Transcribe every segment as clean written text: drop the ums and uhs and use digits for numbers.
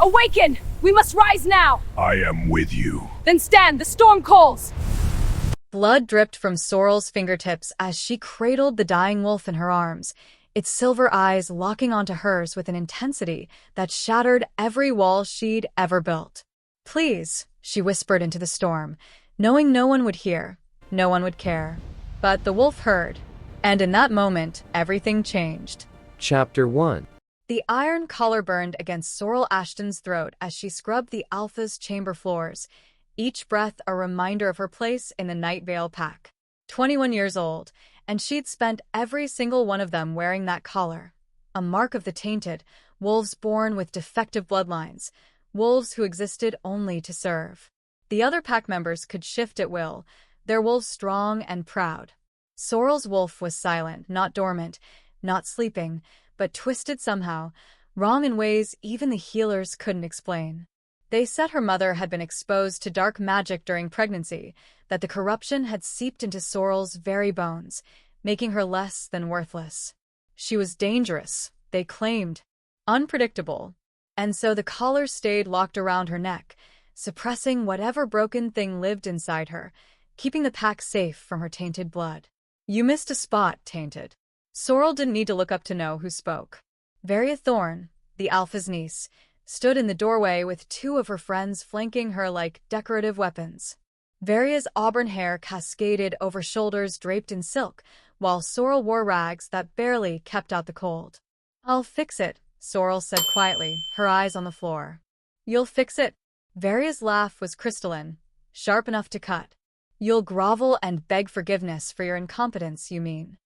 Awaken! We must rise now! I am with you. Then stand, the storm calls! Blood dripped from Sorrel's fingertips as she cradled the dying wolf in her arms, its silver eyes locking onto hers with an intensity that shattered every wall she'd ever built. "Please," she whispered into the storm, knowing no one would hear, no one would care. But the wolf heard, and in that moment, everything changed. Chapter 1. The iron collar burned against Sorrel Ashton's throat as she scrubbed the Alpha's chamber floors, each breath a reminder of her place in the Night Vale Pack. 21 years old, and she'd spent every single one of them wearing that collar. A mark of the Tainted, wolves born with defective bloodlines, wolves who existed only to serve. The other pack members could shift at will, their wolves strong and proud. Sorrel's wolf was silent, not dormant, not sleeping, but twisted somehow, wrong in ways even the healers couldn't explain. They said her mother had been exposed to dark magic during pregnancy, that the corruption had seeped into Sorrel's very bones, making her less than worthless. She was dangerous, they claimed, unpredictable, and so the collar stayed locked around her neck, suppressing whatever broken thing lived inside her, keeping the pack safe from her tainted blood. "You missed a spot, Tainted." Sorrel didn't need to look up to know who spoke. Varia Thorne, the Alpha's niece, stood in the doorway with two of her friends flanking her like decorative weapons. Varia's auburn hair cascaded over shoulders draped in silk, while Sorrel wore rags that barely kept out the cold. "I'll fix it," Sorrel said quietly, her eyes on the floor. "You'll fix it?" Varia's laugh was crystalline, sharp enough to cut. "You'll grovel and beg forgiveness for your incompetence, you mean?"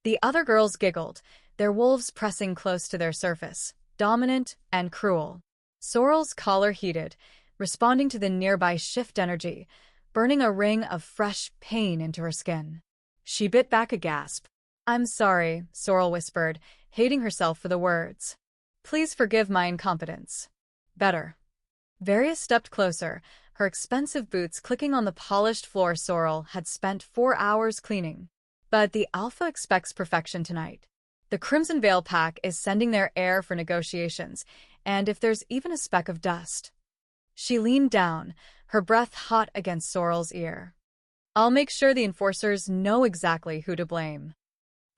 The other girls giggled, their wolves pressing close to their surface, dominant and cruel. Sorrel's collar heated, responding to the nearby shift energy, burning a ring of fresh pain into her skin. She bit back a gasp. "I'm sorry," Sorrel whispered, hating herself for the words. "Please forgive my incompetence." "Better." Varia stepped closer, her expensive boots clicking on the polished floor Sorrel had spent 4 hours cleaning. But the Alpha expects perfection tonight. The Crimson Veil Pack is sending their heir for negotiations, and if there's even a speck of dust. She leaned down, her breath hot against Sorrel's ear. "I'll make sure the enforcers know exactly who to blame."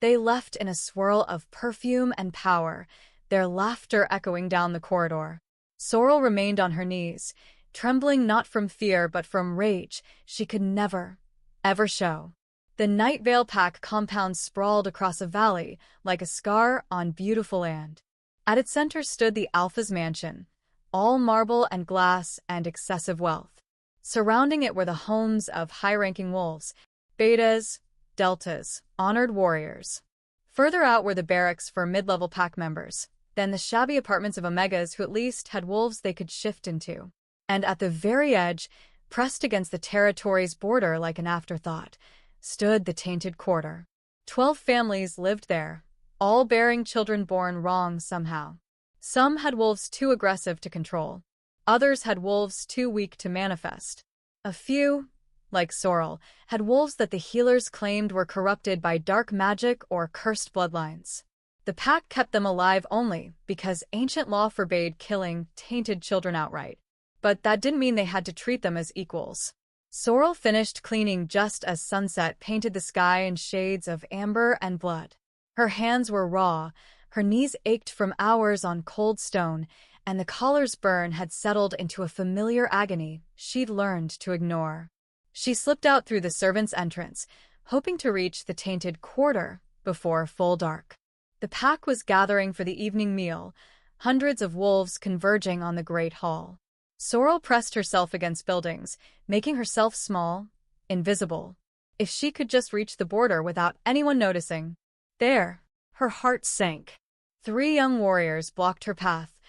They left in a swirl of perfume and power, their laughter echoing down the corridor. Sorrel remained on her knees, trembling not from fear but from rage she could never, ever show. The Night Vale Pack compound sprawled across a valley like a scar on beautiful land. At its center stood the Alpha's mansion, all marble and glass and excessive wealth. Surrounding it were the homes of high-ranking wolves, betas, deltas, honored warriors. Further out were the barracks for mid-level pack members, then the shabby apartments of omegas who at least had wolves they could shift into. And at the very edge, pressed against the territory's border like an afterthought, stood the Tainted Quarter. 12 families lived there, all bearing children born wrong somehow. Some had wolves too aggressive to control. Others had wolves too weak to manifest. A few, like Sorrel, had wolves that the healers claimed were corrupted by dark magic or cursed bloodlines. The pack kept them alive only because ancient law forbade killing tainted children outright. But that didn't mean they had to treat them as equals. Sorrel finished cleaning just as sunset painted the sky in shades of amber and blood. Her hands were raw, her knees ached from hours on cold stone, and the collar's burn had settled into a familiar agony she'd learned to ignore. She slipped out through the servants' entrance, hoping to reach the Tainted Quarter before full dark. The pack was gathering for the evening meal, hundreds of wolves converging on the Great Hall. Sorrel pressed herself against buildings, making herself small, invisible. If she could just reach the border without anyone noticing. There, her heart sank. 3 young warriors blocked her path,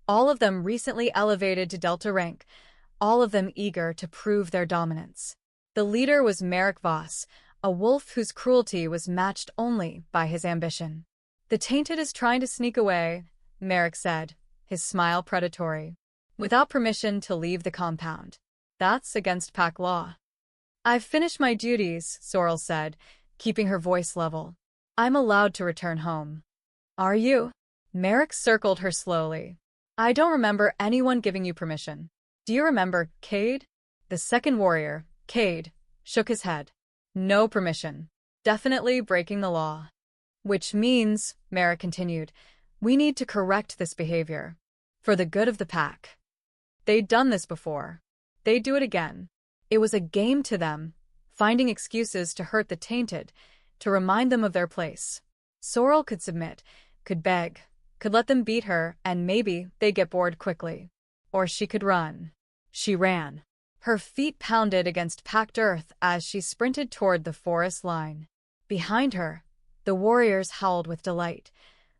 all of them recently elevated to Delta rank, all of them eager to prove their dominance. The leader was Merrick Voss, a wolf whose cruelty was matched only by his ambition. "The Tainted is trying to sneak away," Merrick said, his smile predatory. "Without permission to leave the compound. That's against pack law." "I've finished my duties," Sorrel said, keeping her voice level. "I'm allowed to return home." "Are you?" Merrick circled her slowly. I don't remember anyone giving you permission. Do you remember CAGED? The second warrior, CAGED, shook his head. No permission. Definitely breaking the law. Which means, Mara continued, we need to correct this behavior. For the good of the pack. They'd done this before. They'd do it again. It was a game to them, finding excuses to hurt the Tainted, to remind them of their place. Sorrel could submit, could beg, could let them beat her, and maybe they'd get bored quickly. Or she could run. She ran. Her feet pounded against packed earth as she sprinted toward the forest line. Behind her, the warriors howled with delight,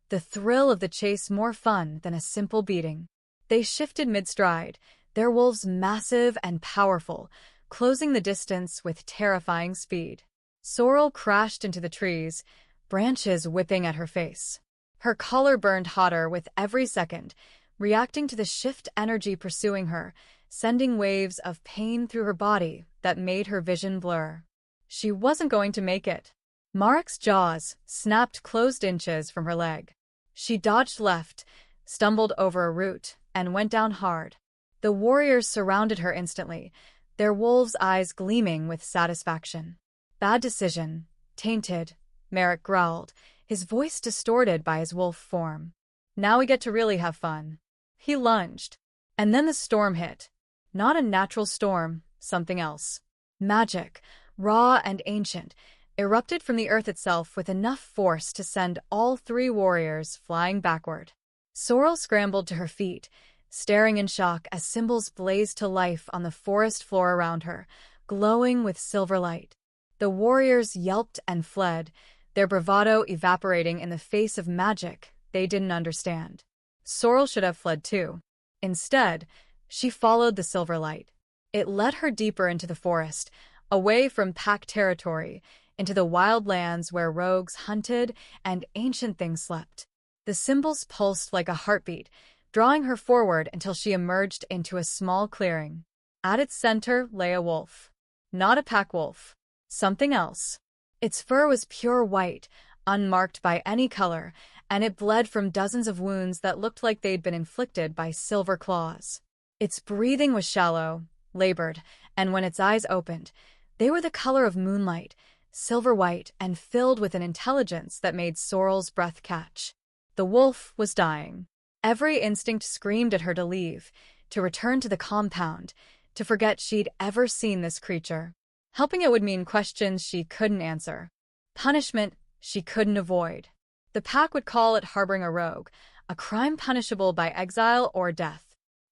the thrill of the chase more fun than a simple beating. They shifted mid-stride, their wolves massive and powerful, closing the distance with terrifying speed. Sorrel crashed into the trees, branches whipping at her face. Her collar burned hotter with every second, reacting to the shift energy pursuing her, sending waves of pain through her body that made her vision blur. She wasn't going to make it. Marek's jaws snapped closed inches from her leg. She dodged left, stumbled over a root, and went down hard. The warriors surrounded her instantly, their wolves' eyes gleaming with satisfaction. Bad decision. Tainted, Marek growled, his voice distorted by his wolf form. Now we get to really have fun. He lunged. And then the storm hit. Not a natural storm, something else. Magic, raw and ancient, erupted from the earth itself with enough force to send all three warriors flying backward. Sorrel scrambled to her feet, staring in shock as symbols blazed to life on the forest floor around her, glowing with silver light. The warriors yelped and fled, their bravado evaporating in the face of magic they didn't understand. Sorrel should have fled too. Instead, she followed the silver light. It led her deeper into the forest, away from pack territory, into the wild lands where rogues hunted and ancient things slept. The symbols pulsed like a heartbeat, drawing her forward until she emerged into a small clearing. At its center lay a wolf. Not a pack wolf. Something else. Its fur was pure white, unmarked by any color, and it bled from dozens of wounds that looked like they'd been inflicted by silver claws. Its breathing was shallow, labored, and when its eyes opened, they were the color of moonlight, silver white and filled with an intelligence that made Sorrel's breath catch. The wolf was dying. Every instinct screamed at her to leave, to return to the compound, to forget she'd ever seen this creature. Helping it would mean questions she couldn't answer. Punishment she couldn't avoid. The pack would call it harboring a rogue, a crime punishable by exile or death.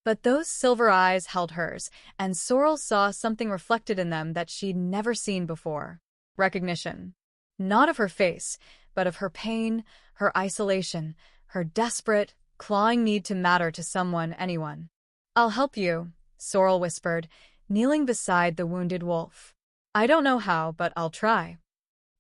But those silver eyes held hers, and Sorrel saw something reflected in them that she'd never seen before. Recognition. Not of her face, but of her pain, her isolation, her desperate, clawing need to matter to someone, anyone. "I'll help you," Sorrel whispered, kneeling beside the wounded wolf. "I don't know how, but I'll try."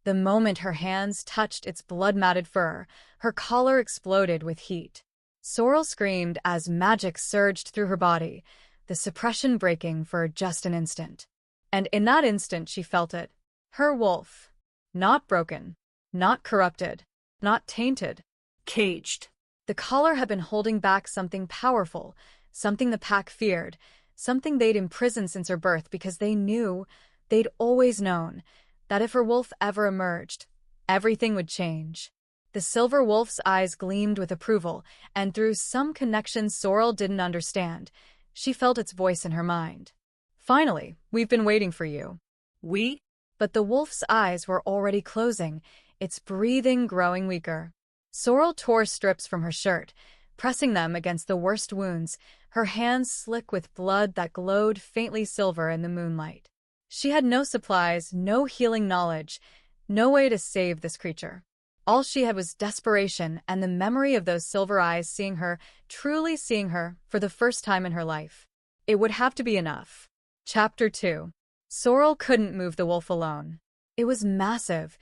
The moment her hands touched its blood-matted fur, her collar exploded with heat. Sorrel screamed as magic surged through her body, the suppression breaking for just an instant. And in that instant she felt it. Her wolf. Not broken. Not corrupted. Not tainted. Caged. The collar had been holding back something powerful, something the pack feared, something they'd imprisoned since her birth because they knew, they'd always known, that if her wolf ever emerged, everything would change. The silver wolf's eyes gleamed with approval, and through some connection Sorrel didn't understand, she felt its voice in her mind. "Finally, we've been waiting for you." "We?" But the wolf's eyes were already closing, its breathing growing weaker. Sorrel tore strips from her shirt, pressing them against the worst wounds, her hands slick with blood that glowed faintly silver in the moonlight. She had no supplies, no healing knowledge, no way to save this creature. All she had was desperation and the memory of those silver eyes seeing her, truly seeing her, for the first time in her life. It would have to be enough. Chapter 2. Sorrel couldn't move the wolf alone. It was massive,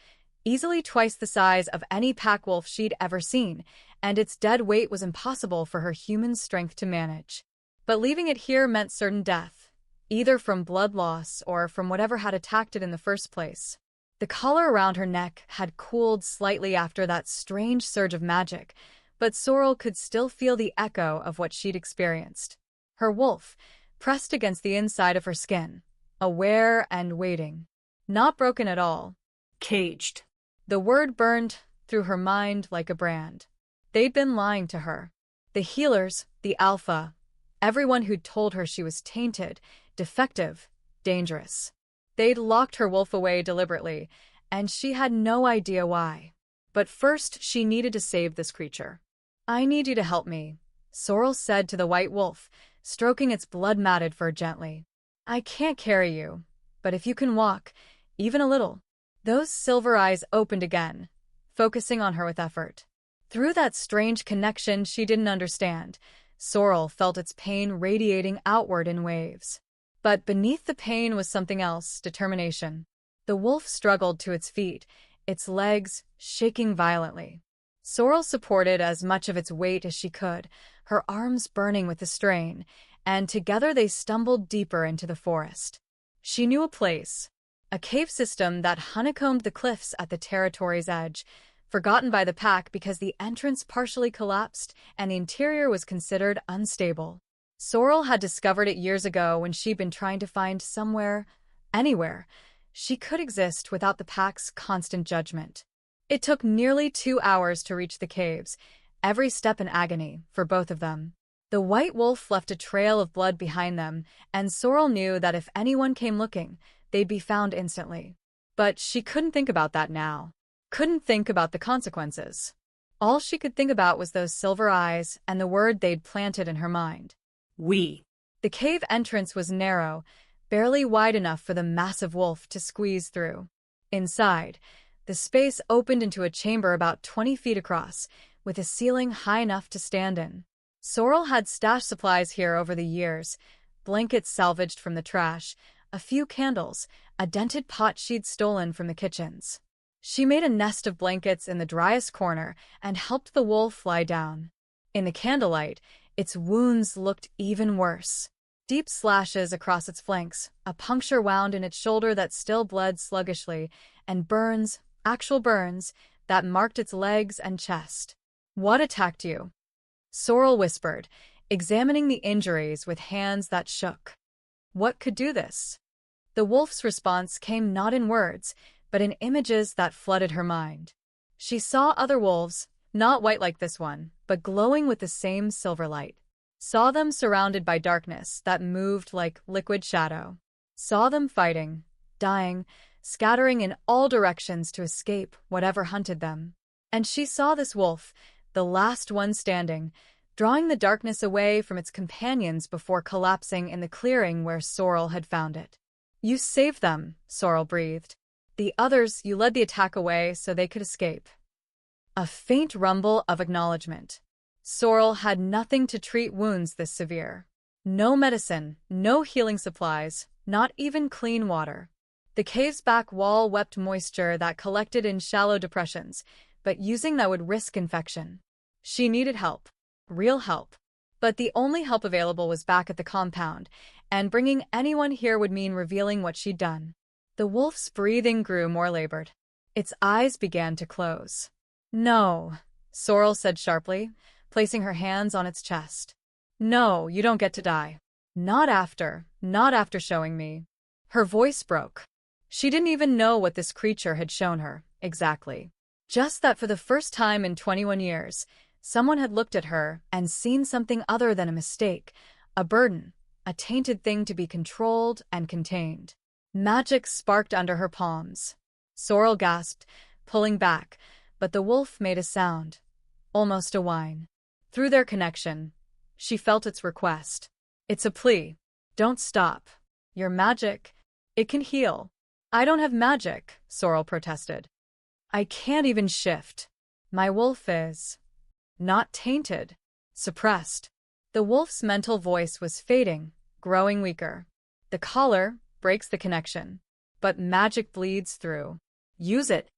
easily twice the size of any pack wolf she'd ever seen, and its dead weight was impossible for her human strength to manage. But leaving it here meant certain death, either from blood loss or from whatever had attacked it in the first place. The collar around her neck had cooled slightly after that strange surge of magic, But Sorrel could still feel the echo of what she'd experienced. Her wolf, pressed against the inside of her skin, aware and waiting. Not broken at all. Caged. The word burned through her mind like a brand. They'd been lying to her. The healers, the alpha, everyone who'd told her she was tainted, defective, dangerous. They'd locked her wolf away deliberately, and she had no idea why. But first, she needed to save this creature. "I need you to help me," Sorrel said to the white wolf, stroking its blood-matted fur gently. "I can't carry you, but if you can walk, even a little." Those silver eyes opened again, focusing on her with effort. Through that strange connection she didn't understand, Sorrel felt its pain radiating outward in waves. But beneath the pain was something else, determination. The wolf struggled to its feet, its legs shaking violently. Sorrel supported as much of its weight as she could, her arms burning with the strain, and together they stumbled deeper into the forest. She knew a place, a cave system that honeycombed the cliffs at the territory's edge, forgotten by the pack because the entrance partially collapsed and the interior was considered unstable. Sorrel had discovered it years ago when she'd been trying to find somewhere, anywhere, she could exist without the pack's constant judgment. It took nearly 2 hours to reach the caves, every step in agony for both of them. The white wolf left a trail of blood behind them, and Sorrel knew that if anyone came looking, they'd be found instantly. But she couldn't think about that now. Couldn't think about the consequences. All she could think about was those silver eyes and the word they'd planted in her mind. We. The cave entrance was narrow, barely wide enough for the massive wolf to squeeze through. Inside, the space opened into a chamber about 20 feet across, with a ceiling high enough to stand in. Sorrel had stashed supplies here over the years, blankets salvaged from the trash, a few candles, a dented pot she'd stolen from the kitchens. She made a nest of blankets in the driest corner and helped the wolf lie down. In the candlelight, its wounds looked even worse. Deep slashes across its flanks, a puncture wound in its shoulder that still bled sluggishly, and burns, actual burns, that marked its legs and chest. "What attacked you?" Sorrel whispered, examining the injuries with hands that shook. What could do this? The wolf's response came not in words, but in images that flooded her mind. She saw other wolves, not white like this one, but glowing with the same silver light. Saw them surrounded by darkness that moved like liquid shadow. Saw them fighting, dying, scattering in all directions to escape whatever hunted them. And she saw this wolf, the last one standing, drawing the darkness away from its companions before collapsing in the clearing where Sorrel had found it. "You saved them," Sorrel breathed. "The others, you led the attack away so they could escape." A faint rumble of acknowledgement. Sorrel had nothing to treat wounds this severe. No medicine, no healing supplies, not even clean water. The cave's back wall wept moisture that collected in shallow depressions, but using that would risk infection. She needed help. Real help. But the only help available was back at the compound, and bringing anyone here would mean revealing what she'd done. The wolf's breathing grew more labored. Its eyes began to close. "No," Sorrel said sharply, placing her hands on its chest. "No, you don't get to die. Not after showing me." Her voice broke. She didn't even know what this creature had shown her, exactly. Just that for the first time in 21 years, someone had looked at her and seen something other than a mistake, a burden, a tainted thing to be controlled and contained. Magic sparked under her palms. Sorrel gasped, pulling back, but the wolf made a sound, almost a whine. Through their connection, she felt its request. It's a plea. "Don't stop. Your magic, it can heal." "I don't have magic," Sorrel protested. "I can't even shift. My wolf is not tainted." Suppressed. The wolf's mental voice was fading, growing weaker. The collar breaks the connection, but magic bleeds through. Use it.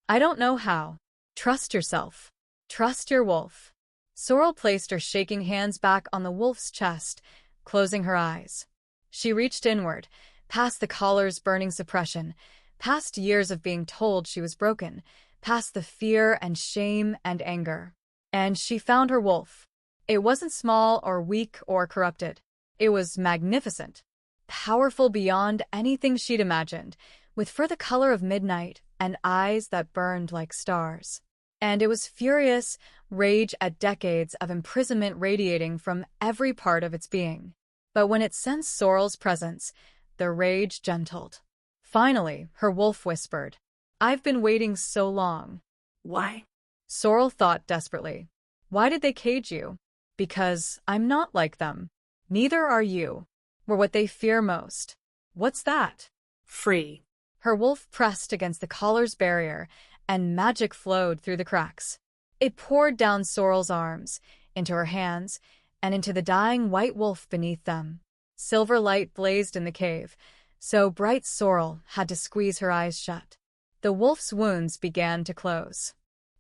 I don't know how. Trust yourself. Trust your wolf. Sorrel placed her shaking hands back on the wolf's chest, closing her eyes. She reached inward, past the collar's burning suppression, past years of being told she was broken, past the fear and shame and anger. And she found her wolf. It wasn't small or weak or corrupted. It was magnificent, powerful beyond anything she'd imagined, with fur the color of midnight and eyes that burned like stars. And it was furious, rage at decades of imprisonment radiating from every part of its being. But when it sensed Sorrel's presence, the rage gentled. Finally, her wolf whispered, "I've been waiting so long." Why? Sorrel thought desperately. Why did they cage you? Because I'm not like them. Neither are you. We're what they fear most. What's that? Free. Her wolf pressed against the collar's barrier, and magic flowed through the cracks. It poured down Sorrel's arms, into her hands, and into the dying white wolf beneath them. Silver light blazed in the cave, so bright Sorrel had to squeeze her eyes shut. The wolf's wounds began to close.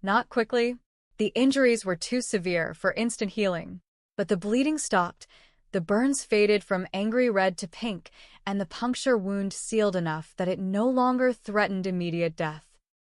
Not quickly. The injuries were too severe for instant healing, but the bleeding stopped. The burns faded from angry red to pink, and the puncture wound sealed enough that it no longer threatened immediate death.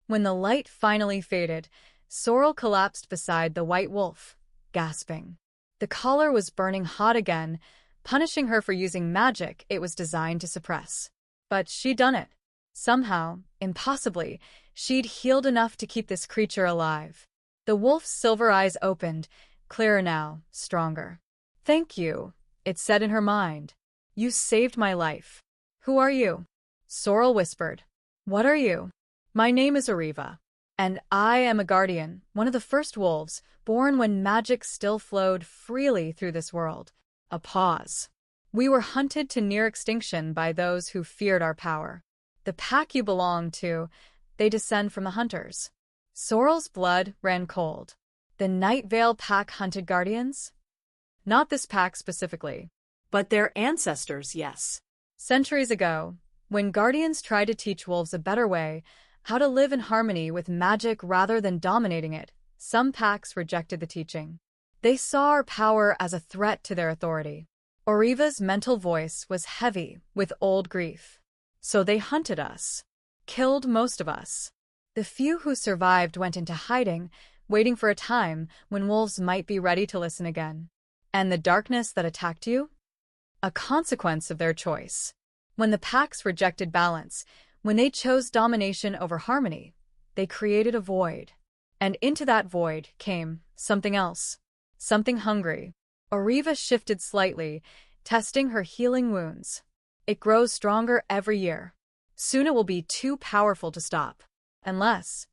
When the light finally faded, Sorrel collapsed beside the white wolf, gasping. The collar was burning hot again, punishing her for using magic it was designed to suppress. But she'd done it. Somehow, impossibly, she'd healed enough to keep this creature alive. The wolf's silver eyes opened, clearer now, stronger. "Thank you," it said in her mind. "You saved my life." "Who are you?" Sorrel whispered. "What are you?" "My name is Ariva, and I am a guardian, one of the first wolves, born when magic still flowed freely through this world." A pause. "We were hunted to near extinction by those who feared our power. The pack you belong to, they descend from the hunters." Sorrel's blood ran cold. The Night Vale pack hunted guardians? Not this pack specifically. But their ancestors, yes. Centuries ago, when guardians tried to teach wolves a better way, how to live in harmony with magic rather than dominating it, some packs rejected the teaching. They saw our power as a threat to their authority. Ariva's mental voice was heavy with old grief. So they hunted us. Killed most of us. The few who survived went into hiding, waiting for a time when wolves might be ready to listen again. And the darkness that attacked you? A consequence of their choice. When the packs rejected balance, when they chose domination over harmony, they created a void. And into that void came something else. Something hungry. Ariva shifted slightly, testing her healing wounds. It grows stronger every year. Soon it will be too powerful to stop. Unless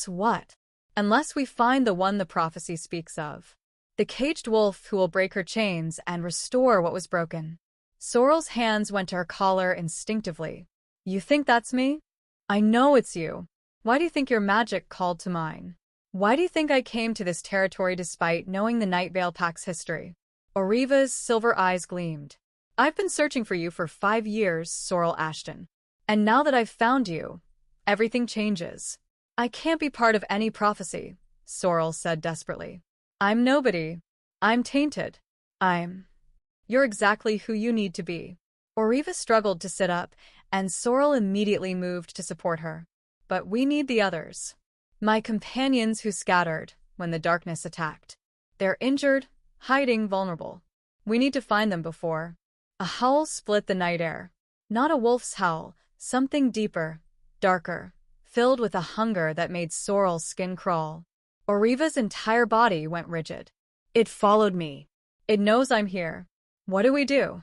what? Unless we find the one the prophecy speaks of. The caged wolf who will break her chains and restore what was broken. Sorrel's hands went to her collar instinctively. "You think that's me? I know it's you. Why do you think your magic called to mine? Why do you think I came to this territory despite knowing the Night Vale Pack's history?" Ariva's silver eyes gleamed. "I've been searching for you for 5 years, Sorrel Ashton. And now that I've found you, everything changes." "I can't be part of any prophecy," Sorrel said desperately. "I'm nobody. I'm tainted. You're exactly who you need to be." Ariva struggled to sit up, and Sorrel immediately moved to support her. "But we need the others. My companions who scattered when the darkness attacked. They're injured, hiding, vulnerable. We need to find them before." A howl split the night air. Not a wolf's howl, something deeper, darker, filled with a hunger that made Sorrel's skin crawl. Ariva's entire body went rigid. "It followed me. It knows I'm here. What do we do?"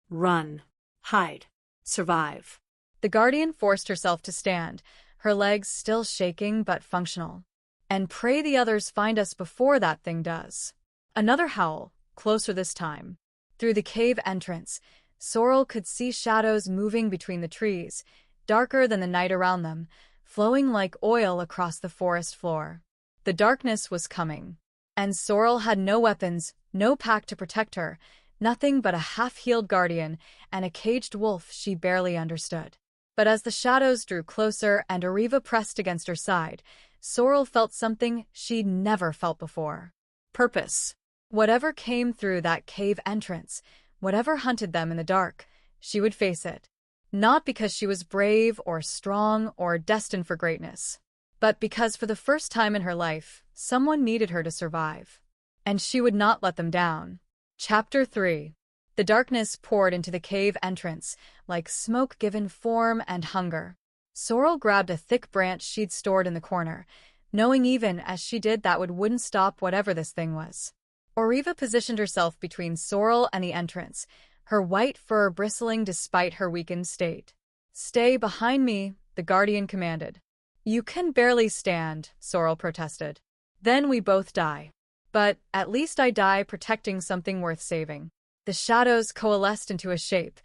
Run. Hide. Survive. The guardian forced herself to stand, her legs still shaking but functional. "And pray the others find us before that thing does." Another howl, closer this time. Through the cave entrance, Sorrel could see shadows moving between the trees, darker than the night around them, flowing like oil across the forest floor. The darkness was coming. And Sorrel had no weapons, no pack to protect her, nothing but a half-healed guardian and a caged wolf she barely understood. But as the shadows drew closer and Ariva pressed against her side, Sorrel felt something she'd never felt before. Purpose. Whatever came through that cave entrance, whatever hunted them in the dark, she would face it. Not because she was brave or strong or destined for greatness. but because for the first time in her life, someone needed her to survive. And she would not let them down. Chapter 3. The darkness poured into the cave entrance, like smoke given form and hunger. Sorrel grabbed a thick branch she'd stored in the corner, knowing even as she did that wouldn't stop whatever this thing was. Ariva positioned herself between Sorrel and the entrance, her white fur bristling despite her weakened state. "Stay behind me," the guardian commanded. "You can barely stand," Sorrel protested. "Then we both die. But at least I die protecting something worth saving." The shadows coalesced into a shape,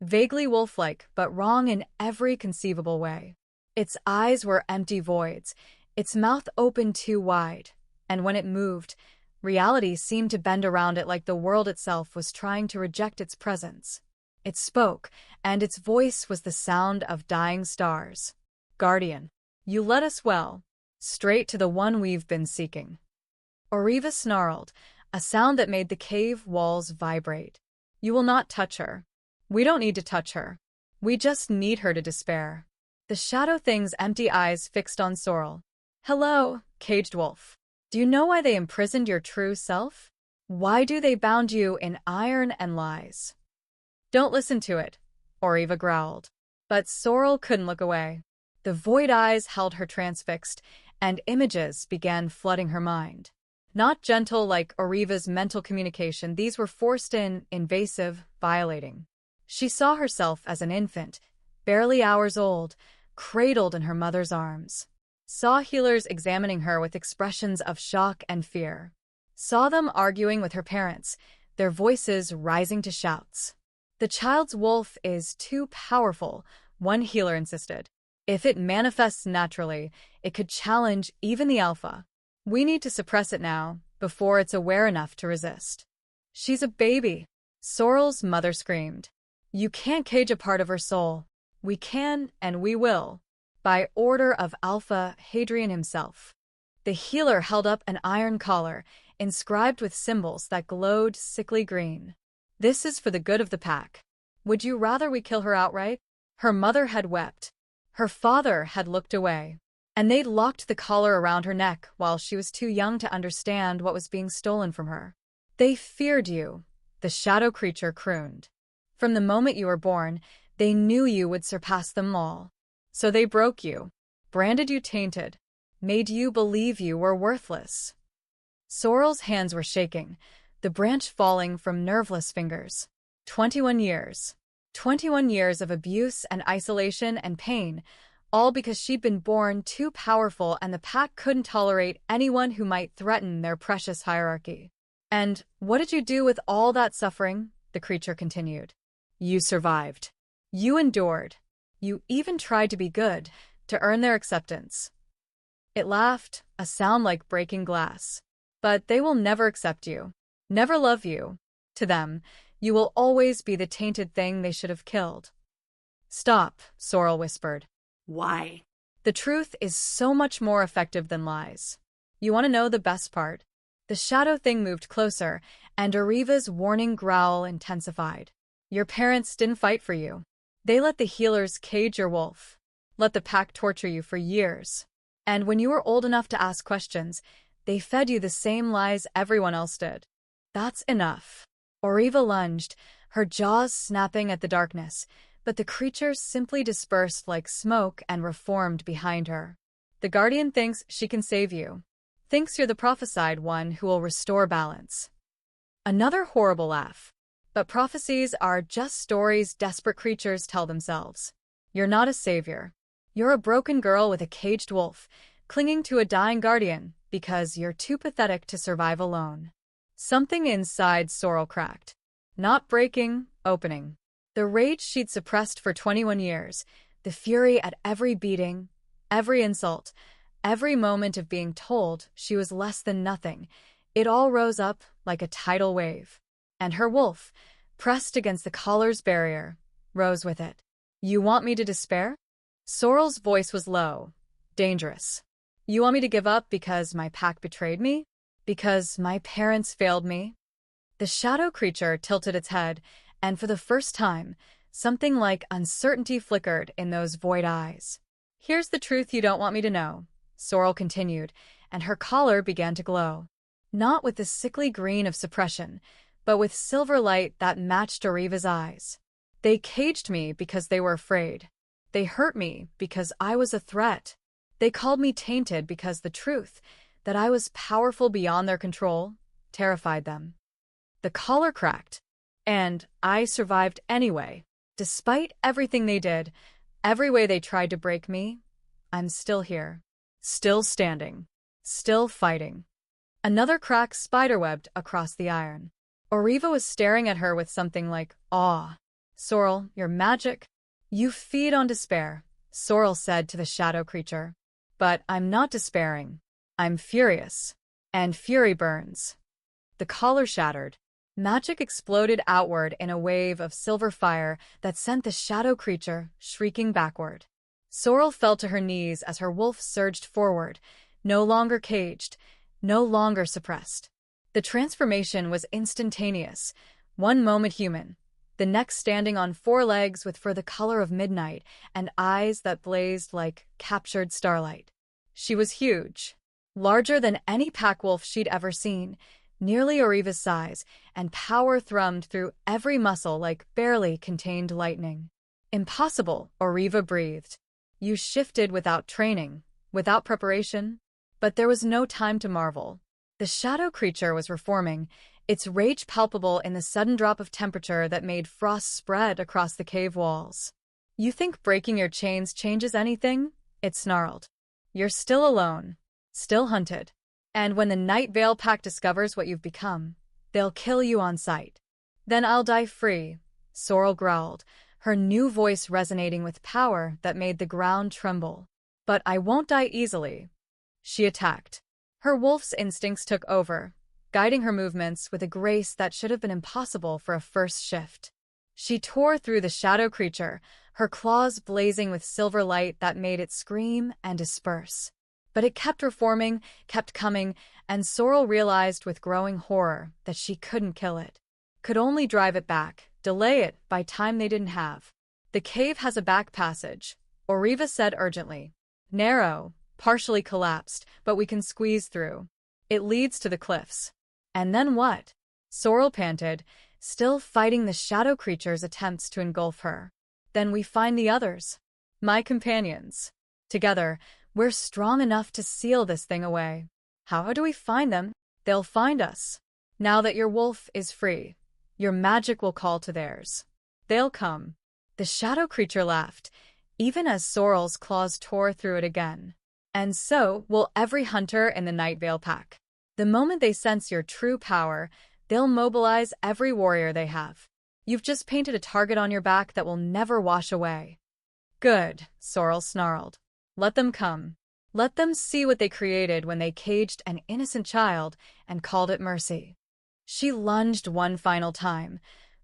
vaguely wolf-like but wrong in every conceivable way. Its eyes were empty voids, its mouth open too wide, and when it moved, reality seemed to bend around it like the world itself was trying to reject its presence. It spoke, and its voice was the sound of dying stars. "Guardian, you led us well, straight to the one we've been seeking." Ariva snarled, a sound that made the cave walls vibrate. "You will not touch her. We don't need to touch her. We just need her to despair." The shadow thing's empty eyes fixed on Sorrel. "Hello, caged wolf. Do you know why they imprisoned your true self? Why do they bound you in iron and lies?" "Don't listen to it," Ariva growled. But Sorrel couldn't look away. The void eyes held her transfixed, and images began flooding her mind. Not gentle like Ariva's mental communication, these were forced in, invasive, violating. She saw herself as an infant, barely hours old, cradled in her mother's arms. Saw healers examining her with expressions of shock and fear. Saw them arguing with her parents, their voices rising to shouts. "The child's wolf is too powerful," one healer insisted. "If it manifests naturally, it could challenge even the alpha. We need to suppress it now, before it's aware enough to resist." "She's a baby," Sorrel's mother screamed. "You can't cage a part of her soul." "We can, and we will. By order of Alpha Hadrian himself." The healer held up an iron collar, inscribed with symbols that glowed sickly green. "This is for the good of the pack. Would you rather we kill her outright?" Her mother had wept. Her father had looked away. And they'd locked the collar around her neck while she was too young to understand what was being stolen from her. "They feared you," the shadow creature crooned. "From the moment you were born, they knew you would surpass them all. So they broke you, branded you tainted, made you believe you were worthless." Sorrel's hands were shaking, the branch falling from nerveless fingers. 21 years. 21 years of abuse and isolation and pain, all because she'd been born too powerful and the pack couldn't tolerate anyone who might threaten their precious hierarchy. "And what did you do with all that suffering?" the creature continued. "You survived. You endured. You even tried to be good, to earn their acceptance." It laughed, a sound like breaking glass. "But they will never accept you, never love you. To them, you will always be the tainted thing they should have killed." "Stop," Sorrel whispered. "Why?" "The truth is so much more effective than lies. You want to know the best part?" The shadow thing moved closer, and Ariva's warning growl intensified. "Your parents didn't fight for you. They let the healers cage your wolf. Let the pack torture you for years. And when you were old enough to ask questions, they fed you the same lies everyone else did. That's enough." Ariva lunged, her jaws snapping at the darkness, but the creature simply dispersed like smoke and reformed behind her. "The Guardian thinks she can save you. Thinks you're the prophesied one who will restore balance." Another horrible laugh. "But prophecies are just stories desperate creatures tell themselves. You're not a savior. You're a broken girl with a caged wolf, clinging to a dying guardian because you're too pathetic to survive alone." Something inside Sorrel cracked. Not breaking, opening. The rage she'd suppressed for 21 years, the fury at every beating, every insult, every moment of being told she was less than nothing, it all rose up like a tidal wave. And her wolf, pressed against the collar's barrier, rose with it. "You want me to despair?" Sorrel's voice was low, dangerous. "You want me to give up because my pack betrayed me? Because my parents failed me?" The shadow creature tilted its head, and for the first time, something like uncertainty flickered in those void eyes. "Here's the truth you don't want me to know," Sorrel continued, and her collar began to glow. Not with the sickly green of suppression, but with silver light that matched Ariva's eyes. They caged me because they were afraid. They hurt me because I was a threat. They called me Tainted because the truth, that I was powerful beyond their control, terrified them. The collar cracked, and I survived anyway. Despite everything they did, every way they tried to break me, I'm still here. Still standing. Still fighting. Another crack spiderwebbed across the iron. Ariva was staring at her with something like awe. Sorrel, your magic? You feed on despair, Sorrel said to the shadow creature. But I'm not despairing. I'm furious. And fury burns. The collar shattered. Magic exploded outward in a wave of silver fire that sent the shadow creature shrieking backward. Sorrel fell to her knees as her wolf surged forward, no longer caged, no longer suppressed. The transformation was instantaneous, one moment human, the next standing on four legs with fur the color of midnight and eyes that blazed like captured starlight. She was huge, larger than any pack wolf she'd ever seen, nearly Ariva's size, and power thrummed through every muscle like barely contained lightning. Impossible, Ariva breathed. You shifted without training, without preparation. But there was no time to marvel. The shadow creature was reforming, its rage palpable in the sudden drop of temperature that made frost spread across the cave walls. You think breaking your chains changes anything? It snarled. You're still alone, still hunted. And when the Night Vale Pack discovers what you've become, they'll kill you on sight. Then I'll die free, Sorrel growled, her new voice resonating with power that made the ground tremble. But I won't die easily. She attacked. Her wolf's instincts took over, guiding her movements with a grace that should have been impossible for a first shift. She tore through the shadow creature, her claws blazing with silver light that made it scream and disperse. But it kept reforming, kept coming, and Sorrel realized with growing horror that she couldn't kill it. Could only drive it back, delay it by time they didn't have. The cave has a back passage, Ariva said urgently. Narrow, partially collapsed, but we can squeeze through. It leads to the cliffs. And then what? Sorrel panted, still fighting the shadow creature's attempts to engulf her. Then we find the others. My companions. Together, we're strong enough to seal this thing away. How do we find them? They'll find us. Now that your wolf is free, your magic will call to theirs. They'll come. The shadow creature laughed, even as Sorrel's claws tore through it again. And so will every hunter in the Night Vale Pack. The moment they sense your true power, they'll mobilize every warrior they have. You've just painted a target on your back that will never wash away. Good, Sorrel snarled. Let them come. Let them see what they created when they caged an innocent child and called it mercy. She lunged one final time,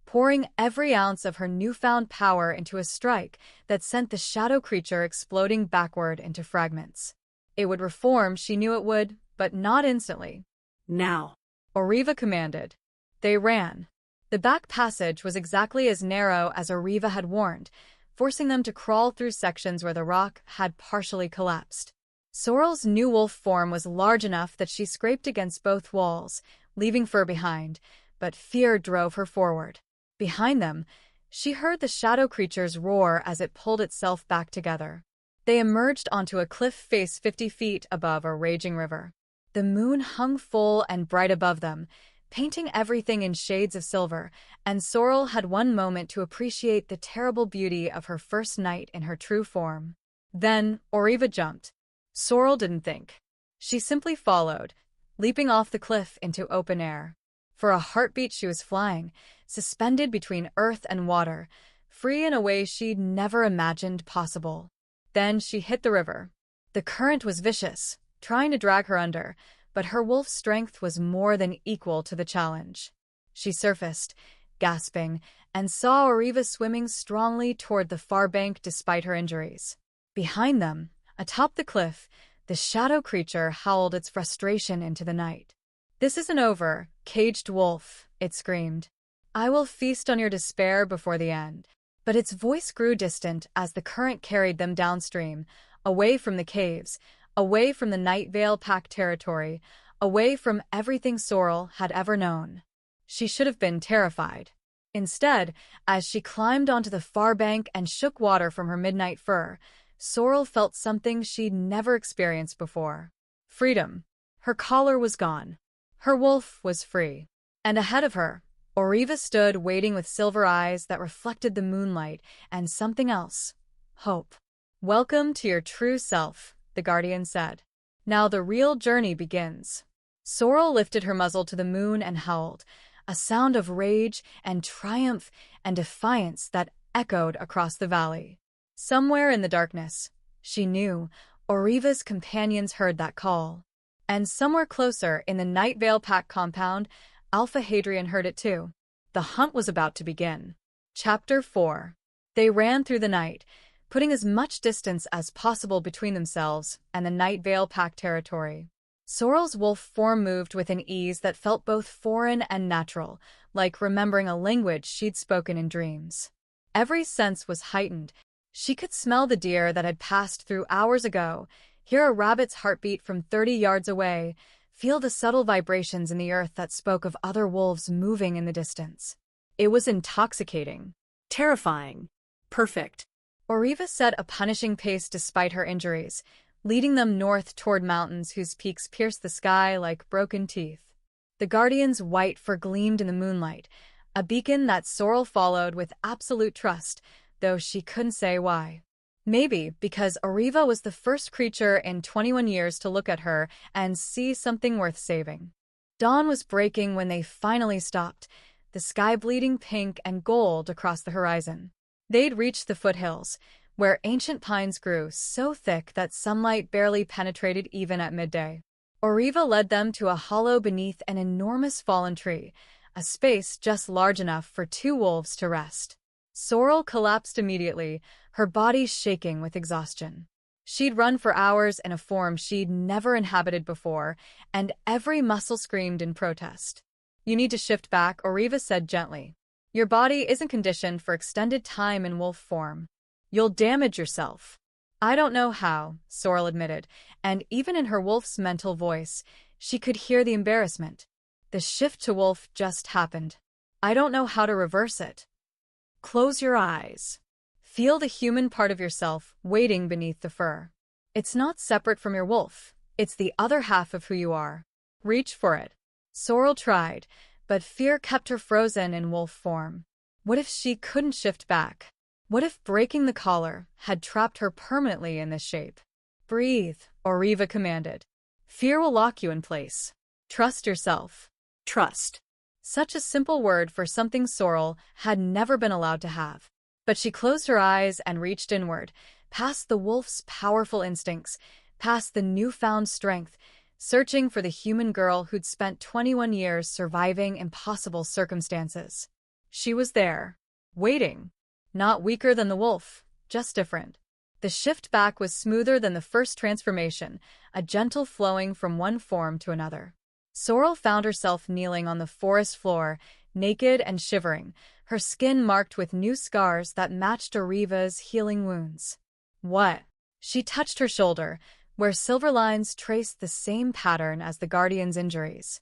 pouring every ounce of her newfound power into a strike that sent the shadow creature exploding backward into fragments. It would reform, she knew it would, but not instantly. Now, Ariva commanded. They ran. The back passage was exactly as narrow as Ariva had warned, forcing them to crawl through sections where the rock had partially collapsed. Sorrel's new wolf form was large enough that she scraped against both walls, leaving fur behind, but fear drove her forward. Behind them, she heard the shadow creature's roar as it pulled itself back together. They emerged onto a cliff face 50 feet above a raging river. The moon hung full and bright above them, painting everything in shades of silver, and Sorrel had one moment to appreciate the terrible beauty of her first night in her true form. Then, Ariva jumped. Sorrel didn't think. She simply followed, leaping off the cliff into open air. For a heartbeat she was flying, suspended between earth and water, free in a way she'd never imagined possible. Then she hit the river. The current was vicious, trying to drag her under, but her wolf's strength was more than equal to the challenge. She surfaced, gasping, and saw Ariva swimming strongly toward the far bank despite her injuries. Behind them, atop the cliff, the shadow creature howled its frustration into the night. This isn't over, caged wolf, it screamed. I will feast on your despair before the end. But its voice grew distant as the current carried them downstream, away from the caves, away from the Night Vale Pack territory, away from everything Sorrel had ever known. She should have been terrified. Instead, as she climbed onto the far bank and shook water from her midnight fur, Sorrel felt something she'd never experienced before. Freedom. Her collar was gone. Her wolf was free. And ahead of her, Ariva stood waiting with silver eyes that reflected the moonlight and something else. Hope. "Welcome to your true self," the guardian said. "Now the real journey begins." Sorrel lifted her muzzle to the moon and howled, a sound of rage and triumph and defiance that echoed across the valley. Somewhere in the darkness, she knew, Ariva's companions heard that call. And somewhere closer in the Night Vale Pack compound, Alpha Hadrian heard it too. The hunt was about to begin. Chapter 4. They ran through the night, putting as much distance as possible between themselves and the Night Vale Pack territory. Sorrel's wolf form moved with an ease that felt both foreign and natural, like remembering a language she'd spoken in dreams. Every sense was heightened. She could smell the deer that had passed through hours ago, hear a rabbit's heartbeat from 30 yards away, feel the subtle vibrations in the earth that spoke of other wolves moving in the distance. It was intoxicating. Terrifying. Perfect. Ariva set a punishing pace despite her injuries, leading them north toward mountains whose peaks pierced the sky like broken teeth. The Guardian's white fur gleamed in the moonlight, a beacon that Sorrel followed with absolute trust, though she couldn't say why. Maybe because Ariva was the first creature in 21 years to look at her and see something worth saving. Dawn was breaking when they finally stopped, the sky bleeding pink and gold across the horizon. They'd reached the foothills, where ancient pines grew so thick that sunlight barely penetrated even at midday. Ariva led them to a hollow beneath an enormous fallen tree, a space just large enough for 2 wolves to rest. Sorrel collapsed immediately, her body shaking with exhaustion. She'd run for hours in a form she'd never inhabited before, and every muscle screamed in protest. "You need to shift back," Ariva said gently. "Your body isn't conditioned for extended time in wolf form. You'll damage yourself." "I don't know how," Sorrel admitted, and even in her wolf's mental voice, she could hear the embarrassment. The shift to wolf just happened. "I don't know how to reverse it." "Close your eyes. Feel the human part of yourself waiting beneath the fur. It's not separate from your wolf. It's the other half of who you are. Reach for it." Sorrel tried, but fear kept her frozen in wolf form. What if she couldn't shift back? What if breaking the collar had trapped her permanently in this shape? "Breathe," Ariva commanded. "Fear will lock you in place. Trust yourself." Trust. Such a simple word for something Sorrel had never been allowed to have. But she closed her eyes and reached inward, past the wolf's powerful instincts, past the newfound strength, searching for the human girl who'd spent 21 years surviving impossible circumstances. She was there, waiting. Not weaker than the wolf, just different. The shift back was smoother than the first transformation, a gentle flowing from one form to another. Sorrel found herself kneeling on the forest floor, naked and shivering, her skin marked with new scars that matched Ariva's healing wounds. "What?" She touched her shoulder, where silver lines traced the same pattern as the Guardian's injuries.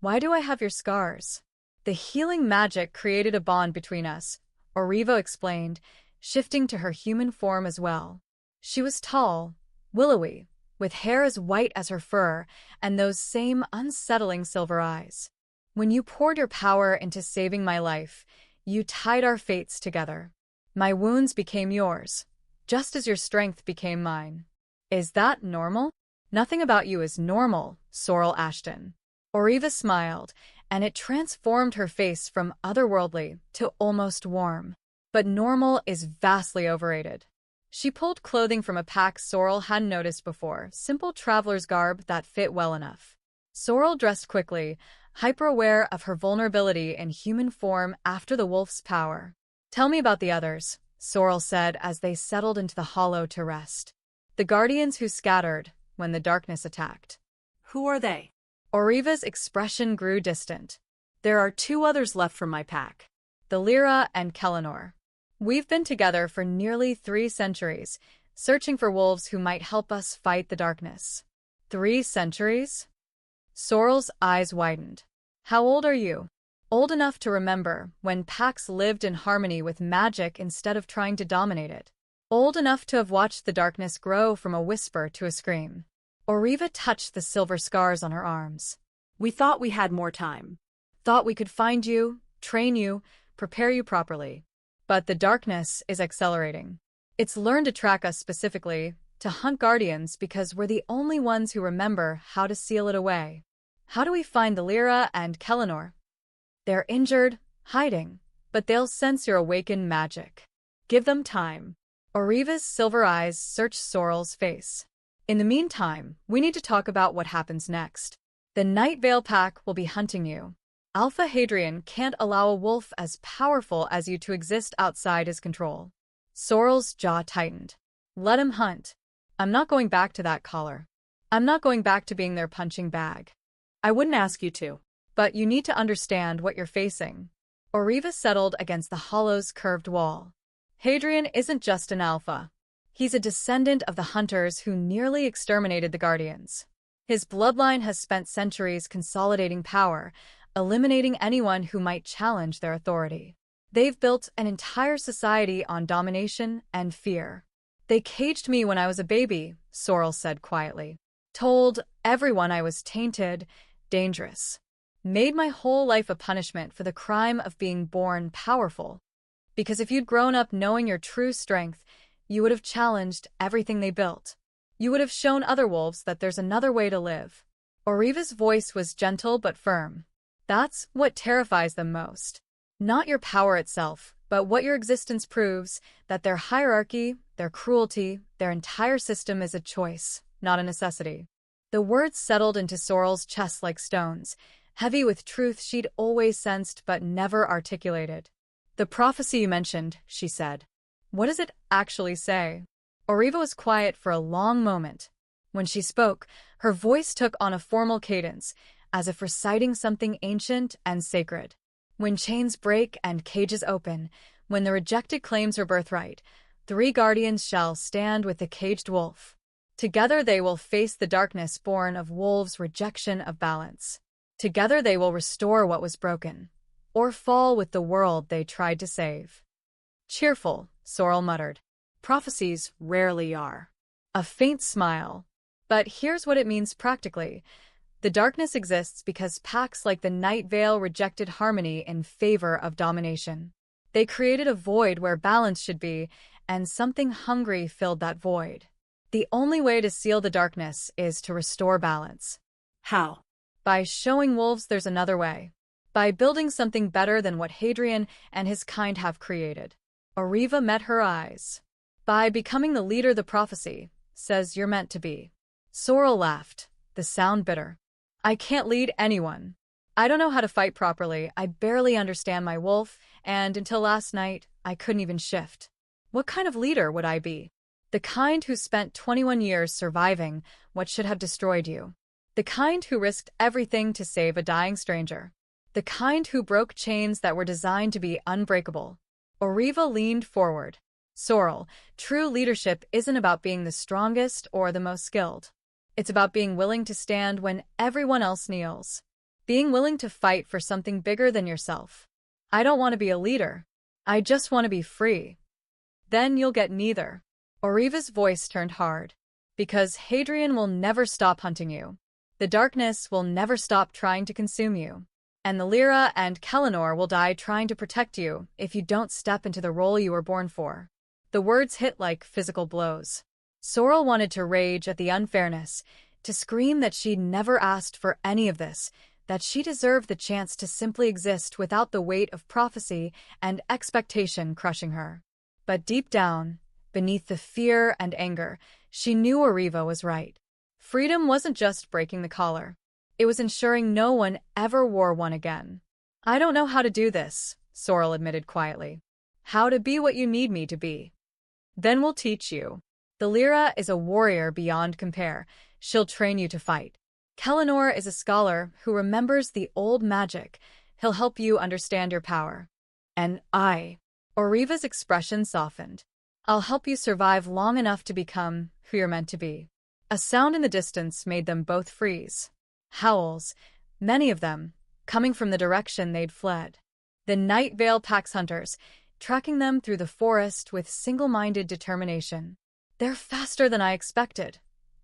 "Why do I have your scars?" "The healing magic created a bond between us," Ariva explained, shifting to her human form as well. She was tall, willowy, with hair as white as her fur, and those same unsettling silver eyes. "When you poured your power into saving my life, you tied our fates together. My wounds became yours, just as your strength became mine. Is that normal?" "Nothing about you is normal, Sorrel Ashton." Ariva smiled, and it transformed her face from otherworldly to almost warm. But normal is vastly overrated. She pulled clothing from a pack Sorrel hadn't noticed before, simple traveler's garb that fit well enough. Sorrel dressed quickly, hyper-aware of her vulnerability in human form after the wolf's power. "Tell me about the others," Sorrel said as they settled into the hollow to rest. "The guardians who scattered when the darkness attacked." Who are they? Oriva's expression grew distant. "There are 2 others left from my pack. "The Lyra and Kellinor. We've been together for nearly 3 centuries," searching for wolves who might help us fight the darkness. 3 centuries? Sorrel's eyes widened. How old are you? Old enough to remember when packs lived in harmony with magic instead of trying to dominate it. Old enough to have watched the darkness grow from a whisper to a scream. Ariva touched the silver scars on her arms. We thought we had more time. Thought we could find you, train you, prepare you properly. But the darkness is accelerating. It's learned to track us specifically, to hunt guardians because we're the only ones who remember how to seal it away. How do we find the Lyra and Kellinor? They're injured, hiding, but they'll sense your awakened magic. Give them time. Ariva's silver eyes searched Sorrel's face. In the meantime, we need to talk about what happens next. The Night Vale Pack will be hunting you. Alpha Hadrian can't allow a wolf as powerful as you to exist outside his control. Sorrel's jaw tightened. Let him hunt. I'm not going back to that collar. I'm not going back to being their punching bag. I wouldn't ask you to. But you need to understand what you're facing. Ariva settled against the hollow's curved wall. Hadrian isn't just an alpha. He's a descendant of the hunters who nearly exterminated the Guardians. His bloodline has spent centuries consolidating power, eliminating anyone who might challenge their authority. They've built an entire society on domination and fear. They caged me when I was a baby, Sorrel said quietly. Told everyone I was tainted, dangerous. Made my whole life a punishment for the crime of being born powerful. Because if you'd grown up knowing your true strength, you would have challenged everything they built. You would have shown other wolves that there's another way to live. Ariva's voice was gentle but firm. That's what terrifies them most. Not your power itself, but what your existence proves, that their hierarchy, their cruelty, their entire system is a choice, not a necessity. The words settled into Sorrel's chest like stones, heavy with truth she'd always sensed but never articulated. The prophecy you mentioned, she said. What does it actually say? Ariva was quiet for a long moment. When she spoke, her voice took on a formal cadence, as if reciting something ancient and sacred. When chains break and cages open, when the rejected claims her birthright, 3 guardians shall stand with the caged wolf. Together they will face the darkness born of wolves' rejection of balance. Together they will restore what was broken, or fall with the world they tried to save. Cheerful, Sorrel muttered. Prophecies rarely are. A faint smile. But here's what it means practically. The darkness exists because packs like the Night Vale rejected harmony in favor of domination. They created a void where balance should be, and something hungry filled that void. The only way to seal the darkness is to restore balance. How? By showing wolves there's another way. By building something better than what Hadrian and his kind have created. Ariva met her eyes. By becoming the leader the prophecy says you're meant to be. Sorrel laughed, the sound bitter. I can't lead anyone. I don't know how to fight properly, I barely understand my wolf, and until last night, I couldn't even shift. What kind of leader would I be? The kind who spent 21 years surviving what should have destroyed you. The kind who risked everything to save a dying stranger. The kind who broke chains that were designed to be unbreakable. Ariva leaned forward. Sorrel, true leadership isn't about being the strongest or the most skilled. It's about being willing to stand when everyone else kneels. Being willing to fight for something bigger than yourself. I don't want to be a leader. I just want to be free. Then you'll get neither. Ariva's voice turned hard. Because Hadrian will never stop hunting you. The darkness will never stop trying to consume you. And the Lyra and Kellinor will die trying to protect you if you don't step into the role you were born for. The words hit like physical blows. Sorrel wanted to rage at the unfairness, to scream that she'd never asked for any of this, that she deserved the chance to simply exist without the weight of prophecy and expectation crushing her. But deep down, beneath the fear and anger, she knew Ariva was right. Freedom wasn't just breaking the collar. It was ensuring no one ever wore one again. I don't know how to do this, Sorrel admitted quietly. How to be what you need me to be. Then we'll teach you. The Lyra is a warrior beyond compare. She'll train you to fight. Kellinor is a scholar who remembers the old magic. He'll help you understand your power. And Ariva's expression softened. I'll help you survive long enough to become who you're meant to be. A sound in the distance made them both freeze. Howls, many of them, coming from the direction they'd fled. The Night Vale Pack's hunters, tracking them through the forest with single-minded determination. They're faster than I expected,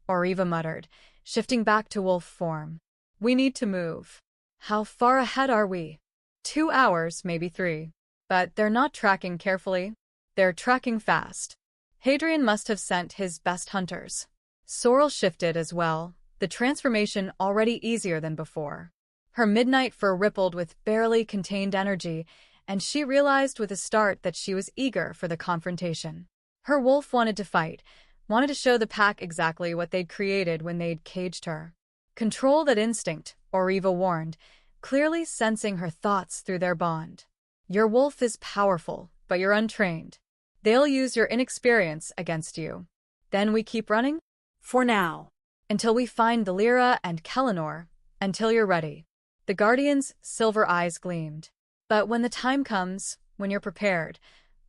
Ariva muttered, shifting back to wolf form. We need to move. How far ahead are we? 2 hours, maybe 3. But they're not tracking carefully. They're tracking fast. Hadrian must have sent his best hunters. Sorrel shifted as well, the transformation already easier than before. Her midnight fur rippled with barely contained energy, and she realized with a start that she was eager for the confrontation. Her wolf wanted to fight, wanted to show the pack exactly what they'd created when they'd caged her. Control that instinct, Ariva warned, clearly sensing her thoughts through their bond. Your wolf is powerful, but you're untrained. They'll use your inexperience against you. Then we keep running? For now. Until we find the Lyra and Kellinor, until you're ready. The Guardian's silver eyes gleamed. But when the time comes, when you're prepared,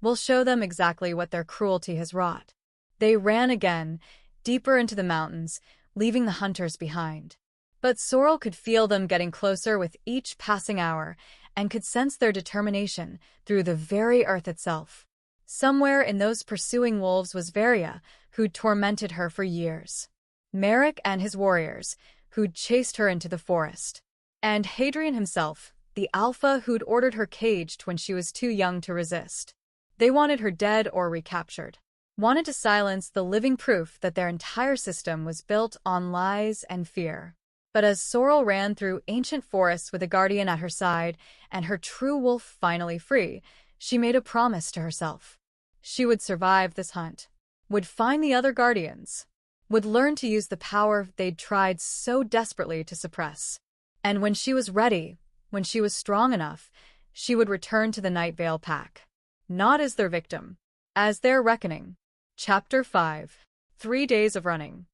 we'll show them exactly what their cruelty has wrought. They ran again, deeper into the mountains, leaving the hunters behind. But Sorrel could feel them getting closer with each passing hour, and could sense their determination through the very earth itself. Somewhere in those pursuing wolves was Varia, who'd tormented her for years. Merrick and his warriors, who'd chased her into the forest. And Hadrian himself, the alpha who'd ordered her caged when she was too young to resist. They wanted her dead or recaptured. Wanted to silence the living proof that their entire system was built on lies and fear. But as Sorrel ran through ancient forests with a guardian at her side and her true wolf finally free, she made a promise to herself. She would survive this hunt, would find the other guardians, would learn to use the power they'd tried so desperately to suppress. And when she was ready, when she was strong enough, she would return to the Night Vale Pack. Not as their victim, as their reckoning. Chapter 5. 3 days of running.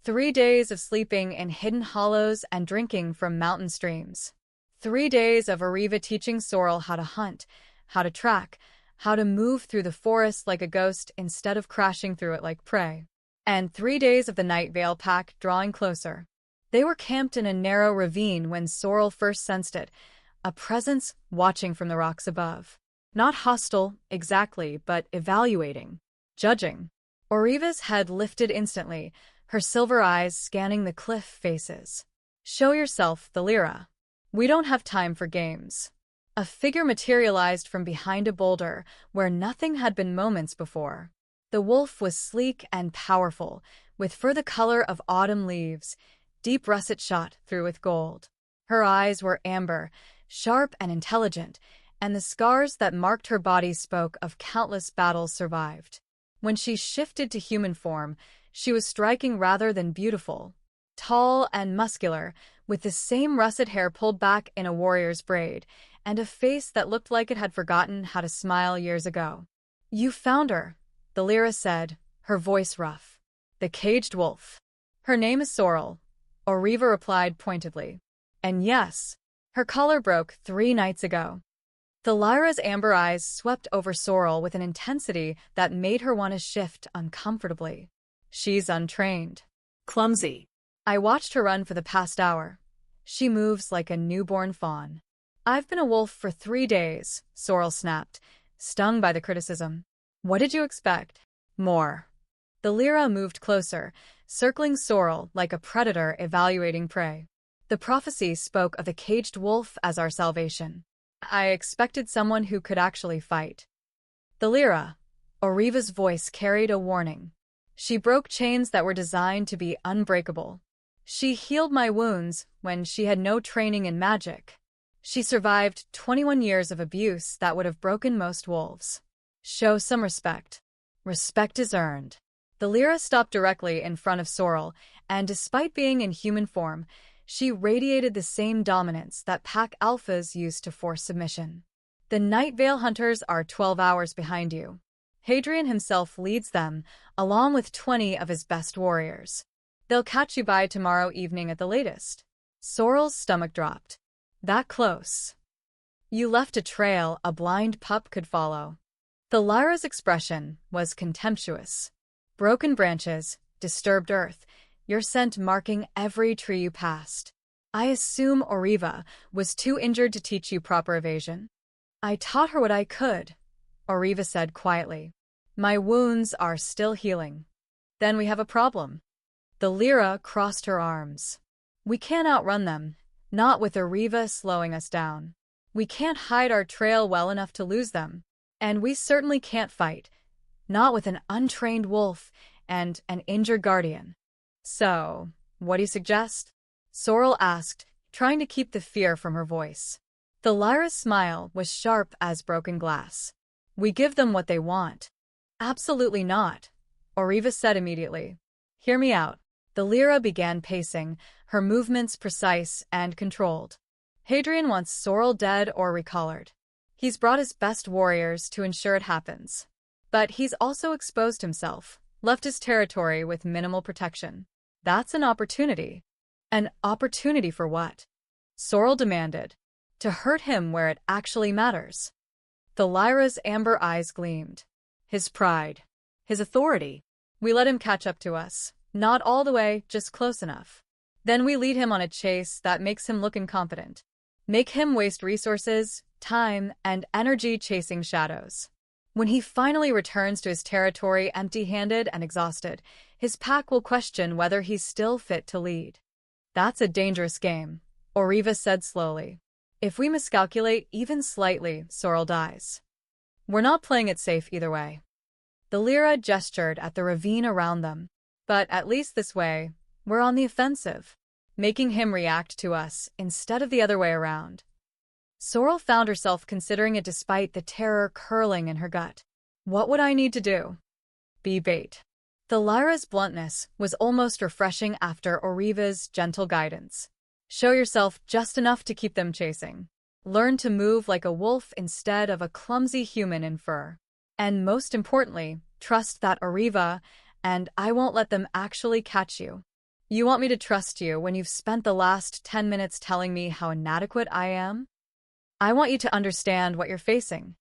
3 days of sleeping in hidden hollows and drinking from mountain streams. 3 days of Ariva teaching Sorrel how to hunt, how to track, how to move through the forest like a ghost instead of crashing through it like prey. And 3 days of the Night Vale Pack drawing closer. They were camped in a narrow ravine when Sorrel first sensed it, a presence watching from the rocks above. Not hostile, exactly, but evaluating, judging. Ariva's head lifted instantly, her silver eyes scanning the cliff faces. Show yourself, the Lyra. We don't have time for games. A figure materialized from behind a boulder where nothing had been moments before. The wolf was sleek and powerful, with fur the color of autumn leaves, deep russet shot through with gold. Her eyes were amber, sharp and intelligent, and the scars that marked her body spoke of countless battles survived. When she shifted to human form, she was striking rather than beautiful. Tall and muscular, with the same russet hair pulled back in a warrior's braid, and a face that looked like it had forgotten how to smile years ago. You found her, the Lyra said, her voice rough. The caged wolf. Her name is Sorrel, Ariva replied pointedly. And yes, her collar broke 3 nights ago. The Lyra's amber eyes swept over Sorrel with an intensity that made her want to shift uncomfortably. She's untrained. Clumsy. I watched her run for the past hour. She moves like a newborn fawn. I've been a wolf for 3 days, Sorrel snapped, stung by the criticism. What did you expect? More. The Lyra moved closer, circling Sorrel like a predator evaluating prey. The prophecy spoke of the caged wolf as our salvation. I expected someone who could actually fight. The Lyra, Ariva's voice carried a warning. She broke chains that were designed to be unbreakable. She healed my wounds when she had no training in magic. She survived 21 years of abuse that would have broken most wolves. Show some respect. Respect is earned. The Lyra stopped directly in front of Sorrel, and despite being in human form, she radiated the same dominance that pack alphas used to force submission. The Night Vale hunters are 12 hours behind you. Hadrian himself leads them, along with 20 of his best warriors. They'll catch you by tomorrow evening at the latest. Sorrel's stomach dropped. That close. You left a trail a blind pup could follow. The Lyra's expression was contemptuous. Broken branches, disturbed earth, your scent marking every tree you passed. I assume Ariva was too injured to teach you proper evasion. I taught her what I could, Ariva said quietly. My wounds are still healing. Then we have a problem. The Lyra crossed her arms. We can't outrun them, not with Ariva slowing us down. We can't hide our trail well enough to lose them. And we certainly can't fight, not with an untrained wolf and an injured guardian. So, what do you suggest? Sorrel asked, trying to keep the fear from her voice. The Lyra's smile was sharp as broken glass. We give them what they want. Absolutely not, Ariva said immediately. Hear me out. The Lyra began pacing, her movements precise and controlled. Hadrian wants Sorrel dead or recollared. He's brought his best warriors to ensure it happens. But he's also exposed himself, left his territory with minimal protection. That's an opportunity. An opportunity for what? Sorrel demanded. To hurt him where it actually matters. The Lyra's amber eyes gleamed. His pride. His authority. We let him catch up to us. Not all the way, just close enough. Then we lead him on a chase that makes him look incompetent. Make him waste resources, time, and energy chasing shadows. When he finally returns to his territory empty-handed and exhausted, his pack will question whether he's still fit to lead. That's a dangerous game, Ariva said slowly. If we miscalculate even slightly, Sorrel dies. We're not playing it safe either way. The Lyra gestured at the ravine around them. But at least this way, we're on the offensive, making him react to us instead of the other way around. Sorrel found herself considering it despite the terror curling in her gut. What would I need to do? Be bait. The Lyra's bluntness was almost refreshing after Ariva's gentle guidance. Show yourself just enough to keep them chasing. Learn to move like a wolf instead of a clumsy human in fur. And most importantly, trust that Ariva and I won't let them actually catch you. You want me to trust you when you've spent the last 10 minutes telling me how inadequate I am? I want you to understand what you're facing.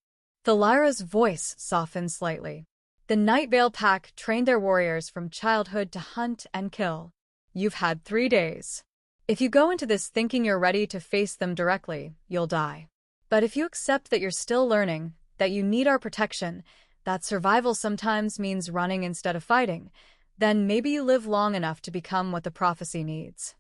The Lyra's voice softened slightly. The Night Vale pack trained their warriors from childhood to hunt and kill. You've had 3 days. If you go into this thinking you're ready to face them directly, you'll die. But if you accept that you're still learning, that you need our protection, that survival sometimes means running instead of fighting, then maybe you live long enough to become what the prophecy needs.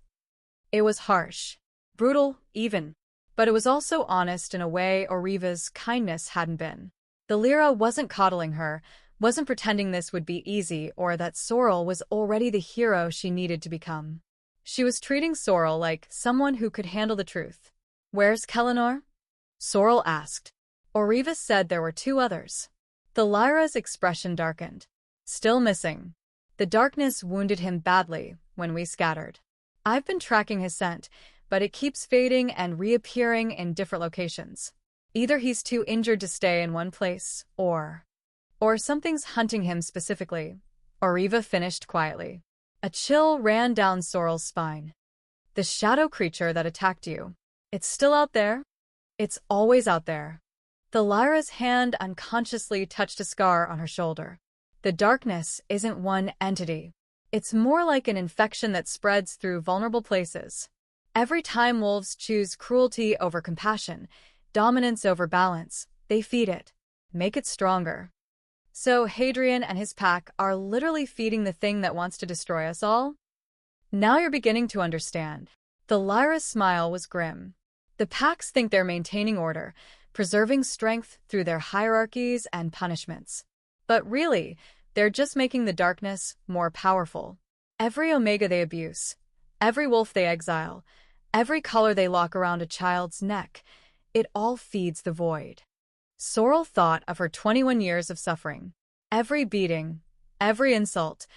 It was harsh, brutal, even, but it was also honest in a way Ariva's kindness hadn't been. The Lyra wasn't coddling her, wasn't pretending this would be easy or that Sorrel was already the hero she needed to become. She was treating Sorrel like someone who could handle the truth. Where's Kellinor? Sorrel asked. Ariva said there were 2 others. The Lyra's expression darkened. Still missing. The darkness wounded him badly when we scattered. I've been tracking his scent, but it keeps fading and reappearing in different locations. Either he's too injured to stay in one place, or something's hunting him specifically, Ariva finished quietly. A chill ran down Sorrel's spine. The shadow creature that attacked you. It's still out there? It's always out there. The Lyra's hand unconsciously touched a scar on her shoulder. The darkness isn't one entity. It's more like an infection that spreads through vulnerable places. Every time wolves choose cruelty over compassion, dominance over balance, they feed it, make it stronger. So Hadrian and his pack are literally feeding the thing that wants to destroy us all? Now you're beginning to understand. The Lyra's smile was grim. The packs think they're maintaining order, preserving strength through their hierarchies and punishments. But really, they're just making the darkness more powerful. Every Omega they abuse, every wolf they exile, every collar they lock around a child's neck, it all feeds the void. Sorrel thought of her 21 years of suffering. Every beating, every insult,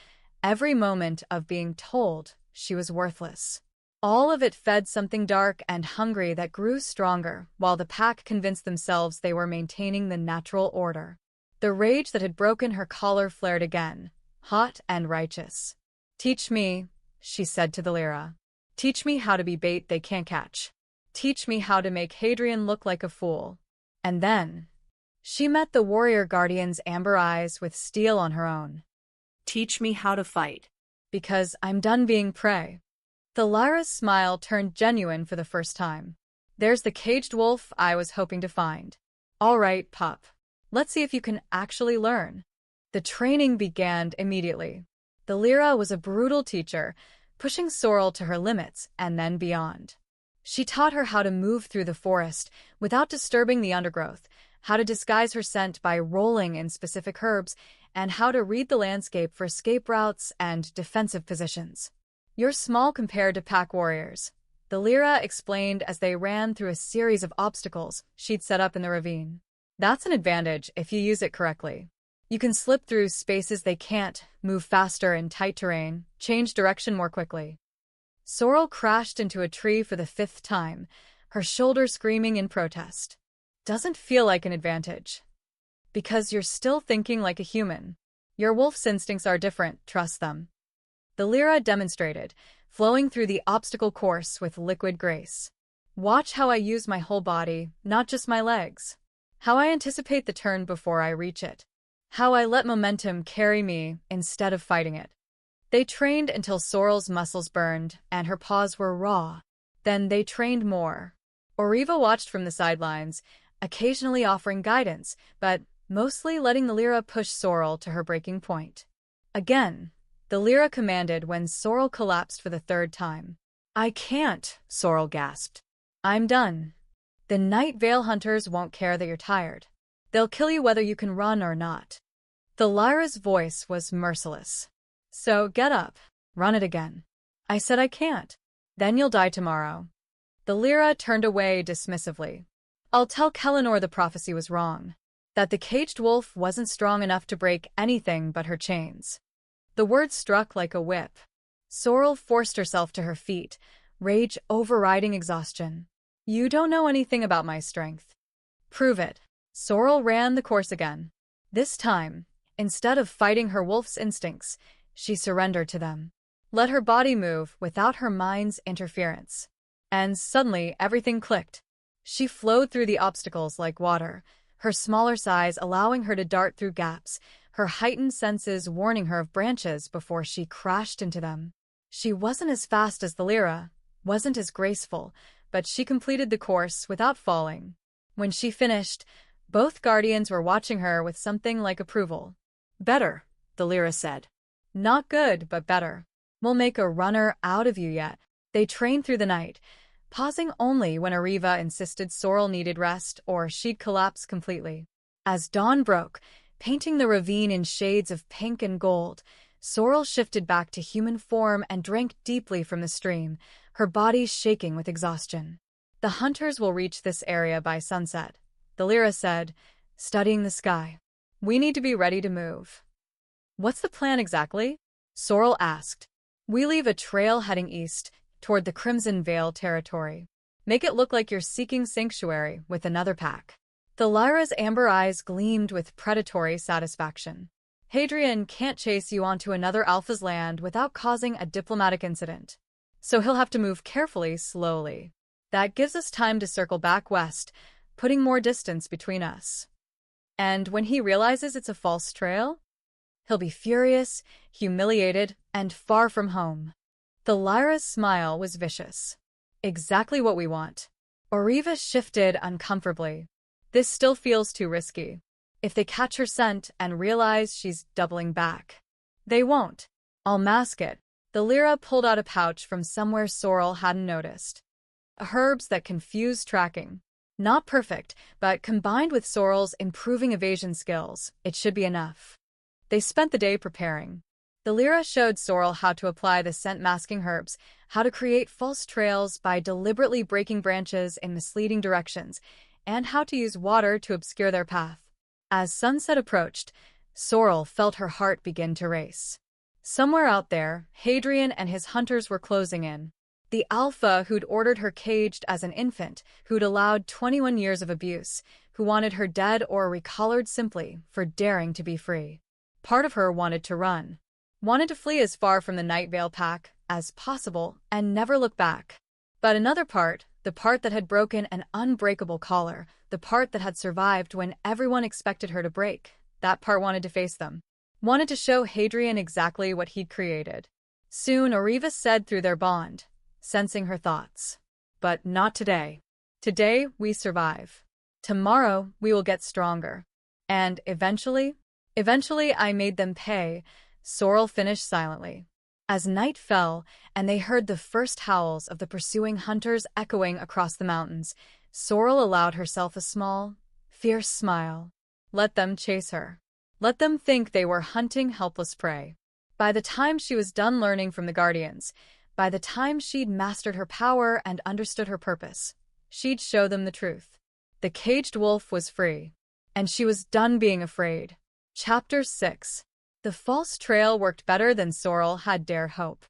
every moment of being told she was worthless. All of it fed something dark and hungry that grew stronger while the pack convinced themselves they were maintaining the natural order. The rage that had broken her collar flared again, hot and righteous. Teach me, she said to the Lyra. Teach me how to be bait they can't catch. Teach me how to make Hadrian look like a fool. And then, She met the warrior guardian's amber eyes with steel on her own. Teach me how to fight. Because I'm done being prey. The Lyra's smile turned genuine for the first time. There's the caged wolf I was hoping to find. All right, pup. Let's see if you can actually learn. The training began immediately. The Lyra was a brutal teacher, pushing Sorrel to her limits and then beyond. She taught her how to move through the forest without disturbing the undergrowth, how to disguise her scent by rolling in specific herbs, and how to read the landscape for escape routes and defensive positions. You're small compared to pack warriors, the Lyra explained as they ran through a series of obstacles she'd set up in the ravine. That's an advantage if you use it correctly. You can slip through spaces they can't, move faster in tight terrain, change direction more quickly. Sorrel crashed into a tree for the 5th time, her shoulder screaming in protest. Doesn't feel like an advantage. Because you're still thinking like a human. Your wolf's instincts are different, trust them. The Lyra demonstrated, flowing through the obstacle course with liquid grace. Watch how I use my whole body, not just my legs. How I anticipate the turn before I reach it. How I let momentum carry me instead of fighting it. They trained until Sorrel's muscles burned and her paws were raw. Then they trained more. Ariva watched from the sidelines, occasionally offering guidance, but mostly letting the Lyra push Sorrel to her breaking point. Again, the Lyra commanded when Sorrel collapsed for the 3rd time. I can't, Sorrel gasped. I'm done. The Night Vale hunters won't care that you're tired. They'll kill you whether you can run or not. The Lyra's voice was merciless. So get up, run it again. I said I can't. Then you'll die tomorrow. The Lyra turned away dismissively. I'll tell Kellinor the prophecy was wrong. That the caged wolf wasn't strong enough to break anything but her chains. The words struck like a whip. Sorrel forced herself to her feet, rage overriding exhaustion. You don't know anything about my strength. Prove it. Sorrel ran the course again. This time, instead of fighting her wolf's instincts, she surrendered to them. Let her body move without her mind's interference. And suddenly everything clicked. She flowed through the obstacles like water, her smaller size allowing her to dart through gaps, her heightened senses warning her of branches before she crashed into them. She wasn't as fast as the Lyra, wasn't as graceful, but she completed the course without falling. When she finished, both guardians were watching her with something like approval. Better, the Lyra said. Not good, but better. We'll make a runner out of you yet. They trained through the night, pausing only when Ariva insisted Sorrel needed rest or she'd collapse completely. As dawn broke, painting the ravine in shades of pink and gold, Sorrel shifted back to human form and drank deeply from the stream, her body shaking with exhaustion. The hunters will reach this area by sunset, the Lyra said, studying the sky. We need to be ready to move. What's the plan exactly? Sorrel asked. We leave a trail heading east, toward the Crimson Vale territory. Make it look like you're seeking sanctuary with another pack. The Lyra's amber eyes gleamed with predatory satisfaction. Hadrian can't chase you onto another Alpha's land without causing a diplomatic incident. So he'll have to move carefully, slowly. That gives us time to circle back west, putting more distance between us. And when he realizes it's a false trail, he'll be furious, humiliated, and far from home. The Lyra's smile was vicious. Exactly what we want. Ariva shifted uncomfortably. This still feels too risky. If they catch her scent and realize she's doubling back. They won't. I'll mask it. The Lyra pulled out a pouch from somewhere Sorrel hadn't noticed. Herbs that confuse tracking. Not perfect, but combined with Sorrel's improving evasion skills, it should be enough. They spent the day preparing. The Lyra showed Sorrel how to apply the scent-masking herbs, how to create false trails by deliberately breaking branches in misleading directions, and how to use water to obscure their path. As sunset approached, Sorrel felt her heart begin to race. Somewhere out there, Hadrian and his hunters were closing in. The Alpha who'd ordered her caged as an infant, who'd allowed 21 years of abuse, who wanted her dead or recollared simply for daring to be free. Part of her wanted to run. Wanted to flee as far from the Night Vale pack as possible and never look back. But another part, the part that had broken an unbreakable collar, the part that had survived when everyone expected her to break. That part wanted to face them. Wanted to show Hadrian exactly what he'd created. Soon, Ariva said through their bond, sensing her thoughts. But not today. Today, we survive. Tomorrow, we will get stronger. And eventually I made them pay, Sorrel finished silently. As night fell, and they heard the first howls of the pursuing hunters echoing across the mountains, Sorrel allowed herself a small, fierce smile. Let them chase her. Let them think they were hunting helpless prey. By the time she was done learning from the Guardians, by the time she'd mastered her power and understood her purpose, she'd show them the truth. The caged wolf was free, and she was done being afraid. Chapter 6. The false trail worked better than Sorrel had dared hope.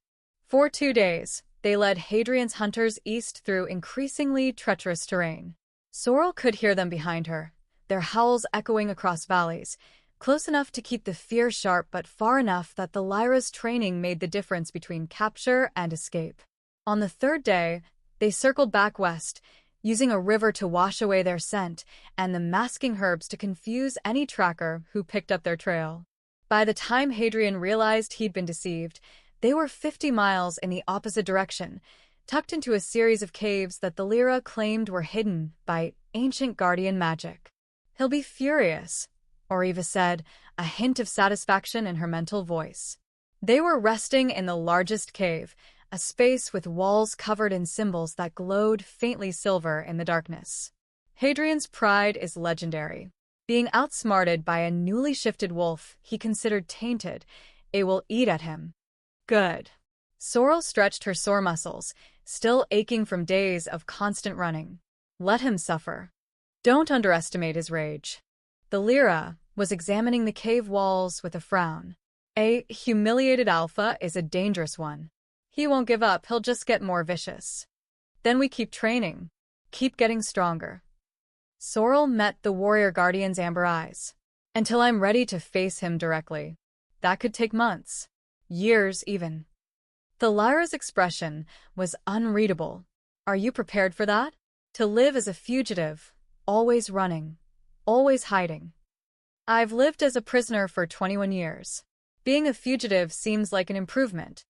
For 2 days, they led Hadrian's hunters east through increasingly treacherous terrain. Sorrel could hear them behind her, their howls echoing across valleys, close enough to keep the fear sharp but far enough that the Lyra's training made the difference between capture and escape. On the 3rd day, they circled back west, using a river to wash away their scent and the masking herbs to confuse any tracker who picked up their trail. By the time Hadrian realized he'd been deceived, they were 50 miles in the opposite direction, tucked into a series of caves that the Lyra claimed were hidden by ancient guardian magic. "He'll be furious," Ariva said, a hint of satisfaction in her mental voice. They were resting in the largest cave, a space with walls covered in symbols that glowed faintly silver in the darkness. Hadrian's pride is legendary. Being outsmarted by a newly shifted wolf he considered tainted, it will eat at him. Good. Sorrel stretched her sore muscles, still aching from days of constant running. Let him suffer. Don't underestimate his rage. The Lyra was examining the cave walls with a frown. A humiliated alpha is a dangerous one. He won't give up, he'll just get more vicious. Then we keep training. Keep getting stronger. Sorrel met the warrior guardian's amber eyes. Until I'm ready to face him directly. That could take months. Years, even. The Lyra's expression was unreadable. Are you prepared for that? To live as a fugitive, always running, always hiding. I've lived as a prisoner for 21 years. Being a fugitive seems like an improvement.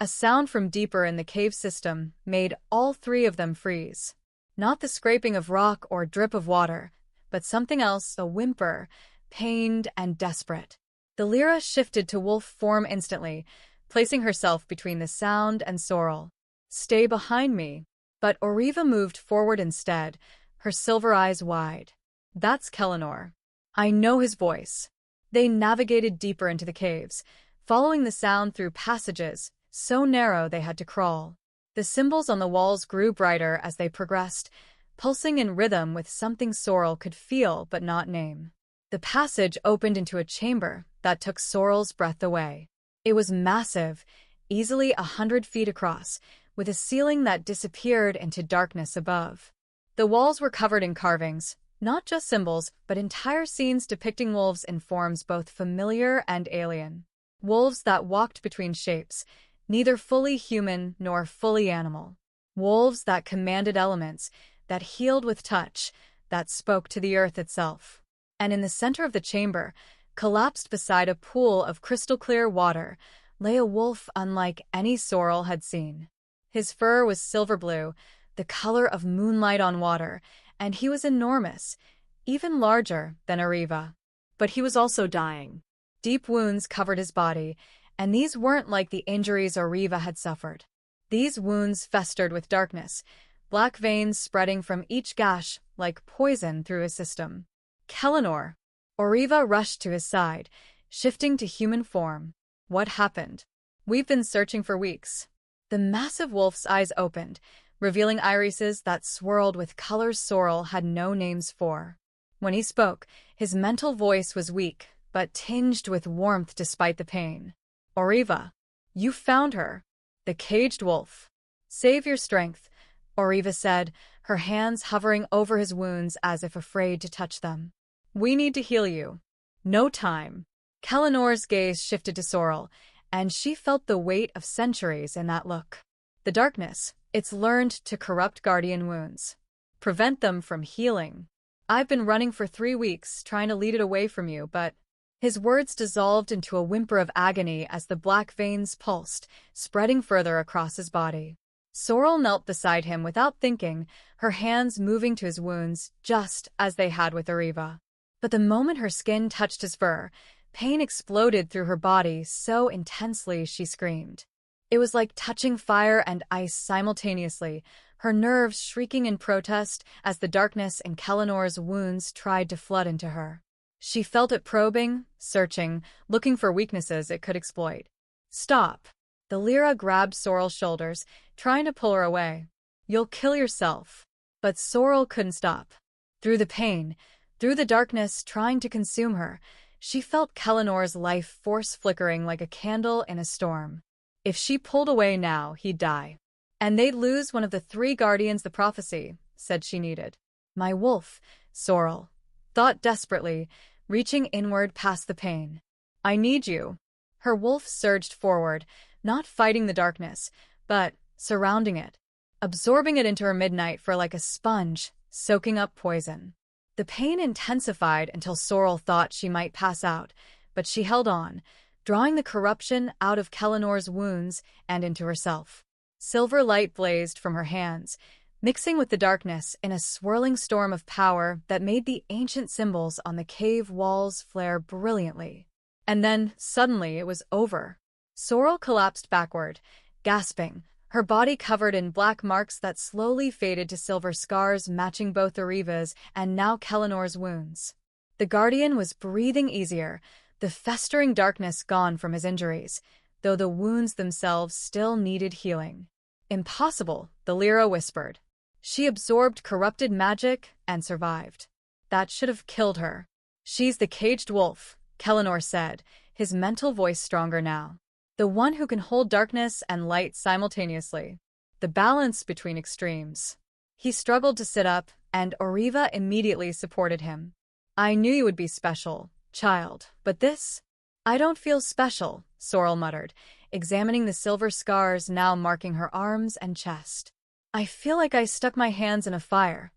A sound from deeper in the cave system made all 3 of them freeze. Not the scraping of rock or drip of water, but something else, a whimper, pained and desperate. The Lyra shifted to wolf form instantly, placing herself between the sound and Sorrel. Stay behind me. But Ariva moved forward instead, her silver eyes wide. That's Kellenor. I know his voice. They navigated deeper into the caves, following the sound through passages so narrow they had to crawl. The symbols on the walls grew brighter as they progressed, pulsing in rhythm with something Sorrel could feel but not name. The passage opened into a chamber that took Sorrel's breath away. It was massive, easily 100 feet across, with a ceiling that disappeared into darkness above. The walls were covered in carvings, not just symbols, but entire scenes depicting wolves in forms both familiar and alien. Wolves that walked between shapes, neither fully human nor fully animal. Wolves that commanded elements, that healed with touch, that spoke to the earth itself. And in the center of the chamber, collapsed beside a pool of crystal-clear water, lay a wolf unlike any Sorrel had seen. His fur was silver blue, the color of moonlight on water, and he was enormous, even larger than Ariva. But he was also dying. Deep wounds covered his body, and these weren't like the injuries Ariva had suffered. These wounds festered with darkness, black veins spreading from each gash like poison through his system. Kellenor. Ariva rushed to his side, shifting to human form. What happened? We've been searching for weeks. The massive wolf's eyes opened, revealing irises that swirled with colors Sorrel had no names for. When he spoke, his mental voice was weak, but tinged with warmth despite the pain. Ariva, you found her. The caged wolf. Save your strength, Ariva said, her hands hovering over his wounds as if afraid to touch them. We need to heal you. No time. Kellenor's gaze shifted to Sorrel, and she felt the weight of centuries in that look. The darkness, it's learned to corrupt guardian wounds. Prevent them from healing. I've been running for 3 weeks, trying to lead it away from you, but... His words dissolved into a whimper of agony as the black veins pulsed, spreading further across his body. Sorrel knelt beside him without thinking, her hands moving to his wounds, just as they had with Ariva. But the moment her skin touched his fur, pain exploded through her body so intensely she screamed. It was like touching fire and ice simultaneously, her nerves shrieking in protest as the darkness in Kellinor's wounds tried to flood into her. She felt it probing, searching, looking for weaknesses it could exploit. Stop. The Lyra grabbed Sorrel's shoulders, trying to pull her away. You'll kill yourself. But Sorrel couldn't stop. Through the pain, through the darkness trying to consume her, she felt Kellinor's life force flickering like a candle in a storm. If she pulled away now, he'd die. And they'd lose one of the 3 guardians the prophecy said she needed. My wolf, Sorrel thought desperately, reaching inward past the pain. I need you. Her wolf surged forward, not fighting the darkness, but surrounding it, absorbing it into her midnight for like a sponge, soaking up poison. The pain intensified until Sorrel thought she might pass out, but she held on, drawing the corruption out of Kellinor's wounds and into herself. Silver light blazed from her hands, mixing with the darkness in a swirling storm of power that made the ancient symbols on the cave walls flare brilliantly. And then, suddenly, it was over. Sorrel collapsed backward, gasping, her body covered in black marks that slowly faded to silver scars matching both Ariva's and now Kellinor's wounds. The Guardian was breathing easier, the festering darkness gone from his injuries, though the wounds themselves still needed healing. Impossible, the Lyra whispered. She absorbed corrupted magic and survived. That should have killed her. She's the caged wolf, Kellinor said, his mental voice stronger now. The one who can hold darkness and light simultaneously. The balance between extremes. He struggled to sit up, and Ariva immediately supported him. I knew you would be special, child, but this? I don't feel special, Sorrel muttered, examining the silver scars now marking her arms and chest. I feel like I stuck my hands in a fire.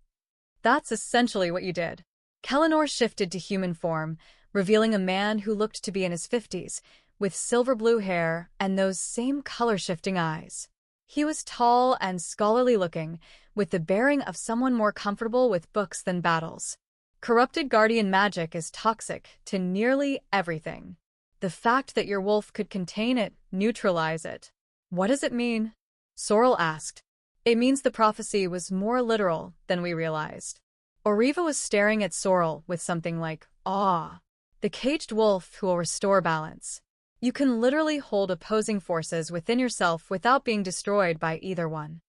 That's essentially what you did. Kellinor shifted to human form, revealing a man who looked to be in his 50s, with silver-blue hair and those same color-shifting eyes. He was tall and scholarly-looking, with the bearing of someone more comfortable with books than battles. Corrupted guardian magic is toxic to nearly everything. The fact that your wolf could contain it, neutralize it. What does it mean? Sorrel asked. It means the prophecy was more literal than we realized. Ariva was staring at Sorrel with something like awe. The caged wolf who will restore balance. You can literally hold opposing forces within yourself without being destroyed by either one.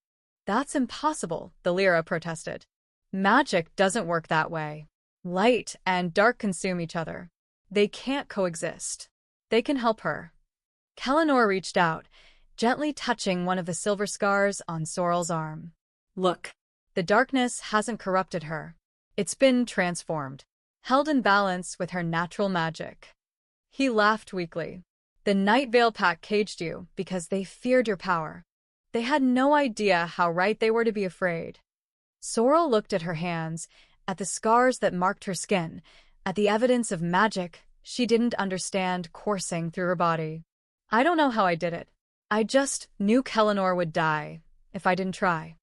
That's impossible, the Lyra protested. Magic doesn't work that way. Light and dark consume each other. They can't coexist. They can help her. Kellinor reached out, gently touching one of the silver scars on Sorrel's arm. Look. The darkness hasn't corrupted her. It's been transformed, held in balance with her natural magic. He laughed weakly. The Night Veil Pack caged you because they feared your power. They had no idea how right they were to be afraid. Sorrel looked at her hands, at the scars that marked her skin, at the evidence of magic she didn't understand coursing through her body. I don't know how I did it. I just knew Kellinor would die if I didn't try.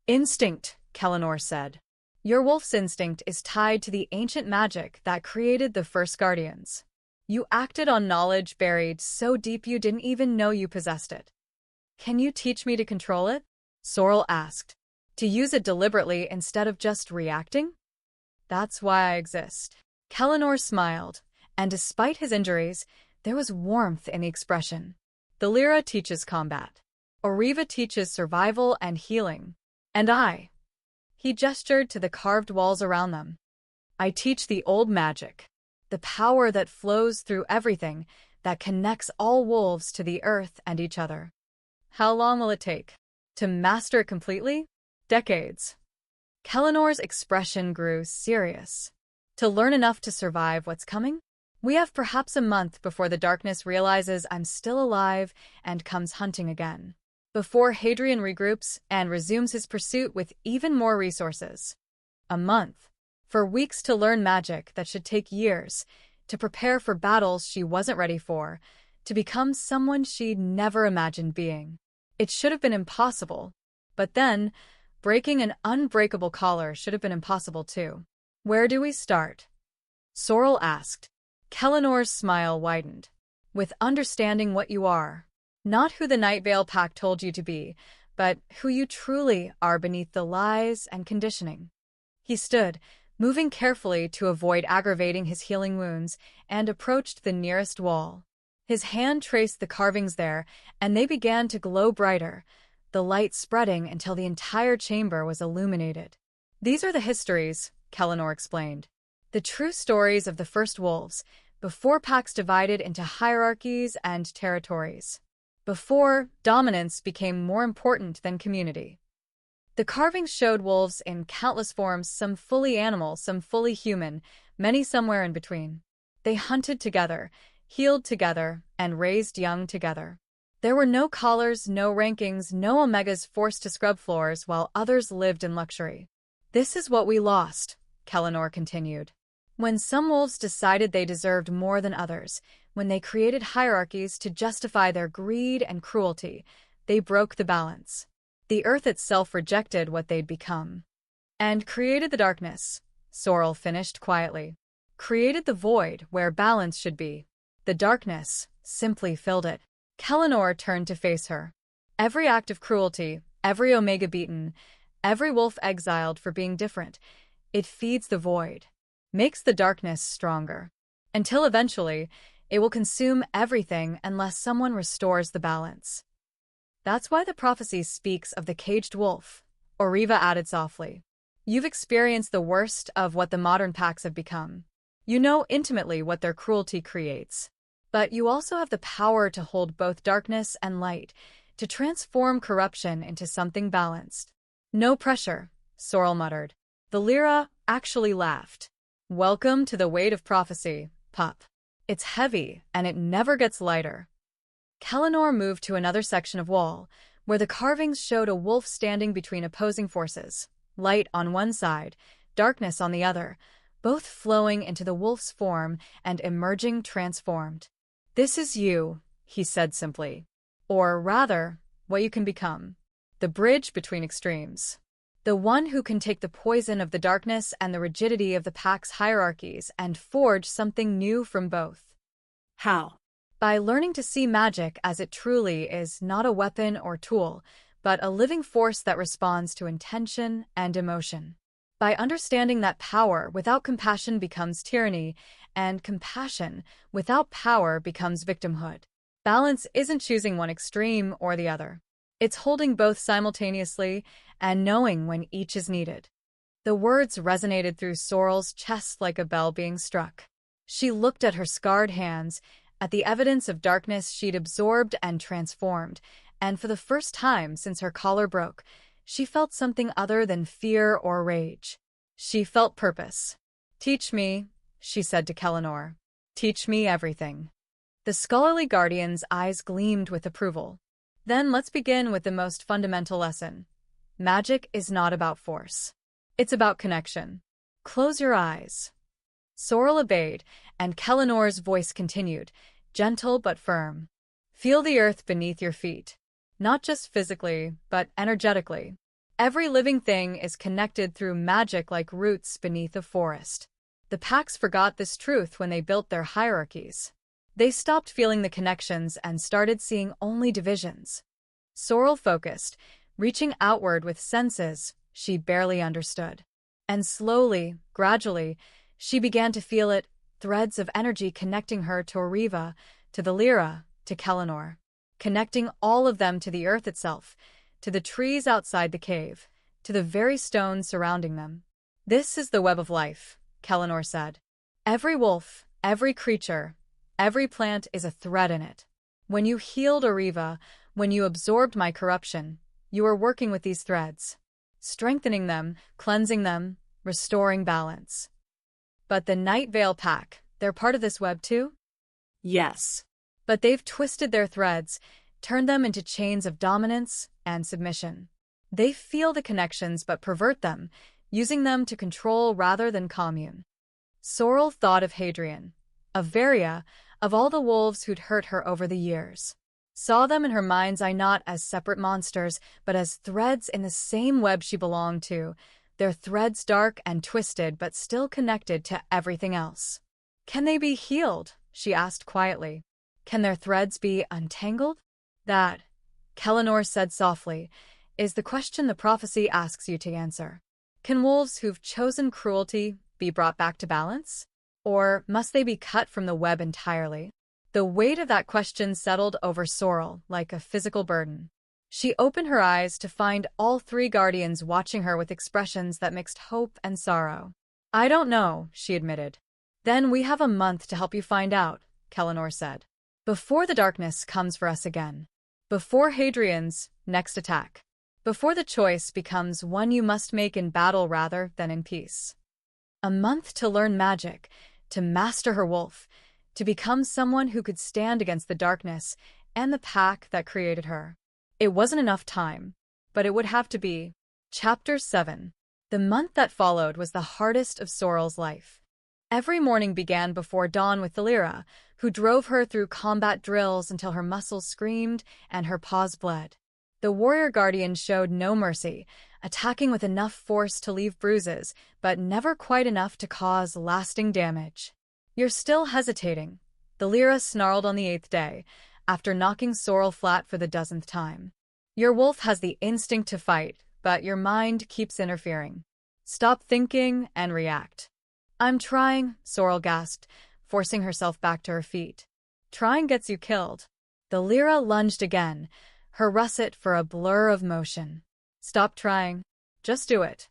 Instinct, Kellinor said. Your wolf's instinct is tied to the ancient magic that created the first guardians. You acted on knowledge buried so deep you didn't even know you possessed it. Can you teach me to control it? Sorrel asked. To use it deliberately instead of just reacting? That's why I exist. Kellinor smiled, and despite his injuries, there was warmth in the expression. The Lyra teaches combat. Ariva teaches survival and healing. And I. He gestured to the carved walls around them. I teach the old magic. The power that flows through everything, that connects all wolves to the earth and each other. How long will it take? To master it completely? Decades. Kellinor's expression grew serious. To learn enough to survive what's coming? We have perhaps a month before the darkness realizes I'm still alive and comes hunting again. Before Hadrian regroups and resumes his pursuit with even more resources. A month. For weeks to learn magic that should take years, to prepare for battles she wasn't ready for, to become someone she'd never imagined being. It should have been impossible. But then, breaking an unbreakable collar should have been impossible too. Where do we start? Sorrel asked. Kellinor's smile widened. With understanding what you are. Not who the Night Vale Pack told you to be, but who you truly are beneath the lies and conditioning. He stood, moving carefully to avoid aggravating his healing wounds, and approached the nearest wall. His hand traced the carvings there, and they began to glow brighter, the light spreading until the entire chamber was illuminated. These are the histories, Kellinor explained. The true stories of the first wolves, before packs divided into hierarchies and territories. Before, dominance became more important than community. The carvings showed wolves in countless forms, some fully animal, some fully human, many somewhere in between. They hunted together, healed together, and raised young together. There were no collars, no rankings, no omegas forced to scrub floors while others lived in luxury. This is what we lost, Kellinor continued. When some wolves decided they deserved more than others, when they created hierarchies to justify their greed and cruelty, they broke the balance. The earth itself rejected what they'd become. And created the darkness, Sorrel finished quietly. Created the void where balance should be. The darkness simply filled it. Kellinor turned to face her. Every act of cruelty, every omega beaten, every wolf exiled for being different, it feeds the void, makes the darkness stronger. Until eventually, it will consume everything unless someone restores the balance. That's why the prophecy speaks of the caged wolf, Ariva added softly. You've experienced the worst of what the modern packs have become. You know intimately what their cruelty creates. But you also have the power to hold both darkness and light, to transform corruption into something balanced. No pressure, Sorrel muttered. The Lyra actually laughed. Welcome to the weight of prophecy, pup. It's heavy, and it never gets lighter. Kellinor moved to another section of wall, where the carvings showed a wolf standing between opposing forces, light on one side, darkness on the other, both flowing into the wolf's form and emerging transformed. This is you, he said simply. Or rather, what you can become. The bridge between extremes. The one who can take the poison of the darkness and the rigidity of the pack's hierarchies and forge something new from both. How? By learning to see magic as it truly is, not a weapon or tool, but a living force that responds to intention and emotion. By understanding that power without compassion becomes tyranny, and compassion without power becomes victimhood. Balance isn't choosing one extreme or the other. It's holding both simultaneously and knowing when each is needed. The words resonated through Sorrel's chest like a bell being struck. She looked at her scarred hands, at the evidence of darkness she'd absorbed and transformed, and for the first time since her collar broke, she felt something other than fear or rage. She felt purpose. Teach me, she said to Kellinor. Teach me everything. The scholarly guardian's eyes gleamed with approval. Then let's begin with the most fundamental lesson. Magic is not about force. It's about connection. Close your eyes. Sorrel obeyed, and Kellinor's voice continued, gentle but firm. Feel the earth beneath your feet. Not just physically, but energetically. Every living thing is connected through magic like roots beneath a forest. The packs forgot this truth when they built their hierarchies. They stopped feeling the connections and started seeing only divisions. Sorrel focused, reaching outward with senses she barely understood. And slowly, gradually, she began to feel it, threads of energy connecting her to Ariva, to the Lyra, to Kellinor. Connecting all of them to the earth itself, to the trees outside the cave, to the very stones surrounding them. This is the web of life, Kellinor said. Every wolf, every creature, every plant is a thread in it. When you healed Ariva, when you absorbed my corruption, you were working with these threads, strengthening them, cleansing them, restoring balance. But the Night Vale Pack, they're part of this web too? Yes. But they've twisted their threads, turned them into chains of dominance and submission. They feel the connections but pervert them, using them to control rather than commune. Sorrel thought of Hadrian, of Varia, of all the wolves who'd hurt her over the years. Saw them in her mind's eye not as separate monsters, but as threads in the same web she belonged to, their threads dark and twisted but still connected to everything else. "Can they be healed?" she asked quietly. "Can their threads be untangled?" "That," Kellinor said softly, "is the question the prophecy asks you to answer. Can wolves who've chosen cruelty be brought back to balance? Or must they be cut from the web entirely?" The weight of that question settled over Sorrel like a physical burden. She opened her eyes to find all three guardians watching her with expressions that mixed hope and sorrow. "I don't know," she admitted. "Then we have a month to help you find out," Kellinor said. "Before the darkness comes for us again. Before Hadrian's next attack. Before the choice becomes one you must make in battle rather than in peace. A month to learn magic, to master her wolf, to become someone who could stand against the darkness and the pack that created her." It wasn't enough time, but it would have to be. Chapter 7. The month that followed was the hardest of Sorrel's life. Every morning began before dawn with Thalira, who drove her through combat drills until her muscles screamed and her paws bled. The warrior guardian showed no mercy, attacking with enough force to leave bruises, but never quite enough to cause lasting damage. "You're still hesitating," Thalira snarled on the 8th day, after knocking Sorrel flat for the 10th time. "Your wolf has the instinct to fight, but your mind keeps interfering. Stop thinking and react." "I'm trying," Sorrel gasped, forcing herself back to her feet. "Trying gets you killed." Thalira lunged again, her russet for a blur of motion. "Stop trying. Just do it."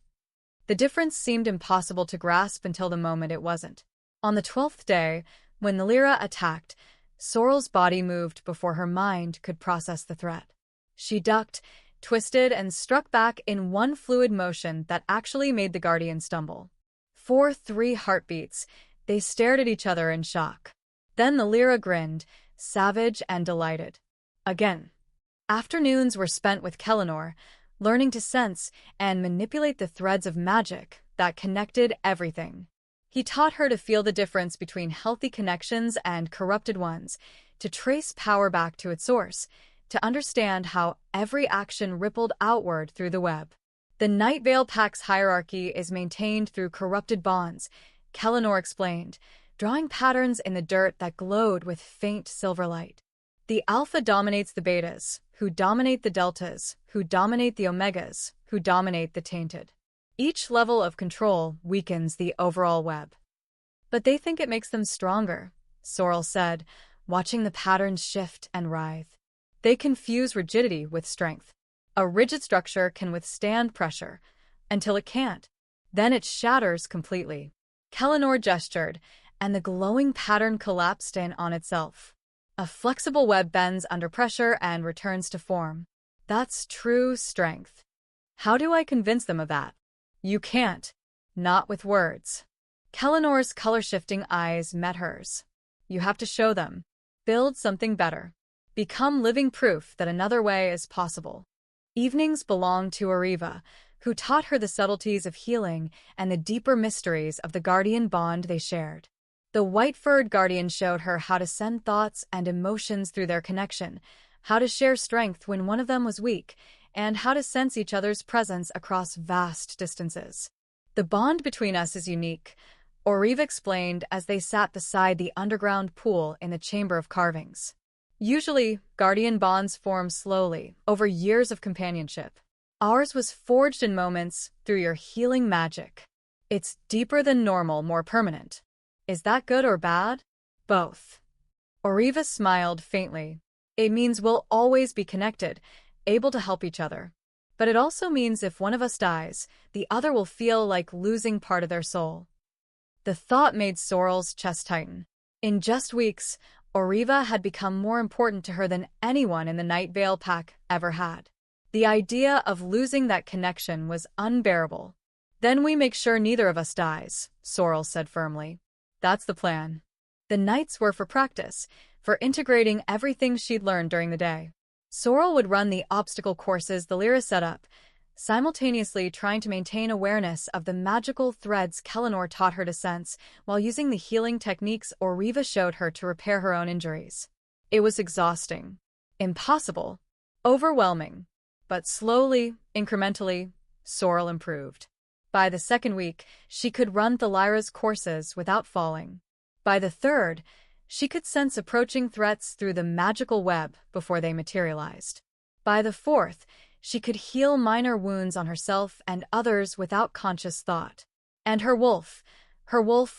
The difference seemed impossible to grasp until the moment it wasn't. On the 12th day, when Thalira attacked, Sorrel's body moved before her mind could process the threat. She ducked, twisted, and struck back in one fluid motion that actually made the guardian stumble. For 3 heartbeats, they stared at each other in shock. Then Thalira grinned, savage and delighted. Again. Afternoons were spent with Kellinor, learning to sense and manipulate the threads of magic that connected everything. He taught her to feel the difference between healthy connections and corrupted ones, to trace power back to its source, to understand how every action rippled outward through the web. "The Night Vale Pack's hierarchy is maintained through corrupted bonds," Kellinor explained, drawing patterns in the dirt that glowed with faint silver light. "The Alpha dominates the Betas, who dominate the Deltas, who dominate the Omegas, who dominate the Tainted. Each level of control weakens the overall web." "But they think it makes them stronger," Sorrel said, watching the patterns shift and writhe. "They confuse rigidity with strength. A rigid structure can withstand pressure, until it can't. Then it shatters completely." Kellinor gestured, and the glowing pattern collapsed in on itself. A flexible web bends under pressure and returns to form. "That's true strength. How do I convince them of that?" "You can't. Not with words." Kellinor's color-shifting eyes met hers. "You have to show them. Build something better. Become living proof that another way is possible." Evenings belonged to Ariva, who taught her the subtleties of healing and the deeper mysteries of the guardian bond they shared. The white-furred guardian showed her how to send thoughts and emotions through their connection, how to share strength when one of them was weak, and how to sense each other's presence across vast distances. "The bond between us is unique," Ariva explained as they sat beside the underground pool in the Chamber of Carvings. "Usually, guardian bonds form slowly, over years of companionship. Ours was forged in moments through your healing magic. It's deeper than normal, more permanent. Is that good or bad?" "Both." Ariva smiled faintly. "It means we'll always be connected, able to help each other. But it also means if one of us dies, the other will feel like losing part of their soul." The thought made Sorrel's chest tighten. In just weeks, Ariva had become more important to her than anyone in the Night Vale Pack ever had. The idea of losing that connection was unbearable. "Then we make sure neither of us dies," Sorrel said firmly. "That's the plan." The nights were for practice, for integrating everything she'd learned during the day. Sorrel would run the obstacle courses Thalira set up, simultaneously trying to maintain awareness of the magical threads Kellenor taught her to sense while using the healing techniques Ariva showed her to repair her own injuries. It was exhausting, impossible, overwhelming, but slowly, incrementally, Sorrel improved. By the second week, she could run Thalira's courses without falling. By the third, she could sense approaching threats through the magical web before they materialized. By the fourth, she could heal minor wounds on herself and others without conscious thought. And her wolf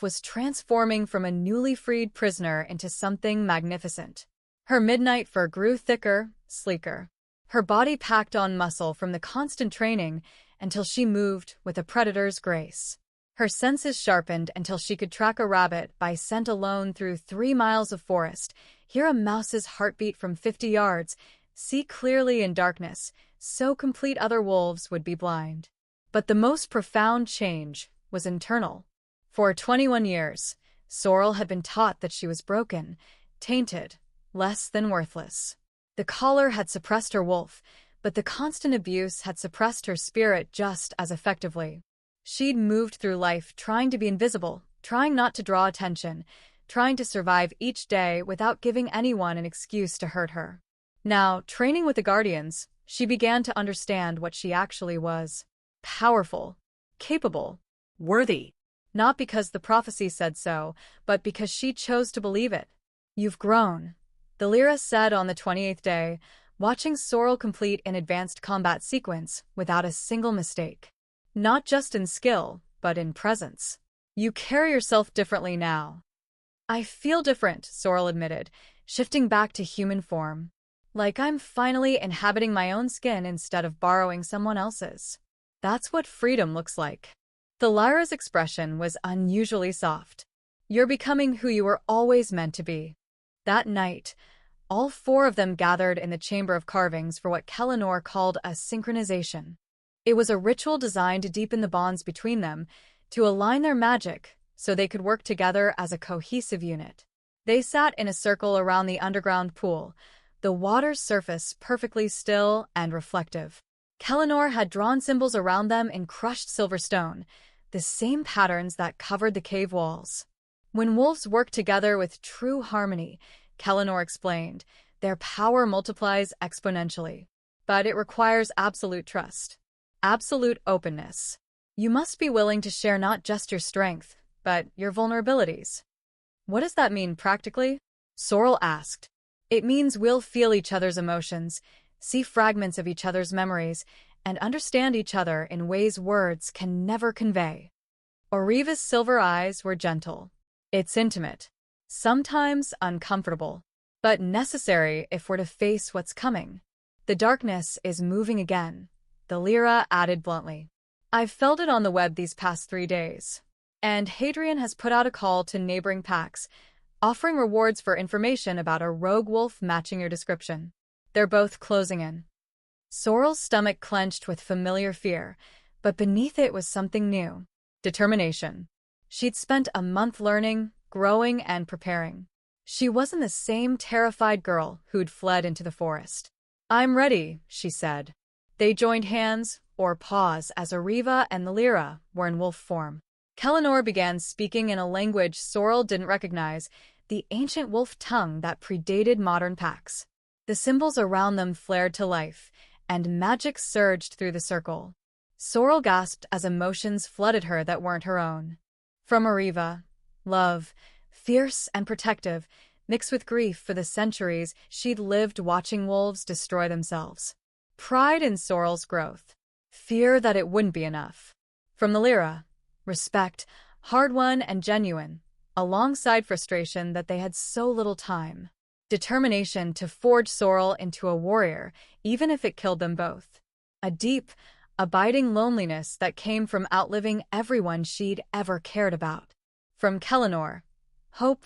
was transforming from a newly freed prisoner into something magnificent. Her midnight fur grew thicker, sleeker. Her body packed on muscle from the constant training until she moved with a predator's grace. Her senses sharpened until she could track a rabbit by scent alone through 3 miles of forest, hear a mouse's heartbeat from 50 yards, see clearly in darkness, so complete other wolves would be blind. But the most profound change was internal. For 21 years, Sorrel had been taught that she was broken, tainted, less than worthless. The collar had suppressed her wolf, but the constant abuse had suppressed her spirit just as effectively. She'd moved through life trying to be invisible, trying not to draw attention, trying to survive each day without giving anyone an excuse to hurt her. Now, training with the Guardians, she began to understand what she actually was. Powerful, capable, Worthy. not because the prophecy said so, but because she chose to believe it. "You've grown," Thalira said on the 28th day, watching Sorrel complete an advanced combat sequence without a single mistake. Not just in skill, but in presence. "You carry yourself differently now." "I feel different," Sorrel admitted, shifting back to human form. "Like I'm finally inhabiting my own skin instead of borrowing someone else's. That's what freedom looks like." Thalira's expression was unusually soft. "You're becoming who you were always meant to be." That night, all 4 of them gathered in the Chamber of Carvings for what Kellenor called a synchronization. It was a ritual designed to deepen the bonds between them, to align their magic so they could work together as a cohesive unit. They sat in a circle around the underground pool, the water's surface perfectly still and reflective. Kellenor had drawn symbols around them in crushed silver stone, the same patterns that covered the cave walls. "When wolves work together with true harmony," Kellenor explained, "their power multiplies exponentially. But it requires absolute trust. Absolute openness. You must be willing to share not just your strength, but your vulnerabilities." "What does that mean practically?" Sorrel asked. "It means we'll feel each other's emotions, see fragments of each other's memories, and understand each other in ways words can never convey." Ariva's silver eyes were gentle. "It's intimate. Sometimes uncomfortable, but necessary if we're to face what's coming. The darkness is moving again," Thalira added bluntly. "I've felt it on the web these past 3 days. And Hadrian has put out a call to neighboring packs, offering rewards for information about a rogue wolf matching your description. They're both closing in." Sorrel's stomach clenched with familiar fear, but beneath it was something new. Determination. She'd spent a month learning, growing, and preparing. She wasn't the same terrified girl who'd fled into the forest. "I'm ready," she said. They joined hands, or paws, as Ariva and Thalira were in wolf form. Kellenor began speaking in a language Sorrel didn't recognize, the ancient wolf tongue that predated modern packs. The symbols around them flared to life, and magic surged through the circle. Sorrel gasped as emotions flooded her that weren't her own. From Ariva, love, fierce and protective, mixed with grief for the centuries she'd lived watching wolves destroy themselves. Pride in Sorrel's growth. Fear that it wouldn't be enough. From Thalira, respect, hard-won and genuine, alongside frustration that they had so little time. Determination to forge Sorrel into a warrior, even if it killed them both. A deep, abiding loneliness that came from outliving everyone she'd ever cared about. From Kellenor, hope,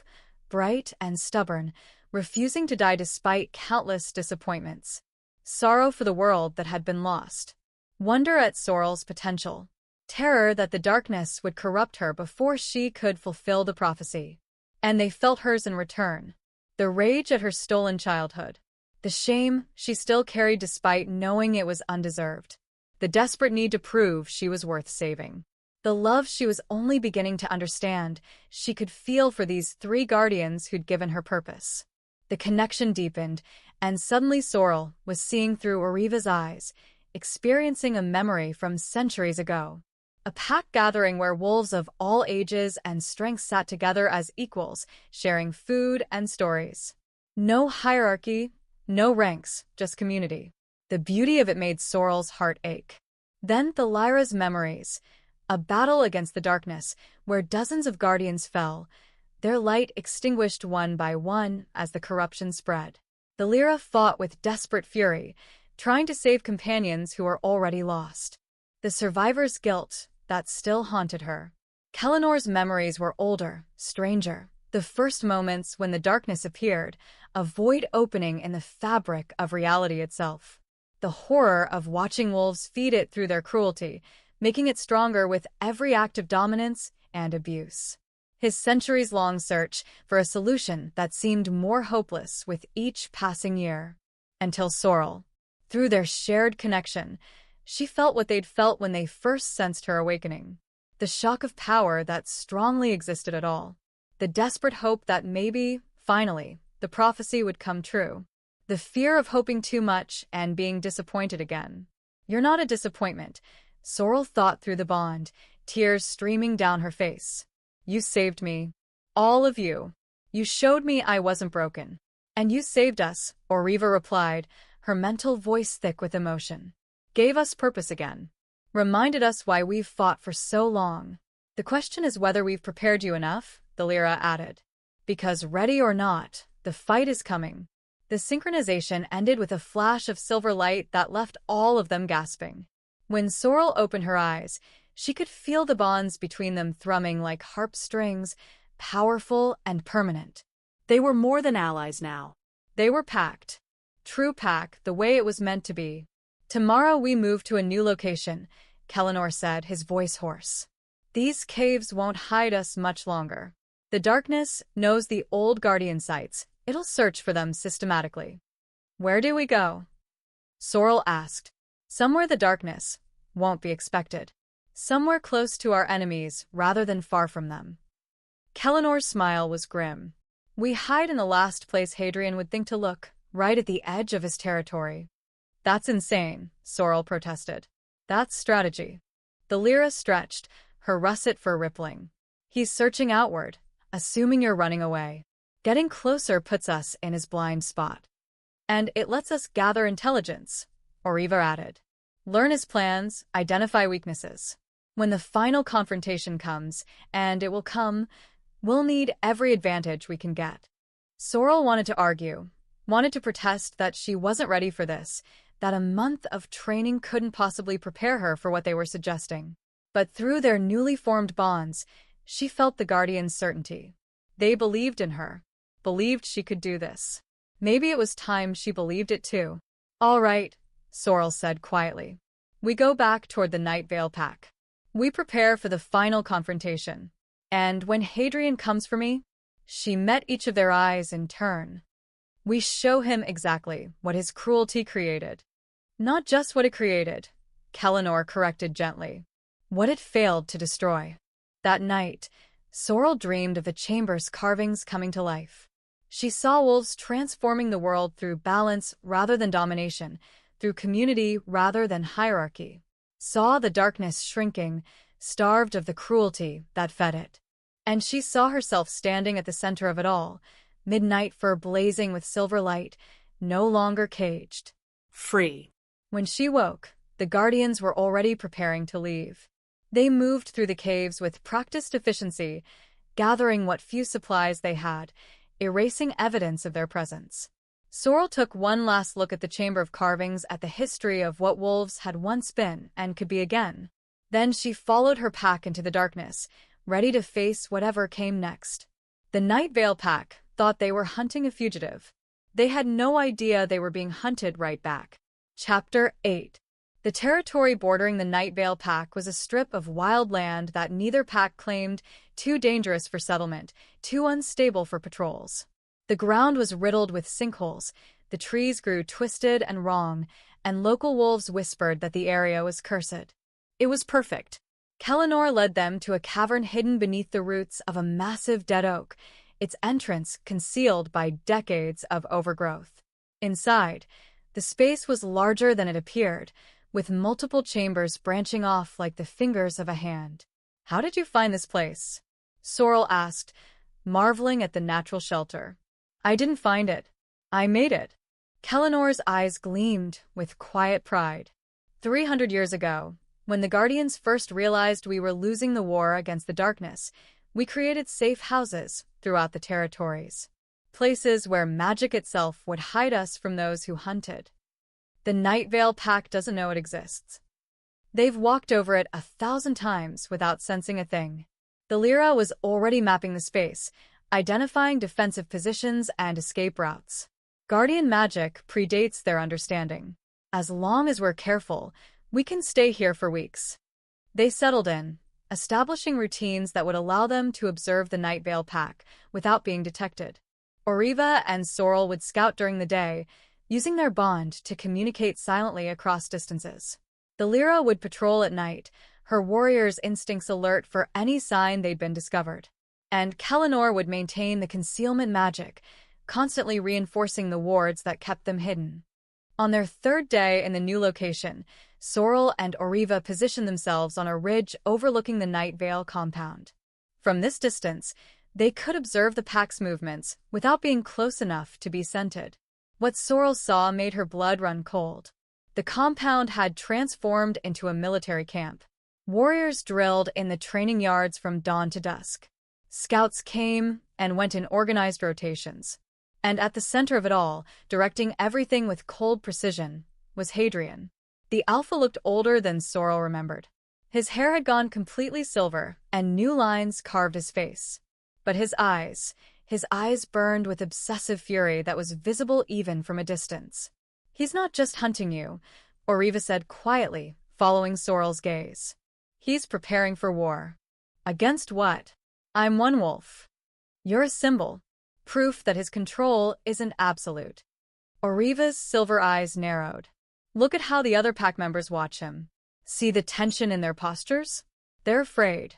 bright and stubborn, refusing to die despite countless disappointments. Sorrow for the world that had been lost. Wonder at Sorrel's potential. Terror that the darkness would corrupt her before she could fulfill the prophecy. And they felt hers in return. The rage at her stolen childhood. The shame she still carried despite knowing it was undeserved. the desperate need to prove she was worth saving. The love she was only beginning to understand, she could feel for these three guardians who'd given her purpose. The connection deepened, and suddenly Sorrel was seeing through Ariva's eyes, experiencing a memory from centuries ago. A pack gathering where wolves of all ages and strengths sat together as equals, sharing food and stories. No hierarchy, no ranks, just community. The beauty of it made Sorrel's heart ache. Then the Lyra's memories. A battle against the darkness, where dozens of guardians fell, their light extinguished one by one as the corruption spread. The Lyra fought with desperate fury, trying to save companions who were already lost. The survivor's guilt, that still haunted her. Kellinor's memories were older, stranger. The first moments when the darkness appeared, a void opening in the fabric of reality itself. The horror of watching wolves feed it through their cruelty, making it stronger with every act of dominance and abuse. His centuries-long search for a solution that seemed more hopeless with each passing year. Until Sorrel. Through their shared connection, she felt what they'd felt when they first sensed her awakening. The shock of power that strongly existed at all. The desperate hope that maybe, finally, the prophecy would come true. The fear of hoping too much and being disappointed again. "You're not a disappointment," Sorrel thought through the bond, tears streaming down her face. "You saved me. All of you. You showed me I wasn't broken. And you saved us," Ariva replied, her mental voice thick with emotion. "Gave us purpose again. Reminded us why we've fought for so long. The question is whether we've prepared you enough," the Lyra added. "Because ready or not, the fight is coming." The synchronization ended with a flash of silver light that left all of them gasping. When Sorrel opened her eyes, she could feel the bonds between them thrumming like harp strings, powerful and permanent. They were more than allies now. They were packed. True pack, the way it was meant to be. "Tomorrow we move to a new location," Kellinor said, his voice hoarse. "These caves won't hide us much longer. The darkness knows the old guardian sites. It'll search for them systematically." "Where do we go?" Sorrel asked. "Somewhere the darkness won't be expected. Somewhere close to our enemies rather than far from them." Kellinor's smile was grim. "We hide in the last place Hadrian would think to look, right at the edge of his territory." "That's insane," Sorrel protested. "That's strategy." The Lyra stretched, her russet fur rippling. "He's searching outward, assuming you're running away. Getting closer puts us in his blind spot. And it lets us gather intelligence," Ariva added. "Learn his plans, identify weaknesses. When the final confrontation comes, and it will come, we'll need every advantage we can get." Sorrel wanted to argue, wanted to protest that she wasn't ready for this, that a month of training couldn't possibly prepare her for what they were suggesting. But through their newly formed bonds, she felt the Guardian's certainty. They believed in her, believed she could do this. Maybe it was time she believed it too. "All right," Sorrel said quietly. "We go back toward the Night Vale Pack. We prepare for the final confrontation. And when Hadrian comes for me," she met each of their eyes in turn, "we show him exactly what his cruelty created. Not just what it created," Kellinor corrected gently. "What it failed to destroy." That night, Sorrel dreamed of the chamber's carvings coming to life. She saw wolves transforming the world through balance rather than domination, through community rather than hierarchy. Saw the darkness shrinking, starved of the cruelty that fed it. And she saw herself standing at the center of it all, midnight fur blazing with silver light, no longer caged. Free. When she woke, the Guardians were already preparing to leave. They moved through the caves with practiced efficiency, gathering what few supplies they had, erasing evidence of their presence. Sorrel took one last look at the Chamber of Carvings, at the history of what wolves had once been and could be again. Then she followed her pack into the darkness, ready to face whatever came next. The Night Vale Pack thought they were hunting a fugitive. They had no idea they were being hunted right back. Chapter 8. The territory bordering the Night Vale Pack was a strip of wild land that neither pack claimed, too dangerous for settlement, too unstable for patrols. The ground was riddled with sinkholes, the trees grew twisted and wrong, and local wolves whispered that the area was cursed. It was perfect. Kellinor led them to a cavern hidden beneath the roots of a massive dead oak, its entrance concealed by decades of overgrowth. Inside, the space was larger than it appeared, with multiple chambers branching off like the fingers of a hand. "How did you find this place?" Sorrel asked, marveling at the natural shelter. "I didn't find it. I made it." Kellinor's eyes gleamed with quiet pride. 300 years ago, when the Guardians first realized we were losing the war against the darkness, we created safe houses throughout the territories. Places where magic itself would hide us from those who hunted. The Night Vale Pack doesn't know it exists. They've walked over it 1,000 times without sensing a thing. The Lyra was already mapping the space, identifying defensive positions and escape routes. Guardian magic predates their understanding. As long as we're careful, we can stay here for weeks. They settled in, establishing routines that would allow them to observe the Night Vale Pack without being detected. Ariva and Sorrel would scout during the day, using their bond to communicate silently across distances. The Lyra would patrol at night, her warriors' instincts alert for any sign they'd been discovered. And Kellinor would maintain the concealment magic, constantly reinforcing the wards that kept them hidden. On their third day in the new location, Sorrel and Ariva positioned themselves on a ridge overlooking the Night Vale compound. From this distance, they could observe the pack's movements without being close enough to be scented. What Sorrel saw made her blood run cold. The compound had transformed into a military camp. Warriors drilled in the training yards from dawn to dusk. Scouts came and went in organized rotations. And at the center of it all, directing everything with cold precision, was Hadrian. The Alpha looked older than Sorrel remembered. His hair had gone completely silver, and new lines carved his face. But his eyes burned with obsessive fury that was visible even from a distance. "He's not just hunting you," Ariva said quietly, following Sorrel's gaze. "He's preparing for war." "Against what?" "I'm one wolf." "You're a symbol. Proof that his control isn't absolute." Ariva's silver eyes narrowed. "Look at how the other pack members watch him. See the tension in their postures? They're afraid."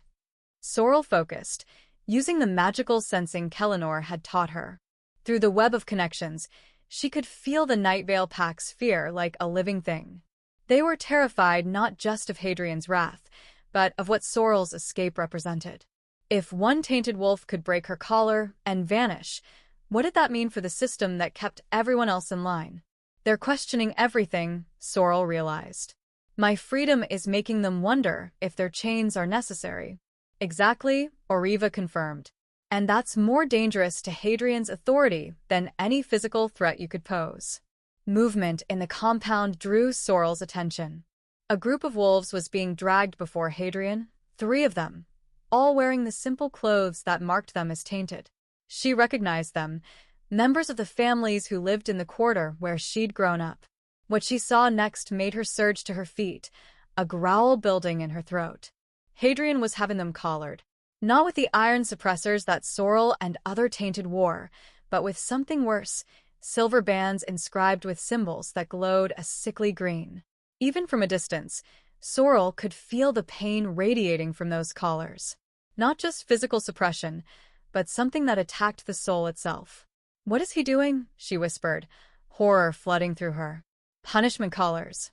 Sorrel focused, using the magical sensing Kellinor had taught her. Through the web of connections, she could feel the Night Vale Pack's fear like a living thing. They were terrified not just of Hadrian's wrath, but of what Sorrel's escape represented. If one tainted wolf could break her collar and vanish, what did that mean for the system that kept everyone else in line? They're questioning everything, Sorrel realized. My freedom is making them wonder if their chains are necessary. Exactly, Ariva confirmed. And that's more dangerous to Hadrian's authority than any physical threat you could pose. Movement in the compound drew Sorrel's attention. A group of wolves was being dragged before Hadrian, 3 of them, all wearing the simple clothes that marked them as tainted. She recognized them, members of the families who lived in the quarter where she'd grown up. What she saw next made her surge to her feet, a growl building in her throat. Hadrian was having them collared. Not with the iron suppressors that Sorrel and other tainted wore, but with something worse, silver bands inscribed with symbols that glowed a sickly green. Even from a distance, Sorrel could feel the pain radiating from those collars. Not just physical suppression, but something that attacked the soul itself. "What is he doing?" she whispered, horror flooding through her. "Punishment collars."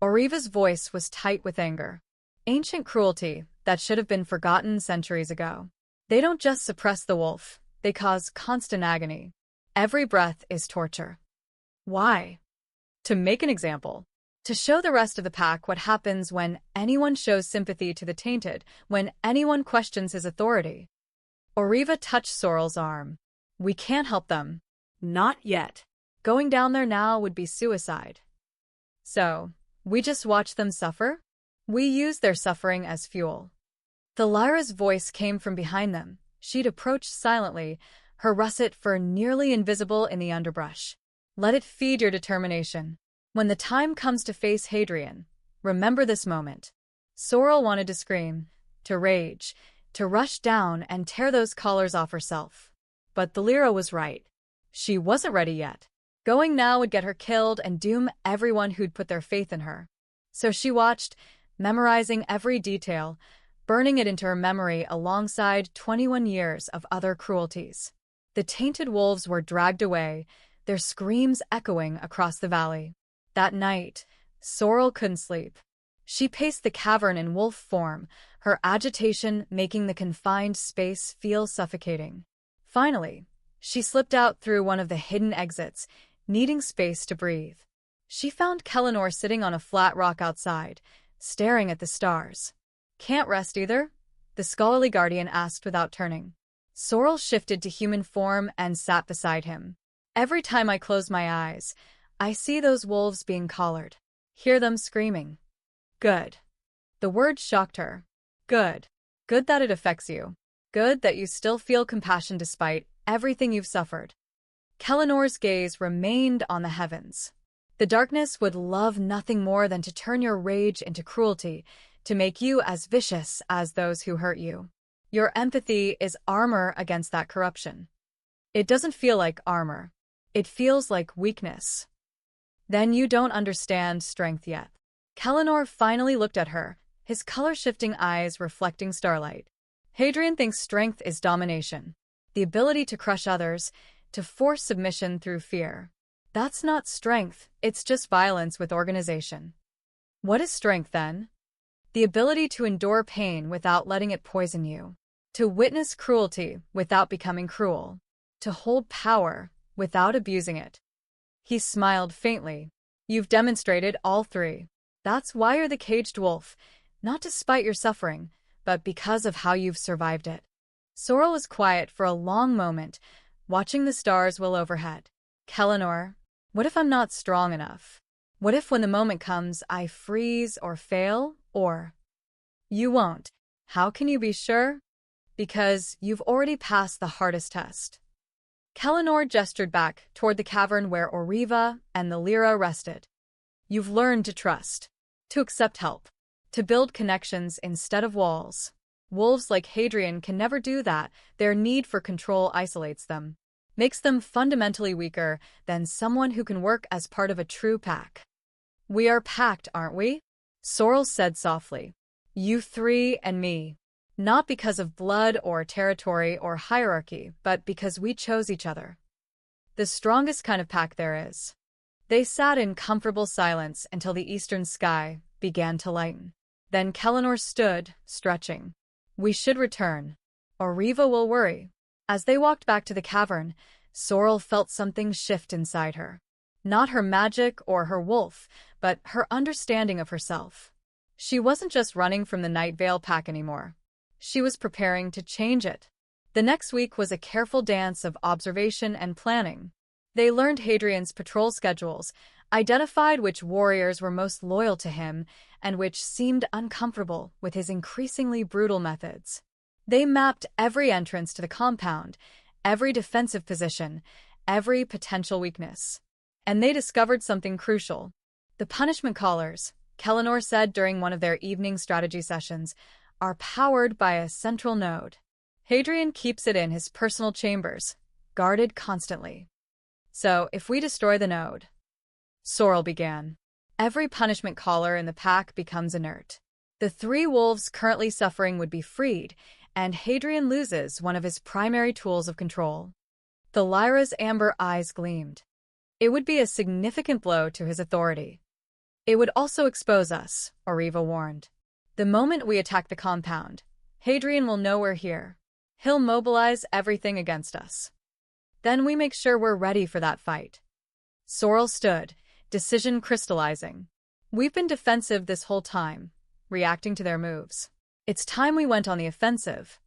Ariva's voice was tight with anger. Ancient cruelty that should have been forgotten centuries ago. They don't just suppress the wolf, they cause constant agony. Every breath is torture. Why? To make an example. To show the rest of the pack what happens when anyone shows sympathy to the tainted, when anyone questions his authority. Ariva touched Sorrel's arm. "We can't help them." "Not yet." "Going down there now would be suicide." "So, we just watch them suffer?" "We use their suffering as fuel." The Lyra's voice came from behind them. She'd approached silently, her russet fur nearly invisible in the underbrush. "Let it feed your determination. When the time comes to face Hadrian, remember this moment." Sorrel wanted to scream, to rage, to rush down and tear those collars off herself. But the Lyra was right. She wasn't ready yet. Going now would get her killed and doom everyone who'd put their faith in her. So she watched, memorizing every detail, burning it into her memory alongside 21 years of other cruelties. The tainted wolves were dragged away, their screams echoing across the valley. That night, Sorrel couldn't sleep. She paced the cavern in wolf form, her agitation making the confined space feel suffocating. Finally, she slipped out through one of the hidden exits, needing space to breathe. She found Kellinor sitting on a flat rock outside, staring at the stars. "Can't rest either?" the scholarly guardian asked without turning. Sorrel shifted to human form and sat beside him. "Every time I close my eyes, I see those wolves being collared. Hear them screaming." "Good." The word shocked her. "Good. Good that it affects you. Good that you still feel compassion despite everything you've suffered." Kellinor's gaze remained on the heavens. The darkness would love nothing more than to turn your rage into cruelty, to make you as vicious as those who hurt you. Your empathy is armor against that corruption. It doesn't feel like armor. It feels like weakness. Then you don't understand strength yet. Kellinor finally looked at her, his color-shifting eyes reflecting starlight. Hadrian thinks strength is domination, the ability to crush others, to force submission through fear. That's not strength, it's just violence with organization. What is strength, then? The ability to endure pain without letting it poison you, to witness cruelty without becoming cruel, to hold power without abusing it. He smiled faintly. You've demonstrated all three. That's why you're the caged wolf, not to spite your suffering, but because of how you've survived it. Sorrel was quiet for a long moment, watching the stars well overhead. Kellinor, what if I'm not strong enough? What if when the moment comes, I freeze or fail, or... You won't. How can you be sure? Because you've already passed the hardest test. Kellinor gestured back toward the cavern where Ariva and the Lyra rested. You've learned to trust, to accept help, to build connections instead of walls. Wolves like Hadrian can never do that. Their need for control isolates them, makes them fundamentally weaker than someone who can work as part of a true pack. We are packed, aren't we? Sorrel said softly. You three and me. Not because of blood or territory or hierarchy, but because we chose each other. The strongest kind of pack there is. They sat in comfortable silence until the eastern sky began to lighten. Then Kellinor stood, stretching. We should return. Ariva will worry. As they walked back to the cavern, Sorrel felt something shift inside her. Not her magic or her wolf, but her understanding of herself. She wasn't just running from the Night Vale pack anymore. She was preparing to change it. The next week was a careful dance of observation and planning. They learned Hadrian's patrol schedules, identified which warriors were most loyal to him and which seemed uncomfortable with his increasingly brutal methods. They mapped every entrance to the compound, every defensive position, every potential weakness. And they discovered something crucial. The punishment collars, Kellinor said during one of their evening strategy sessions, are powered by a central node. Hadrian keeps it in his personal chambers, guarded constantly. So, if we destroy the node, Sorrel began, every punishment collar in the pack becomes inert. The three wolves currently suffering would be freed, and Hadrian loses one of his primary tools of control. The Lyra's amber eyes gleamed. It would be a significant blow to his authority. It would also expose us, Ariva warned. The moment we attack the compound, Hadrian will know we're here. He'll mobilize everything against us. Then we make sure we're ready for that fight. Sorrel stood, decision crystallizing. We've been defensive this whole time, reacting to their moves. It's time we went on the offensive.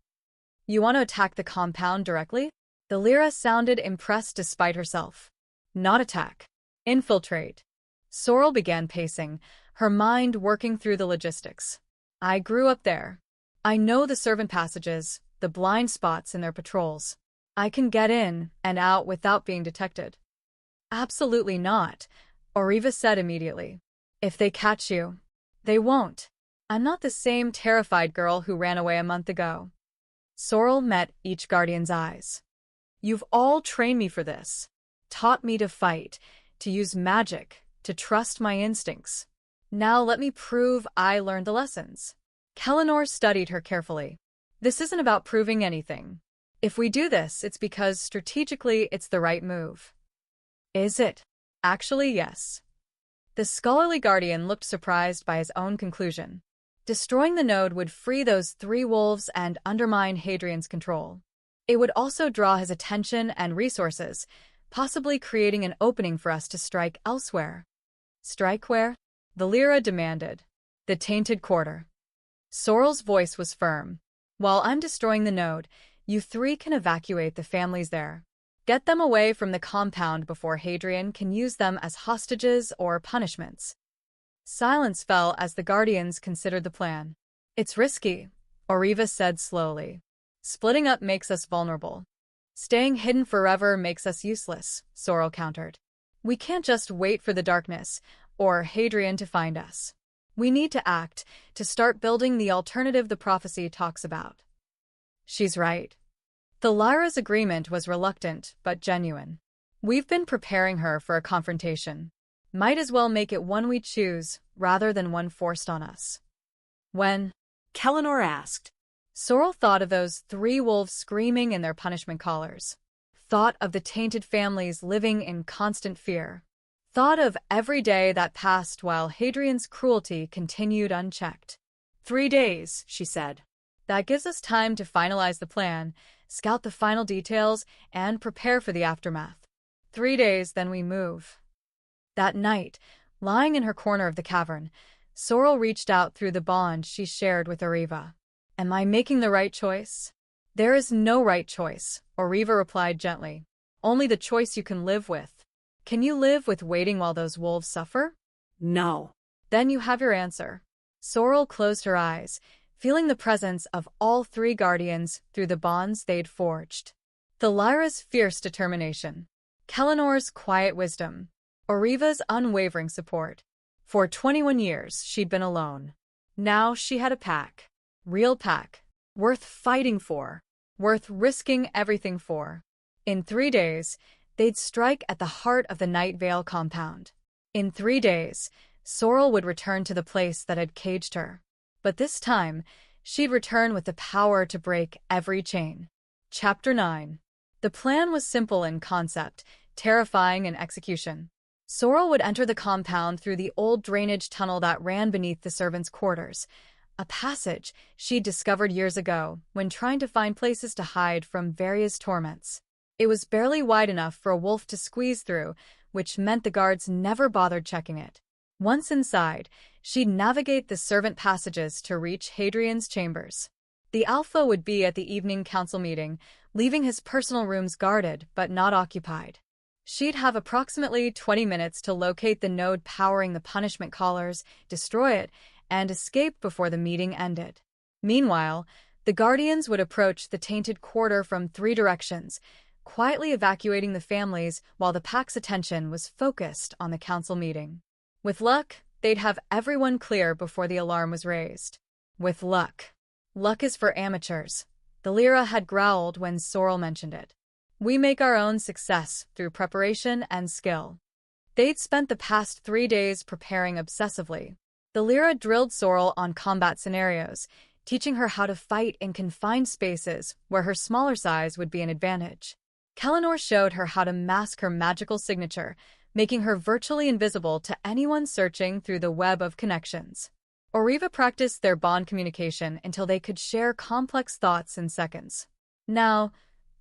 You want to attack the compound directly? The Lyra sounded impressed despite herself. Not attack. Infiltrate. Sorrel began pacing, her mind working through the logistics. I grew up there. I know the servant passages, the blind spots in their patrols. I can get in and out without being detected. Absolutely not, Ariva said immediately. If they catch you, they won't. I'm not the same terrified girl who ran away a month ago. Sorrel met each guardian's eyes. You've all trained me for this. taught me to fight, to use magic, to trust my instincts. Now let me prove I learned the lessons. Kellinor studied her carefully. This isn't about proving anything. If we do this, it's because strategically it's the right move. Is it? Actually, yes. The scholarly guardian looked surprised by his own conclusion. Destroying the node would free those 3 wolves and undermine Hadrian's control. It would also draw his attention and resources, possibly creating an opening for us to strike elsewhere. Strike where? The Lyra demanded. The Tainted Quarter. Sorrel's voice was firm. While I'm destroying the node, you 3 can evacuate the families there. Get them away from the compound before Hadrian can use them as hostages or punishments. Silence fell as the guardians considered the plan. It's risky, Ariva said slowly. Splitting up makes us vulnerable. Staying hidden forever makes us useless, Sorrel countered. We can't just wait for the darkness, or Hadrian to find us. We need to act, to start building the alternative the prophecy talks about. She's right. The Lyra's agreement was reluctant, but genuine. We've been preparing her for a confrontation. Might as well make it one we choose, rather than one forced on us. When? Kellinor asked. Sorrel thought of those 3 wolves screaming in their punishment collars. Thought of the tainted families living in constant fear. Thought of every day that passed while Hadrian's cruelty continued unchecked. 3 days, she said. That gives us time to finalize the plan, scout the final details, and prepare for the aftermath. 3 days, then we move. That night, lying in her corner of the cavern, Sorrel reached out through the bond she shared with Ariva. Am I making the right choice? There is no right choice, Ariva replied gently. Only the choice you can live with. Can you live with waiting while those wolves suffer? No. Then you have your answer. Sorrel closed her eyes, feeling the presence of all 3 guardians through the bonds they'd forged. The Lyra's fierce determination. Kellinor's quiet wisdom. Ariva's unwavering support. For 21 years, she'd been alone. Now she had a pack. Real pack. Worth fighting for. Worth risking everything for. In 3 days, they'd strike at the heart of the Night Vale compound. In 3 days, Sorrel would return to the place that had caged her. But this time, she'd return with the power to break every chain. Chapter 9. The plan was simple in concept, terrifying in execution. Sorrel would enter the compound through the old drainage tunnel that ran beneath the servants' quarters, a passage she'd discovered years ago when trying to find places to hide from various torments. It was barely wide enough for a wolf to squeeze through, which meant the guards never bothered checking it. Once inside, she'd navigate the servant passages to reach Hadrian's chambers. The Alpha would be at the evening council meeting, leaving his personal rooms guarded but not occupied. She'd have approximately 20 minutes to locate the node powering the punishment collars, destroy it, and escape before the meeting ended. Meanwhile, the Guardians would approach the Tainted Quarter from 3 directions, quietly evacuating the families while the pack's attention was focused on the council meeting. With luck, they'd have everyone clear before the alarm was raised. With luck. Luck is for amateurs, the Lyra had growled when Sorrel mentioned it. We make our own success through preparation and skill. They'd spent the past 3 days preparing obsessively. The Lyra drilled Sorrel on combat scenarios, teaching her how to fight in confined spaces where her smaller size would be an advantage. Kellinor showed her how to mask her magical signature, making her virtually invisible to anyone searching through the web of connections. Ariva practiced their bond communication until they could share complex thoughts in seconds. Now,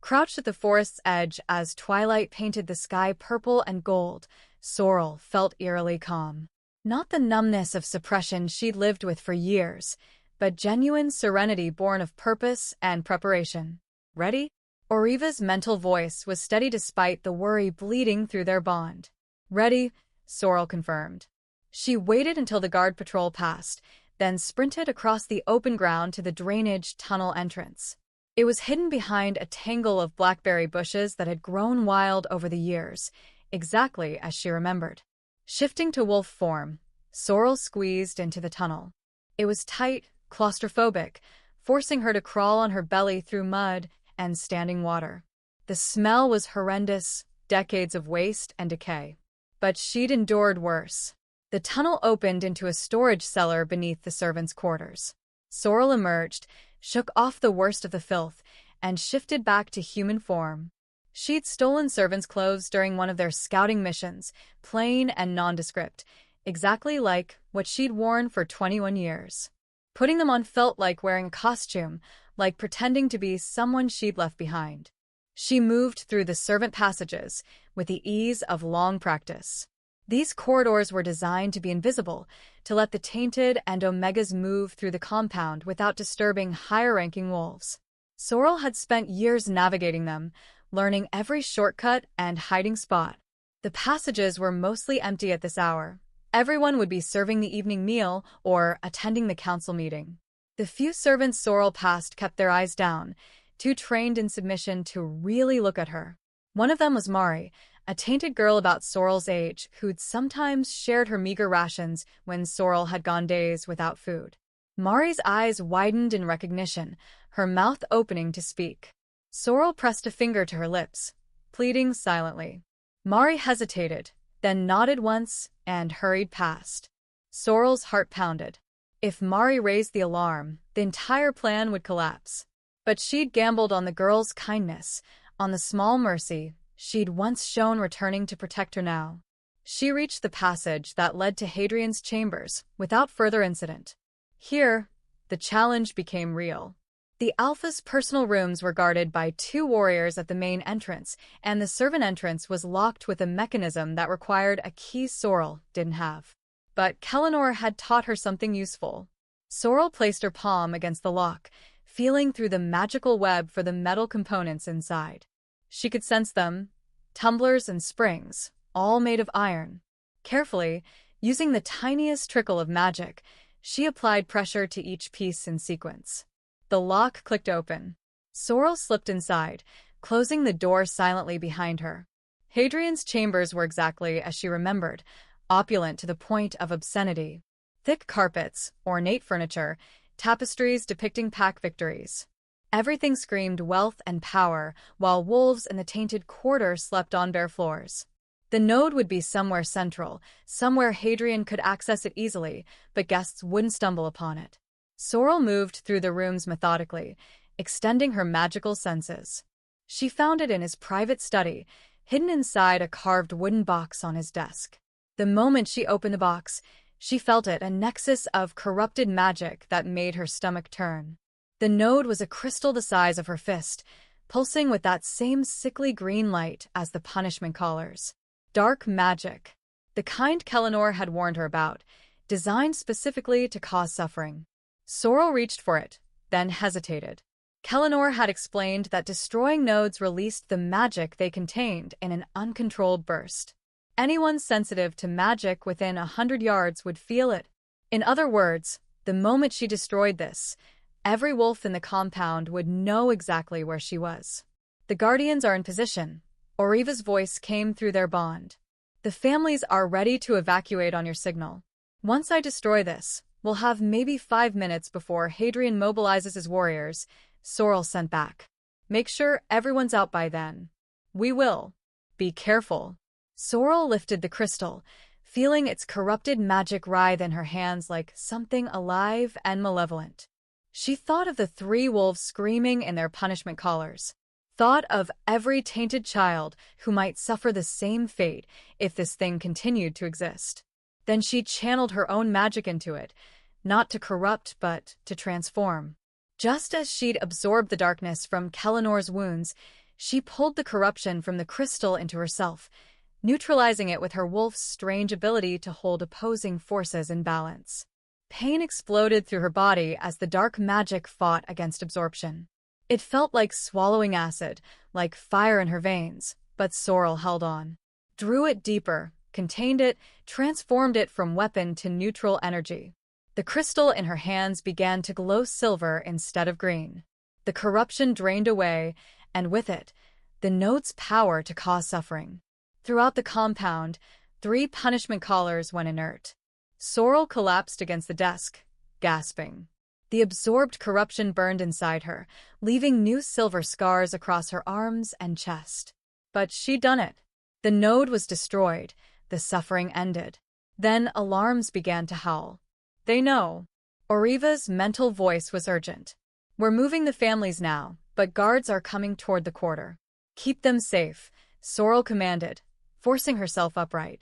crouched at the forest's edge as twilight painted the sky purple and gold, Sorrel felt eerily calm. Not the numbness of suppression she'd lived with for years, but genuine serenity born of purpose and preparation. Ready? Ariva's mental voice was steady despite the worry bleeding through their bond. Ready, Sorrel confirmed. She waited until the guard patrol passed, then sprinted across the open ground to the drainage tunnel entrance. It was hidden behind a tangle of blackberry bushes that had grown wild over the years, exactly as she remembered. Shifting to wolf form, Sorrel squeezed into the tunnel. It was tight, claustrophobic, forcing her to crawl on her belly through mud and standing water. The smell was horrendous, decades of waste and decay. But she'd endured worse. The tunnel opened into a storage cellar beneath the servants' quarters. Sorrel emerged, shook off the worst of the filth, and shifted back to human form. She'd stolen servants' clothes during one of their scouting missions, plain and nondescript, exactly like what she'd worn for 21 years. Putting them on felt like wearing a costume, like pretending to be someone she'd left behind. She moved through the servant passages with the ease of long practice. These corridors were designed to be invisible, to let the Tainted and Omegas move through the compound without disturbing higher-ranking wolves. Sorrel had spent years navigating them, learning every shortcut and hiding spot. The passages were mostly empty at this hour. Everyone would be serving the evening meal or attending the council meeting. The few servants Sorrel passed kept their eyes down, too trained in submission to really look at her. One of them was Mari, a tainted girl about Sorrel's age who'd sometimes shared her meager rations when Sorrel had gone days without food. Mari's eyes widened in recognition, her mouth opening to speak. Sorrel pressed a finger to her lips, pleading silently. Mari hesitated, then nodded once and hurried past. Sorrel's heart pounded. If Mari raised the alarm, the entire plan would collapse. But she'd gambled on the girl's kindness, on the small mercy she'd once shown returning to protect her now. She reached the passage that led to Hadrian's chambers without further incident. Here, the challenge became real. The Alpha's personal rooms were guarded by 2 warriors at the main entrance, and the servant entrance was locked with a mechanism that required a key Sorrel didn't have. But Kellinor had taught her something useful. Sorrel placed her palm against the lock, feeling through the magical web for the metal components inside. She could sense them, tumblers and springs, all made of iron. Carefully, using the tiniest trickle of magic, she applied pressure to each piece in sequence. The lock clicked open. Sorrel slipped inside, closing the door silently behind her. Hadrian's chambers were exactly as she remembered, opulent to the point of obscenity. Thick carpets, ornate furniture, tapestries depicting pack victories. Everything screamed wealth and power, while wolves in the Tainted quarter slept on bare floors. The node would be somewhere central, somewhere Hadrian could access it easily, but guests wouldn't stumble upon it. Sorrel moved through the rooms methodically, extending her magical senses. She found it in his private study, hidden inside a carved wooden box on his desk. The moment she opened the box, she felt it, a nexus of corrupted magic that made her stomach turn. The node was a crystal the size of her fist, pulsing with that same sickly green light as the punishment collars. Dark magic. The kind Kellinor had warned her about, designed specifically to cause suffering. Sorrel reached for it, then hesitated. Kellinor had explained that destroying nodes released the magic they contained in an uncontrolled burst. Anyone sensitive to magic within 100 yards would feel it. In other words, the moment she destroyed this, every wolf in the compound would know exactly where she was. The Guardians are in position. Ariva's voice came through their bond. The families are ready to evacuate on your signal. Once I destroy this, we'll have maybe 5 minutes before Hadrian mobilizes his warriors, Sorrel sent back. Make sure everyone's out by then. We will. Be careful. Sorrel lifted the crystal, feeling its corrupted magic writhe in her hands like something alive and malevolent. She thought of the 3 wolves screaming in their punishment collars. Thought of every tainted child who might suffer the same fate if this thing continued to exist. Then she channeled her own magic into it, not to corrupt but to transform. Just as she'd absorbed the darkness from Kellinor's wounds, she pulled the corruption from the crystal into herself, neutralizing it with her wolf's strange ability to hold opposing forces in balance. Pain exploded through her body as the dark magic fought against absorption. It felt like swallowing acid, like fire in her veins, but Sorrel held on. Drew it deeper, contained it, transformed it from weapon to neutral energy. The crystal in her hands began to glow silver instead of green. The corruption drained away, and with it, the node's power to cause suffering. Throughout the compound, 3 punishment collars went inert. Sorrel collapsed against the desk, gasping. The absorbed corruption burned inside her, leaving new silver scars across her arms and chest. But she'd done it. The node was destroyed, the suffering ended. Then alarms began to howl. They know. Ariva's mental voice was urgent. We're moving the families now, but guards are coming toward the quarter. Keep them safe, Sorrel commanded, forcing herself upright.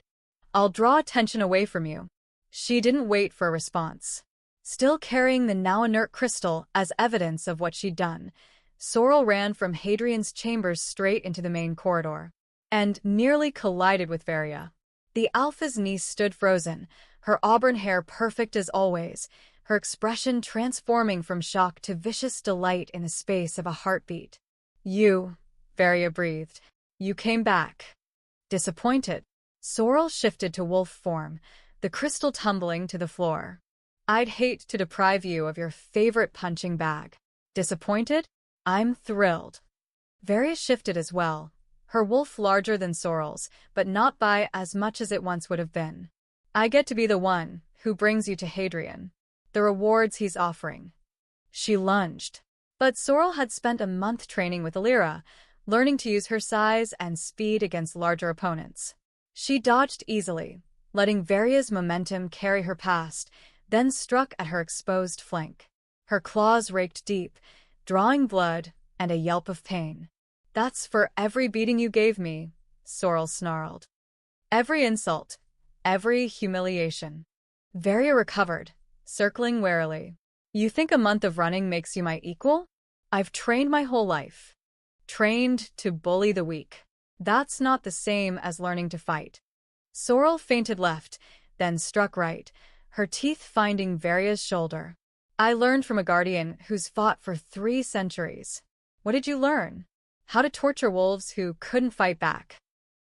I'll draw attention away from you. She didn't wait for a response. Still carrying the now inert crystal as evidence of what she'd done, Sorrel ran from Hadrian's chambers straight into the main corridor, and nearly collided with Varia. The Alpha's niece stood frozen, her auburn hair perfect as always, her expression transforming from shock to vicious delight in the space of a heartbeat. You, Varia breathed. You came back. Disappointed, Sorrel shifted to wolf form, the crystal tumbling to the floor. I'd hate to deprive you of your favorite punching bag. Disappointed? I'm thrilled. Varia shifted as well, her wolf larger than Sorrel's, but not by as much as it once would have been. I get to be the one who brings you to Hadrian. The rewards he's offering. She lunged. But Sorrel had spent a month training with Alira, learning to use her size and speed against larger opponents. She dodged easily, letting Varia's momentum carry her past, then struck at her exposed flank. Her claws raked deep, drawing blood and a yelp of pain. That's for every beating you gave me, Sorrel snarled. Every insult, every humiliation. Varia recovered, circling warily. You think a month of running makes you my equal? I've trained my whole life. Trained to bully the weak. That's not the same as learning to fight. Sorrel feinted left, then struck right, her teeth finding Varia's shoulder. I learned from a guardian who's fought for 3 centuries. What did you learn? How to torture wolves who couldn't fight back.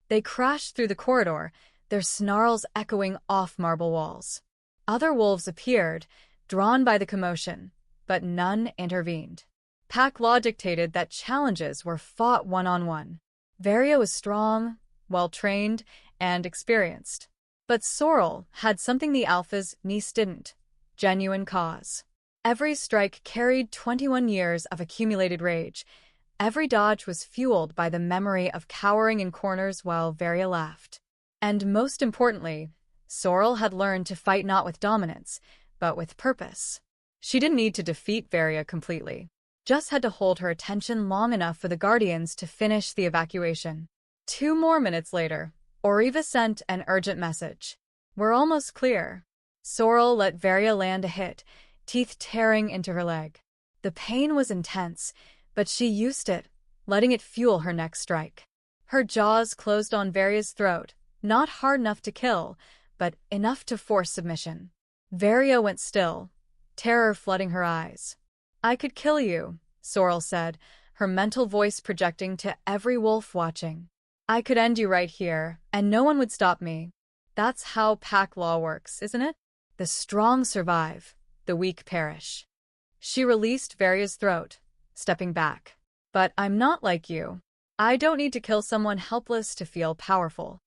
They crashed through the corridor, their snarls echoing off marble walls. Other wolves appeared, drawn by the commotion, but none intervened. Pack law dictated that challenges were fought one-on-one. Varia was strong, well-trained, and experienced. But Sorrel had something the Alpha's niece didn't: genuine cause. Every strike carried 21 years of accumulated rage. Every dodge was fueled by the memory of cowering in corners while Varia laughed. And most importantly, Sorrel had learned to fight not with dominance, but with purpose. She didn't need to defeat Varia completely, just had to hold her attention long enough for the Guardians to finish the evacuation. 2 more minutes later, Ariva sent an urgent message. We're almost clear. Sorrel let Varia land a hit, teeth tearing into her leg. The pain was intense, but she used it, letting it fuel her next strike. Her jaws closed on Varia's throat, not hard enough to kill, but enough to force submission. Varia went still, terror flooding her eyes. I could kill you, Sorrel said, her mental voice projecting to every wolf watching. I could end you right here, and no one would stop me. That's how pack law works, isn't it? The strong survive, the weak perish. She released Varia's throat, stepping back. But I'm not like you. I don't need to kill someone helpless to feel powerful.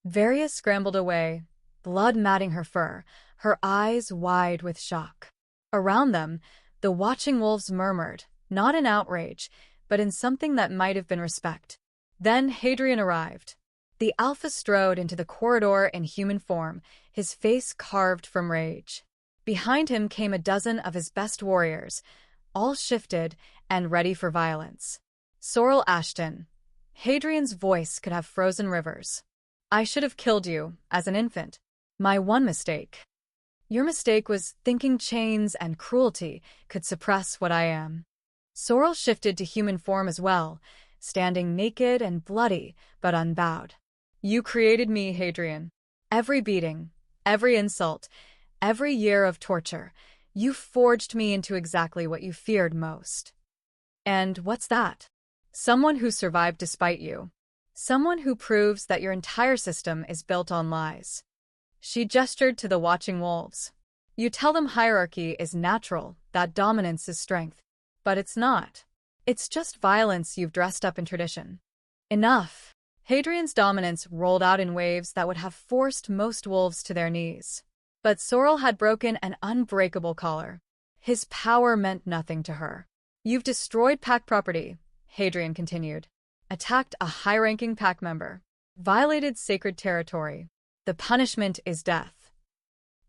Varia scrambled away, blood matting her fur, her eyes wide with shock. Around them, the watching wolves murmured, not in outrage, but in something that might have been respect. Then Hadrian arrived. The Alpha strode into the corridor in human form, his face carved from rage. Behind him came a dozen of his best warriors, all shifted and ready for violence. Sorrel Ashton. Hadrian's voice could have frozen rivers. I should have killed you, as an infant. My one mistake. Your mistake was thinking chains and cruelty could suppress what I am. Sorrel shifted to human form as well, standing naked and bloody, but unbowed. You created me, Hadrian. Every beating, every insult, every year of torture, you forged me into exactly what you feared most. And what's that? Someone who survived despite you. Someone who proves that your entire system is built on lies. She gestured to the watching wolves. You tell them hierarchy is natural, that dominance is strength. But it's not. It's just violence you've dressed up in tradition. Enough. Hadrian's dominance rolled out in waves that would have forced most wolves to their knees. But Sorrel had broken an unbreakable collar. His power meant nothing to her. You've destroyed pack property, Hadrian continued. Attacked a high-ranking pack member. Violated sacred territory. The punishment is death.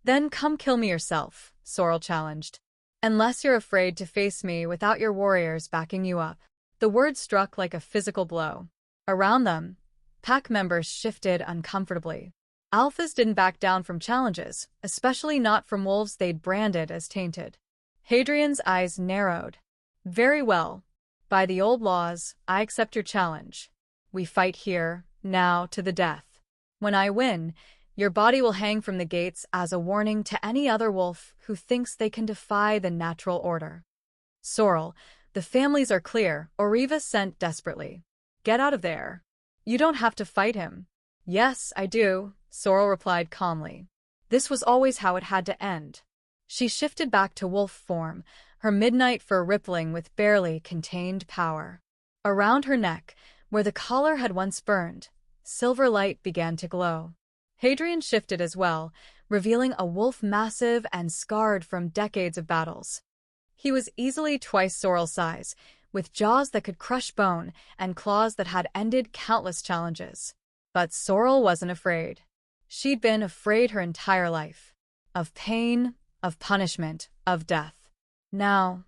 Then come kill me yourself, Sorrel challenged. Unless you're afraid to face me without your warriors backing you up. The words struck like a physical blow. Around them, pack members shifted uncomfortably. Alphas didn't back down from challenges, especially not from wolves they'd branded as tainted. Hadrian's eyes narrowed. Very well. By the old laws, I accept your challenge. We fight here, now, to the death. When I win, your body will hang from the gates as a warning to any other wolf who thinks they can defy the natural order. Sorrel, the families are clear, Ariva sent desperately. Get out of there. You don't have to fight him. Yes, I do, Sorrel replied calmly. This was always how it had to end. She shifted back to wolf form, her midnight fur rippling with barely contained power. Around her neck, where the collar had once burned, silver light began to glow. Hadrian shifted as well, revealing a wolf massive and scarred from decades of battles. He was easily twice Sorrel's size, with jaws that could crush bone and claws that had ended countless challenges. But Sorrel wasn't afraid. She'd been afraid her entire life. Of pain, of punishment, of death. Now,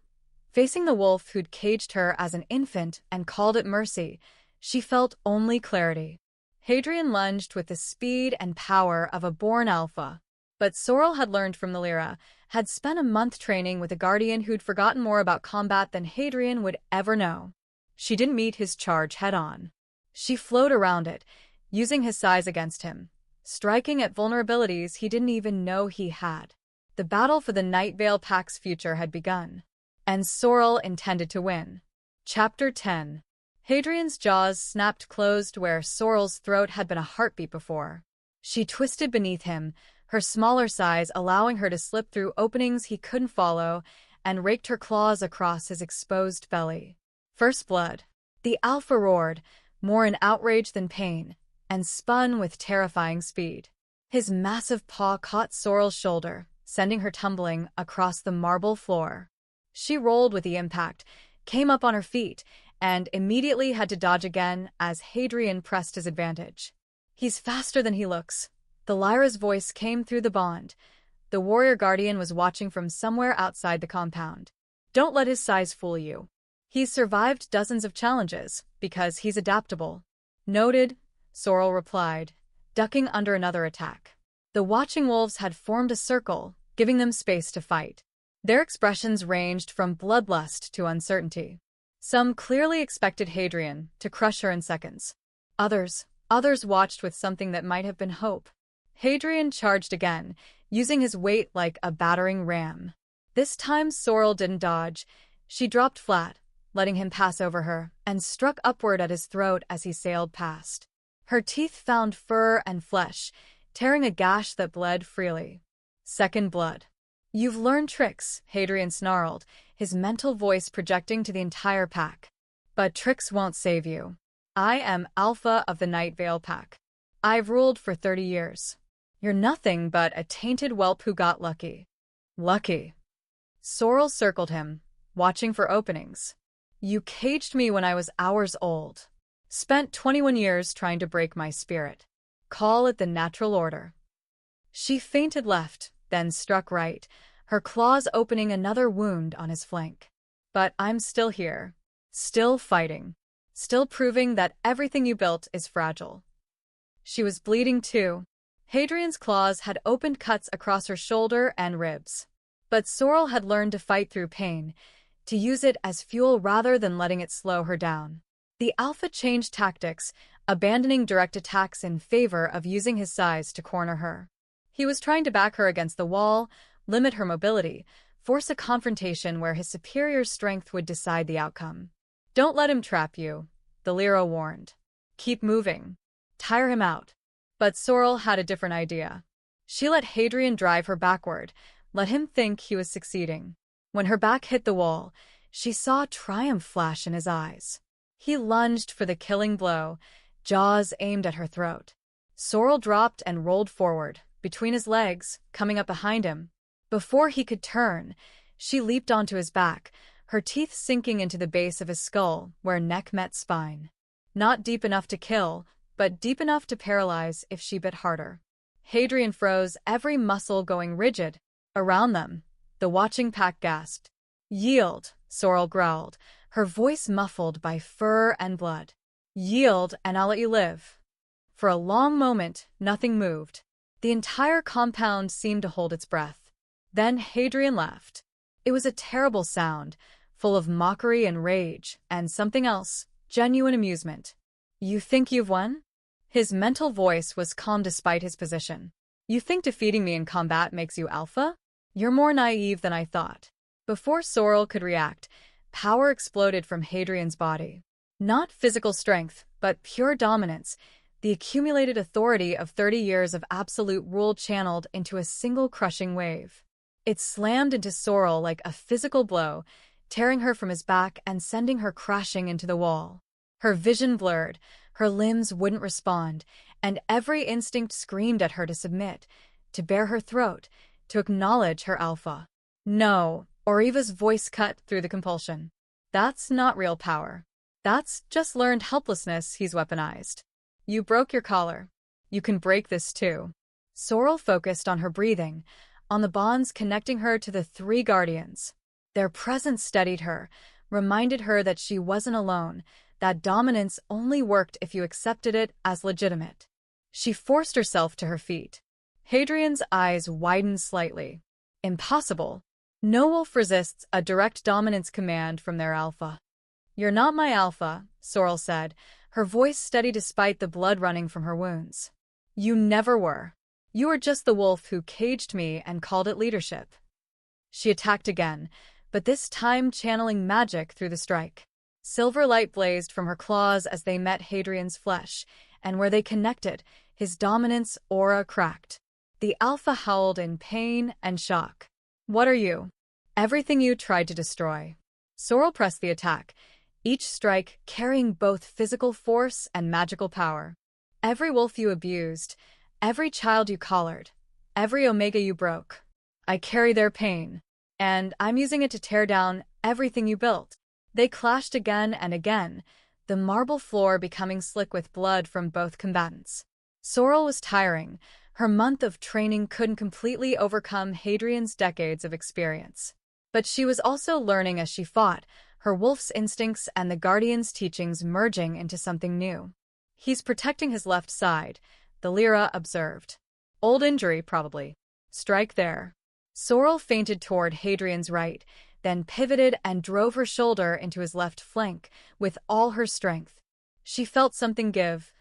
facing the wolf who'd caged her as an infant and called it mercy, she felt only clarity. Hadrian lunged with the speed and power of a born alpha. But Sorrel had learned from the Lyra, had spent a month training with a guardian who'd forgotten more about combat than Hadrian would ever know. She didn't meet his charge head-on. She flowed around it, using his size against him, striking at vulnerabilities he didn't even know he had. The battle for the Night Vale Pack's future had begun, and Sorrel intended to win. Chapter 10. Hadrian's jaws snapped closed where Sorrel's throat had been a heartbeat before. She twisted beneath him, her smaller size allowing her to slip through openings he couldn't follow, and raked her claws across his exposed belly. First blood. The alpha roared, more in outrage than pain, and spun with terrifying speed. His massive paw caught Sorrel's shoulder, sending her tumbling across the marble floor. She rolled with the impact, came up on her feet, and immediately had to dodge again as Hadrian pressed his advantage. He's faster than he looks. The Lyra's voice came through the bond. The warrior guardian was watching from somewhere outside the compound. Don't let his size fool you. He's survived dozens of challenges, because he's adaptable. Noted, Sorrel replied, ducking under another attack. The watching wolves had formed a circle, giving them space to fight. Their expressions ranged from bloodlust to uncertainty. Some clearly expected Hadrian to crush her in seconds. Others watched with something that might have been hope. Hadrian charged again, using his weight like a battering ram. This time Sorrel didn't dodge. She dropped flat, letting him pass over her, and struck upward at his throat as he sailed past. Her teeth found fur and flesh, tearing a gash that bled freely. Second blood. You've learned tricks, Hadrian snarled, his mental voice projecting to the entire pack. But tricks won't save you. I am Alpha of the Night Vale Pack. I've ruled for 30 years. You're nothing but a tainted whelp who got lucky. Lucky. Sorrel circled him, watching for openings. You caged me when I was hours old. Spent 21 years trying to break my spirit. Call it the natural order. She feinted left, then struck right, her claws opening another wound on his flank. But I'm still here. Still fighting. Still proving that everything you built is fragile. She was bleeding too. Hadrian's claws had opened cuts across her shoulder and ribs. But Sorrel had learned to fight through pain, to use it as fuel rather than letting it slow her down. The Alpha changed tactics, abandoning direct attacks in favor of using his size to corner her. He was trying to back her against the wall, limit her mobility, force a confrontation where his superior strength would decide the outcome. Don't let him trap you, the Lyra warned. Keep moving. Tire him out. But Sorrel had a different idea. She let Hadrian drive her backward, let him think he was succeeding. When her back hit the wall, she saw triumph flash in his eyes. He lunged for the killing blow, jaws aimed at her throat. Sorrel dropped and rolled forward, between his legs, coming up behind him. Before he could turn, she leaped onto his back, her teeth sinking into the base of his skull where neck met spine. Not deep enough to kill, but deep enough to paralyze if she bit harder. Hadrian froze, every muscle going rigid. Around them, the watching pack gasped. "Yield," Sorrel growled, her voice muffled by fur and blood. "Yield, and I'll let you live." For a long moment, nothing moved. The entire compound seemed to hold its breath. Then Hadrian laughed. It was a terrible sound, full of mockery and rage, and something else, genuine amusement. "You think you've won?" His mental voice was calm despite his position. "You think defeating me in combat makes you alpha? You're more naive than I thought." Before Sorrel could react, power exploded from Hadrian's body. Not physical strength, but pure dominance, the accumulated authority of 30 years of absolute rule channeled into a single crushing wave. It slammed into Sorrel like a physical blow, tearing her from his back and sending her crashing into the wall. Her vision blurred, her limbs wouldn't respond, and every instinct screamed at her to submit, to bare her throat, to acknowledge her alpha. "No," Ariva's voice cut through the compulsion. "That's not real power. That's just learned helplessness he's weaponized. You broke your collar. You can break this too." Sorrel focused on her breathing, on the bonds connecting her to the three guardians. Their presence steadied her, reminded her that she wasn't alone, that dominance only worked if you accepted it as legitimate. She forced herself to her feet. Hadrian's eyes widened slightly. Impossible. No wolf resists a direct dominance command from their alpha. "You're not my alpha," Sorrel said, her voice steady despite the blood running from her wounds. "You never were. You were just the wolf who caged me and called it leadership." She attacked again, but this time channeling magic through the strike. Silver light blazed from her claws as they met Hadrian's flesh, and where they connected, his dominance aura cracked. The alpha howled in pain and shock. "What are you?" "Everything you tried to destroy." Sorrel pressed the attack, each strike carrying both physical force and magical power. "Every wolf you abused, every child you collared, every omega you broke. I carry their pain, and I'm using it to tear down everything you built." They clashed again and again, the marble floor becoming slick with blood from both combatants. Sorrel was tiring. Her month of training couldn't completely overcome Hadrian's decades of experience. But she was also learning as she fought, her wolf's instincts and the Guardian's teachings merging into something new. "He's protecting his left side," the Lyra observed. "Old injury, probably. Strike there." Sorrel feinted toward Hadrian's right, then pivoted and drove her shoulder into his left flank with all her strength. She felt something give,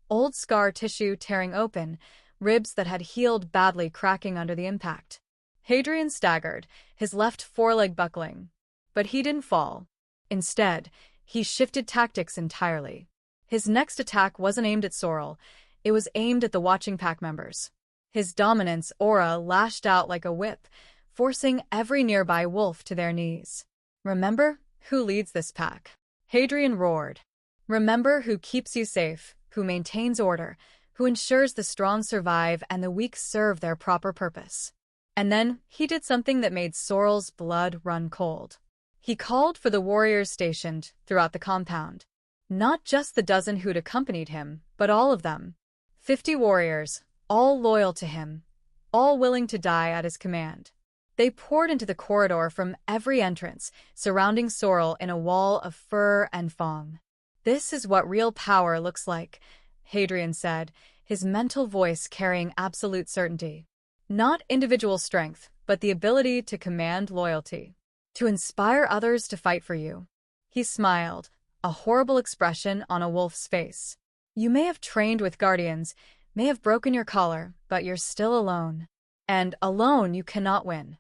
old scar tissue tearing open, ribs that had healed badly cracking under the impact. Hadrian staggered, his left foreleg buckling. But he didn't fall. Instead, he shifted tactics entirely. His next attack wasn't aimed at Sorrel, it was aimed at the watching pack members. His dominance aura lashed out like a whip, forcing every nearby wolf to their knees. "Remember who leads this pack?" Hadrian roared. "Remember who keeps you safe, who maintains order, who ensures the strong survive and the weak serve their proper purpose." And then he did something that made Sorrel's blood run cold. He called for the warriors stationed throughout the compound. Not just the dozen who'd accompanied him, but all of them. 50 warriors, all loyal to him, all willing to die at his command. They poured into the corridor from every entrance, surrounding Sorrel in a wall of fur and fong. "This is what real power looks like," Hadrian said, his mental voice carrying absolute certainty. "Not individual strength, but the ability to command loyalty. To inspire others to fight for you." He smiled, a horrible expression on a wolf's face. "You may have trained with guardians, may have broken your collar, but you're still alone. And alone you cannot win."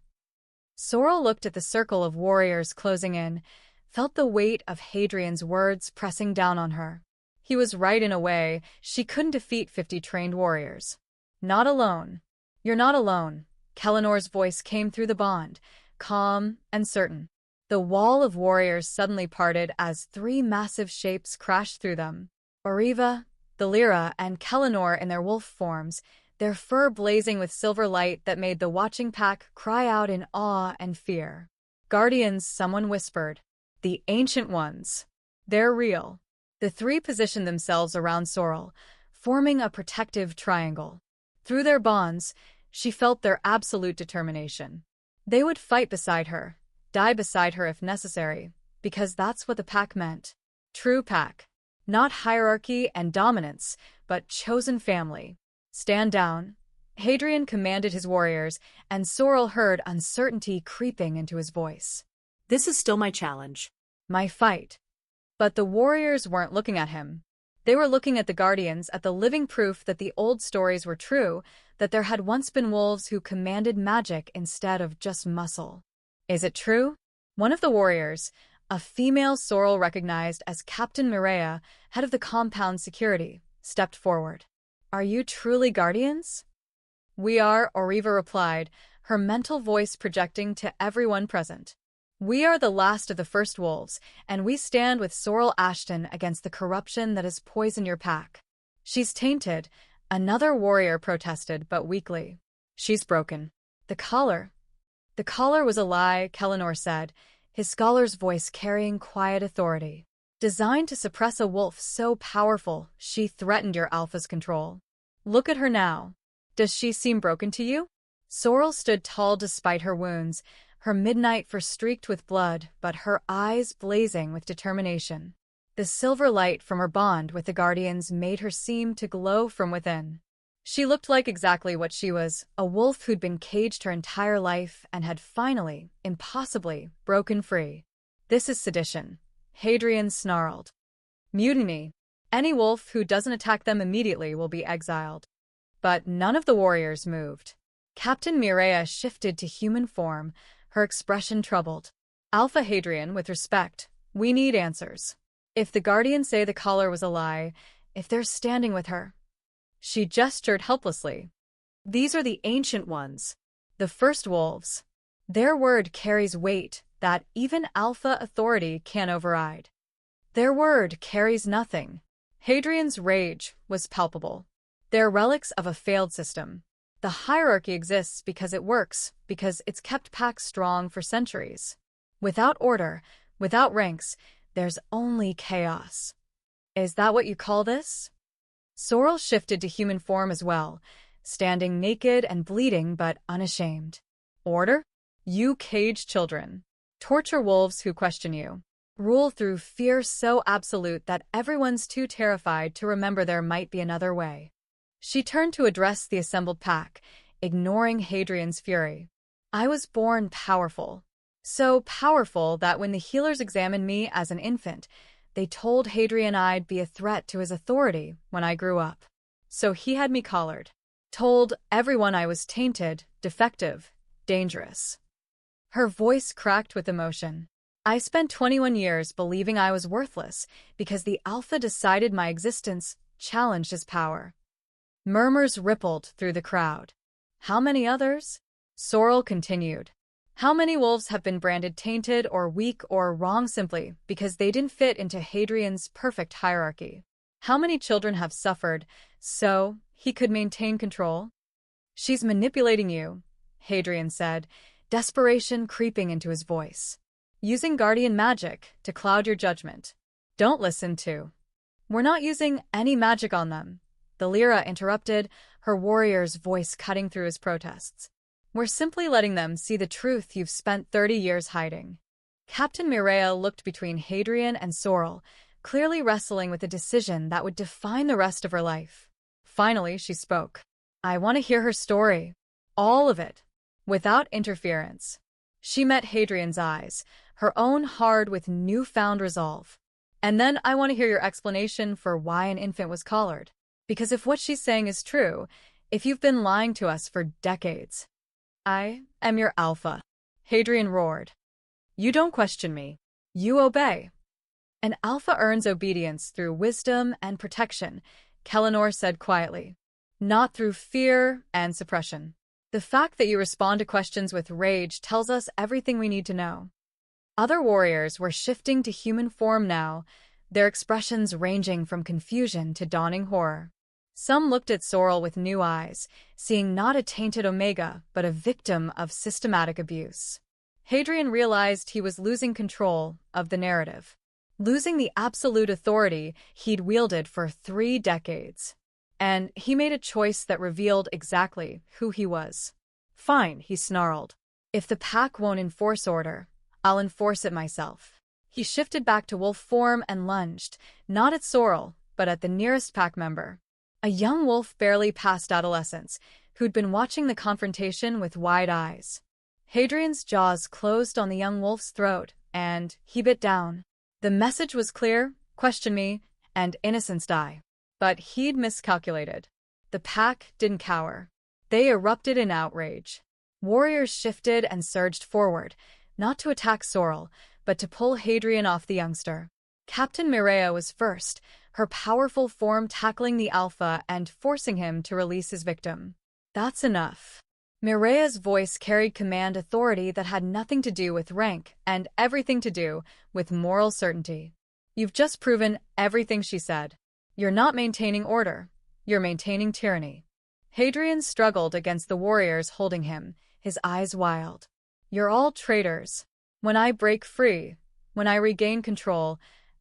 Sorrel looked at the circle of warriors closing in, felt the weight of Hadrian's words pressing down on her. He was right in a way, she couldn't defeat 50 trained warriors. "Not alone. You're not alone." Kellinor's voice came through the bond, calm and certain. The wall of warriors suddenly parted as 3 massive shapes crashed through them. Ariva, the Lyra, and Kellinor in their wolf forms, their fur blazing with silver light that made the watching pack cry out in awe and fear. "Guardians," someone whispered. "The Ancient Ones. They're real." The 3 positioned themselves around Sorrel, forming a protective triangle. Through their bonds, she felt their absolute determination. They would fight beside her, die beside her if necessary, because that's what the pack meant. True pack. Not hierarchy and dominance, but chosen family. Stand down. Hadrian commanded his warriors, and Sorrel heard uncertainty creeping into his voice. This is still my challenge. My fight. But the warriors weren't looking at him. They were looking at the Guardians, at the living proof that the old stories were true, that there had once been wolves who commanded magic instead of just muscle. Is it true? One of the warriors, a female Sorrel recognized as Captain Mireia, head of the compound security, stepped forward. Are you truly Guardians? We are, Ariva replied, her mental voice projecting to everyone present. We are the last of the first wolves, and we stand with Sorrel Ashton against the corruption that has poisoned your pack. She's tainted, another warrior protested, but weakly. She's broken. The collar. The collar was a lie, Kellenor said, his scholar's voice carrying quiet authority. Designed to suppress a wolf so powerful, she threatened your alpha's control. Look at her now. Does she seem broken to you? Sorrel stood tall despite her wounds, her midnight fur streaked with blood, but her eyes blazing with determination. The silver light from her bond with the Guardians made her seem to glow from within. She looked like exactly what she was, a wolf who'd been caged her entire life and had finally, impossibly, broken free. This is sedition. Hadrian snarled. Mutiny. Any wolf who doesn't attack them immediately will be exiled. But none of the warriors moved. Captain Mireia shifted to human form, her expression troubled. Alpha Hadrian, with respect, we need answers. If the Guardians say the collar was a lie, if they're standing with her. She gestured helplessly. These are the ancient ones, the first wolves. Their word carries weight that even Alpha authority can't override. Their word carries nothing. Hadrian's rage was palpable. They're relics of a failed system. The hierarchy exists because it works, because it's kept packs strong for centuries. Without order, without ranks, there's only chaos. Is that what you call this? Sorrel shifted to human form as well, standing naked and bleeding but unashamed. Order? You cage children. Torture wolves who question you. Rule through fear so absolute that everyone's too terrified to remember there might be another way. She turned to address the assembled pack, ignoring Hadrian's fury. I was born powerful. So powerful that when the healers examined me as an infant, they told Hadrian I'd be a threat to his authority when I grew up. So he had me collared. Told everyone I was tainted, defective, dangerous. Her voice cracked with emotion. I spent 21 years believing I was worthless because the Alpha decided my existence challenged his power. Murmurs rippled through the crowd. How many others? Sorrel continued. How many wolves have been branded tainted or weak or wrong simply because they didn't fit into Hadrian's perfect hierarchy? How many children have suffered so he could maintain control? She's manipulating you, Hadrian said, desperation creeping into his voice. Using guardian magic to cloud your judgment. Don't listen to. We're not using any magic on them. The Lyra interrupted, her warrior's voice cutting through his protests. We're simply letting them see the truth you've spent 30 years hiding. Captain Mireia looked between Hadrian and Sorrel, clearly wrestling with a decision that would define the rest of her life. Finally, she spoke. I want to hear her story. All of it. Without interference. She met Hadrian's eyes, her own hard with newfound resolve. And then I want to hear your explanation for why an infant was collared. Because if what she's saying is true, if you've been lying to us for decades, I am your Alpha. Hadrian roared. You don't question me. You obey. An Alpha earns obedience through wisdom and protection, Kellenor said quietly. Not through fear and suppression. The fact that you respond to questions with rage tells us everything we need to know. Other warriors were shifting to human form now, their expressions ranging from confusion to dawning horror. Some looked at Sorrel with new eyes, seeing not a tainted Omega, but a victim of systematic abuse. Hadrian realized he was losing control of the narrative, losing the absolute authority he'd wielded for 3 decades. and he made a choice that revealed exactly who he was. Fine, he snarled. If the pack won't enforce order, I'll enforce it myself. He shifted back to wolf form and lunged, not at Sorrel, but at the nearest pack member. A young wolf barely past adolescence, who'd been watching the confrontation with wide eyes. Hadrian's jaws closed on the young wolf's throat, and he bit down. The message was clear: question me, and innocents die. But he'd miscalculated. The pack didn't cower. They erupted in outrage. Warriors shifted and surged forward, not to attack Sorrel, but to pull Hadrian off the youngster. Captain Mireia was first, her powerful form tackling the alpha and forcing him to release his victim. That's enough. Mireia's voice carried command authority that had nothing to do with rank and everything to do with moral certainty. You've just proven everything she said. You're not maintaining order. You're maintaining tyranny. Hadrian struggled against the warriors holding him, his eyes wild. You're all traitors. When I break free, when I regain control,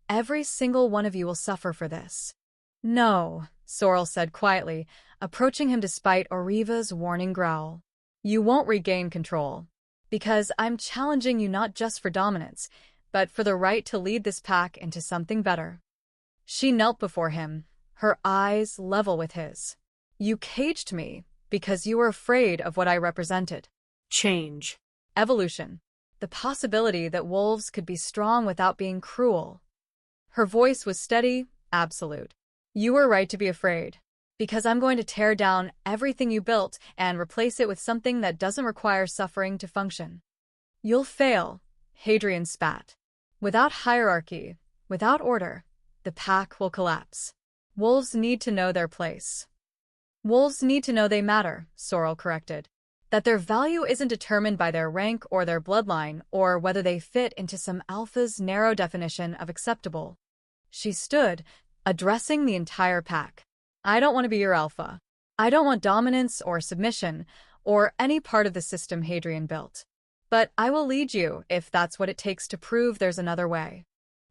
every single one of you will suffer for this. No, Sorrel said quietly, approaching him despite Ariva's warning growl. You won't regain control. Because I'm challenging you not just for dominance, but for the right to lead this pack into something better. She knelt before him, her eyes level with his. You caged me because you were afraid of what I represented. Change. Evolution. The possibility that wolves could be strong without being cruel. Her voice was steady, absolute. You were right to be afraid. Because I'm going to tear down everything you built and replace it with something that doesn't require suffering to function. You'll fail, Hadrian spat. Without hierarchy, without order, the pack will collapse. Wolves need to know their place. Wolves need to know they matter, Sorrel corrected. That their value isn't determined by their rank or their bloodline or whether they fit into some alpha's narrow definition of acceptable. She stood, addressing the entire pack. I don't want to be your alpha. I don't want dominance or submission or any part of the system Hadrian built. But I will lead you if that's what it takes to prove there's another way.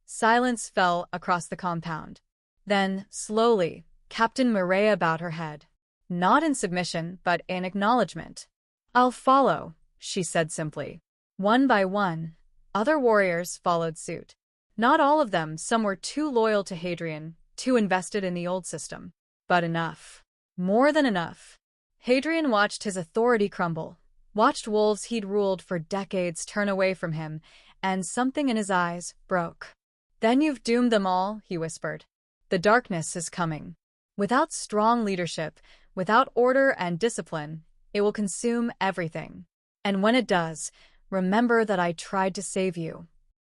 Silence fell across the compound. Then, slowly, Captain Mireia bowed her head. Not in submission, but in acknowledgement. I'll follow, she said simply. One by one, other warriors followed suit. Not all of them, some were too loyal to Hadrian, too invested in the old system. But enough. More than enough. Hadrian watched his authority crumble, watched wolves he'd ruled for decades turn away from him, and something in his eyes broke. Then you've doomed them all, he whispered. The darkness is coming. Without strong leadership, without order and discipline, it will consume everything. And when it does, remember that I tried to save you.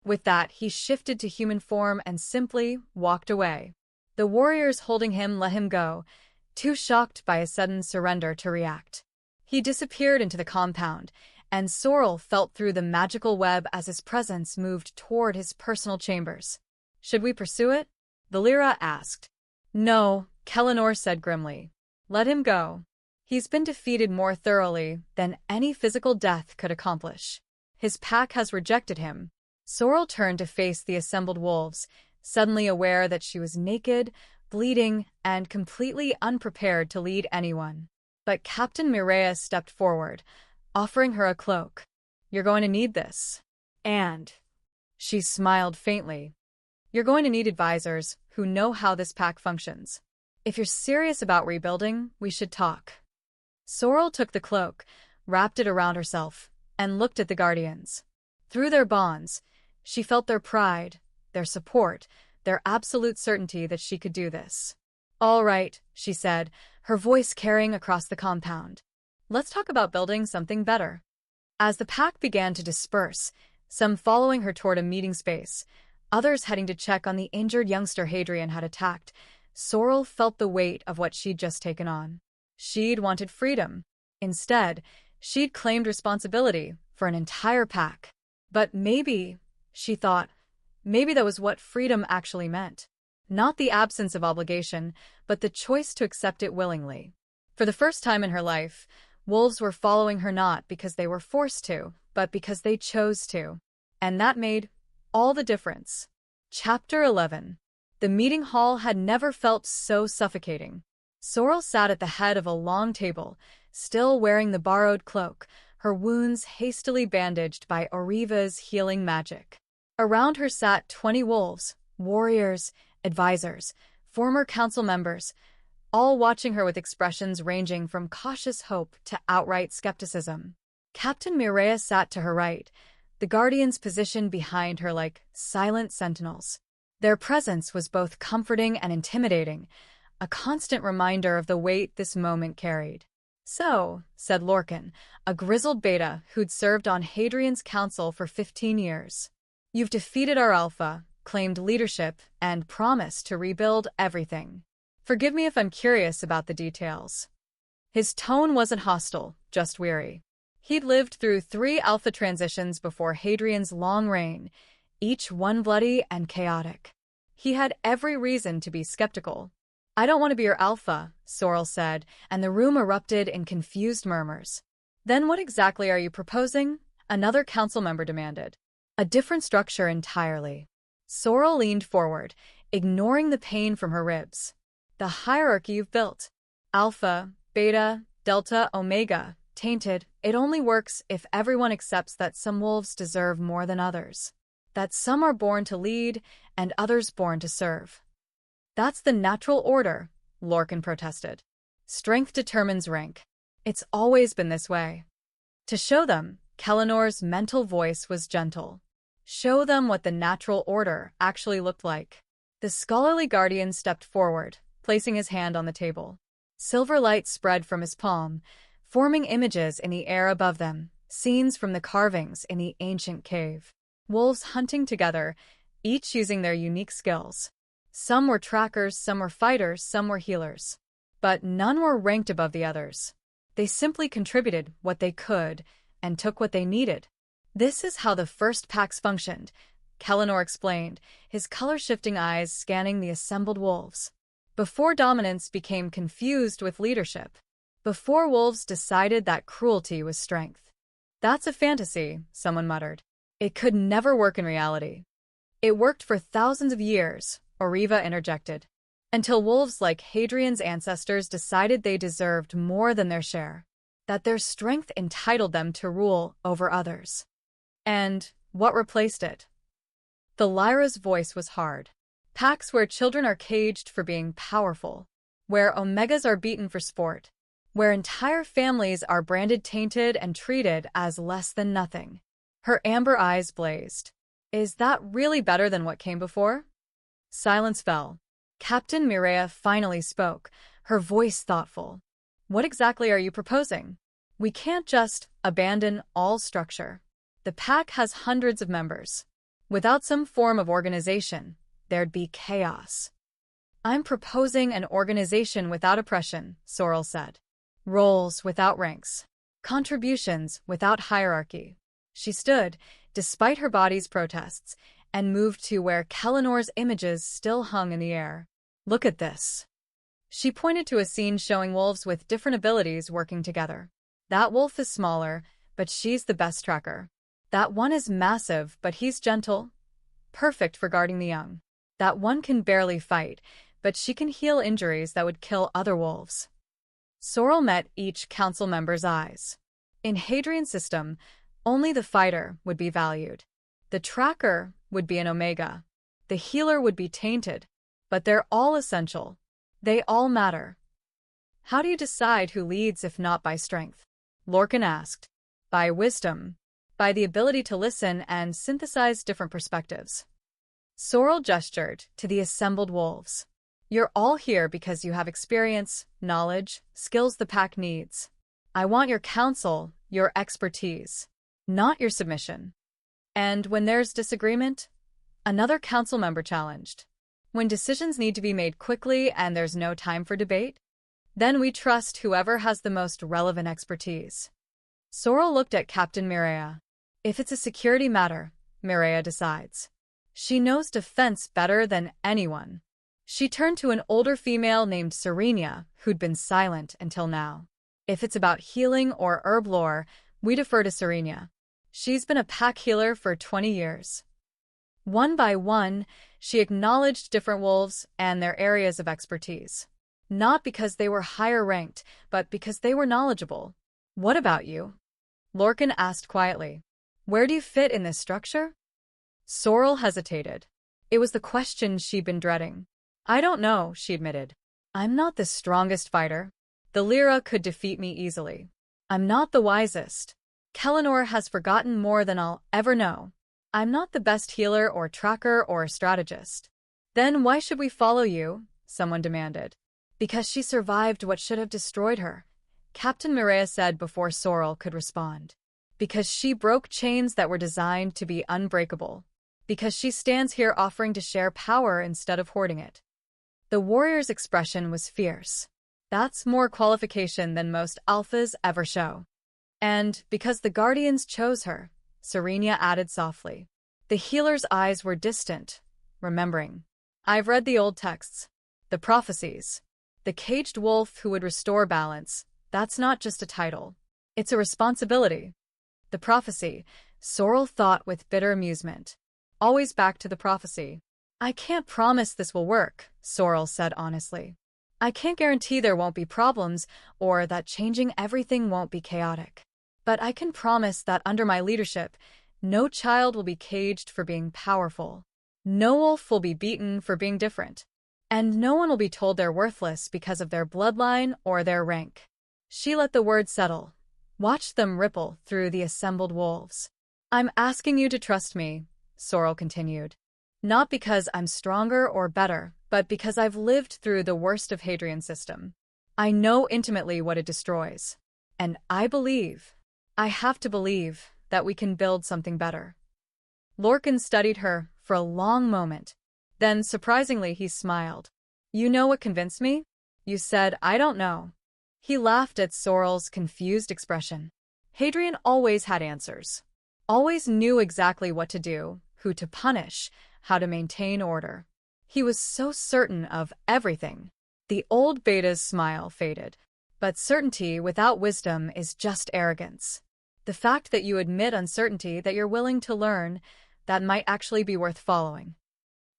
With that, he shifted to human form and simply walked away. The warriors holding him let him go, too shocked by his sudden surrender to react. He disappeared into the compound, and Sorrel felt through the magical web as his presence moved toward his personal chambers. Should we pursue it? Valera asked. No, Kellinor said grimly. Let him go. He's been defeated more thoroughly than any physical death could accomplish. His pack has rejected him. Sorrel turned to face the assembled wolves, suddenly aware that she was naked, bleeding, and completely unprepared to lead anyone. But Captain Mireia stepped forward, offering her a cloak. You're going to need this. And she smiled faintly. You're going to need advisors who know how this pack functions. If you're serious about rebuilding, we should talk. Sorrel took the cloak, wrapped it around herself, and looked at the Guardians. Through their bonds, she felt their pride, their support, their absolute certainty that she could do this. All right, she said, her voice carrying across the compound. Let's talk about building something better. As the pack began to disperse, some following her toward a meeting space, others heading to check on the injured youngster Hadrian had attacked, Sorrel felt the weight of what she'd just taken on. She'd wanted freedom. Instead, she'd claimed responsibility for an entire pack. But maybe, she thought, maybe that was what freedom actually meant. Not the absence of obligation, but the choice to accept it willingly. For the first time in her life, wolves were following her not because they were forced to, but because they chose to. And that made all the difference. Chapter 11. The meeting hall had never felt so suffocating. Sorrel sat at the head of a long table, still wearing the borrowed cloak, her wounds hastily bandaged by Ariva's healing magic. Around her sat 20 wolves, warriors, advisors, former council members, all watching her with expressions ranging from cautious hope to outright skepticism. Captain Mireia sat to her right, the guardians positioned behind her like silent sentinels. Their presence was both comforting and intimidating, a constant reminder of the weight this moment carried. "So," said Lorcan, a grizzled beta who'd served on Hadrian's council for 15 years. "You've defeated our alpha, claimed leadership, and promised to rebuild everything. Forgive me if I'm curious about the details." His tone wasn't hostile, just weary. He'd lived through 3 alpha transitions before Hadrian's long reign, each one bloody and chaotic. He had every reason to be skeptical. "I don't want to be your alpha," Sorrel said, and the room erupted in confused murmurs. "Then what exactly are you proposing?" another council member demanded. "A different structure entirely." Sorrel leaned forward, ignoring the pain from her ribs. "The hierarchy you've built. Alpha, Beta, Delta, Omega, Tainted. It only works if everyone accepts that some wolves deserve more than others. That some are born to lead and others born to serve. That's the natural order," Lorcan protested. "Strength determines rank. It's always been this way." To show them, Kellinor's mental voice was gentle. Show them what the natural order actually looked like. The scholarly guardian stepped forward, placing his hand on the table. Silver light spread from his palm, forming images in the air above them, scenes from the carvings in the ancient cave. Wolves hunting together, each using their unique skills. Some were trackers, some were fighters, some were healers. But none were ranked above the others. They simply contributed what they could and took what they needed. "This is how the first packs functioned," Kellinor explained, his color-shifting eyes scanning the assembled wolves. "Before dominance became confused with leadership. Before wolves decided that cruelty was strength." "That's a fantasy," someone muttered. "It could never work in reality." "It worked for thousands of years," Ariva interjected. "Until wolves like Hadrian's ancestors decided they deserved more than their share. That their strength entitled them to rule over others." "And what replaced it?" The Lyra's voice was hard. "Packs where children are caged for being powerful. Where omegas are beaten for sport. Where entire families are branded tainted and treated as less than nothing." Her amber eyes blazed. "Is that really better than what came before?" Silence fell. Captain Mireia finally spoke, her voice thoughtful. "What exactly are you proposing? We can't just abandon all structure. The pack has hundreds of members. Without some form of organization, there'd be chaos." "I'm proposing an organization without oppression," Sorrel said. "Roles without ranks. Contributions without hierarchy." She stood, despite her body's protests, and moved to where Kellinor's images still hung in the air. "Look at this." She pointed to a scene showing wolves with different abilities working together. "That wolf is smaller, but she's the best tracker. That one is massive, but he's gentle, perfect for guarding the young. That one can barely fight, but she can heal injuries that would kill other wolves." Sorrel met each council member's eyes. In Hadrian's system, only the fighter would be valued. The tracker would be an omega. The healer would be tainted. But they're all essential. They all matter. "How do you decide who leads if not by strength?" Lorcan asked. "By wisdom. By the ability to listen and synthesize different perspectives." Sorrel gestured to the assembled wolves. "You're all here because you have experience, knowledge, skills the pack needs. I want your counsel, your expertise, not your submission." "And when there's disagreement?" another council member challenged. "When decisions need to be made quickly and there's no time for debate? Then we trust whoever has the most relevant expertise." Sorrel looked at Captain Mireia. "If it's a security matter, Mireia decides. She knows defense better than anyone." She turned to an older female named Serenia, who'd been silent until now. "If it's about healing or herb lore, we defer to Serenia. She's been a pack healer for 20 years." One by one, she acknowledged different wolves and their areas of expertise. Not because they were higher ranked, but because they were knowledgeable. What about you? Lorcan asked quietly. Where do you fit in this structure? Sorrel hesitated. It was the question she'd been dreading. I don't know, she admitted. I'm not the strongest fighter. The Lyra could defeat me easily. I'm not the wisest. Kellenor has forgotten more than I'll ever know. I'm not the best healer or tracker or strategist. Then why should we follow you? Someone demanded. Because she survived what should have destroyed her, Captain Mireia said before Sorrel could respond. Because she broke chains that were designed to be unbreakable. Because she stands here offering to share power instead of hoarding it. The warrior's expression was fierce. That's more qualification than most alphas ever show. And because the Guardians chose her, Serenia added softly. The healer's eyes were distant, remembering. I've read the old texts. The prophecies. The caged wolf who would restore balance. That's not just a title. It's a responsibility. The prophecy, Sorrel thought with bitter amusement. Always back to the prophecy. I can't promise this will work, Sorrel said honestly. I can't guarantee there won't be problems or that changing everything won't be chaotic. But I can promise that under my leadership, no child will be caged for being powerful. No wolf will be beaten for being different. And no one will be told they're worthless because of their bloodline or their rank. She let the words settle. Watched them ripple through the assembled wolves. I'm asking you to trust me, Sorrel continued. Not because I'm stronger or better, but because I've lived through the worst of Hadrian's system. I know intimately what it destroys. And I have to believe, that we can build something better. Lorcan studied her for a long moment. Then, surprisingly, he smiled. You know what convinced me? You said, I don't know. He laughed at Sorrel's confused expression. Hadrian always had answers. Always knew exactly what to do, who to punish, how to maintain order. He was so certain of everything. The old beta's smile faded. But certainty without wisdom is just arrogance. The fact that you admit uncertainty, that you're willing to learn, that might actually be worth following.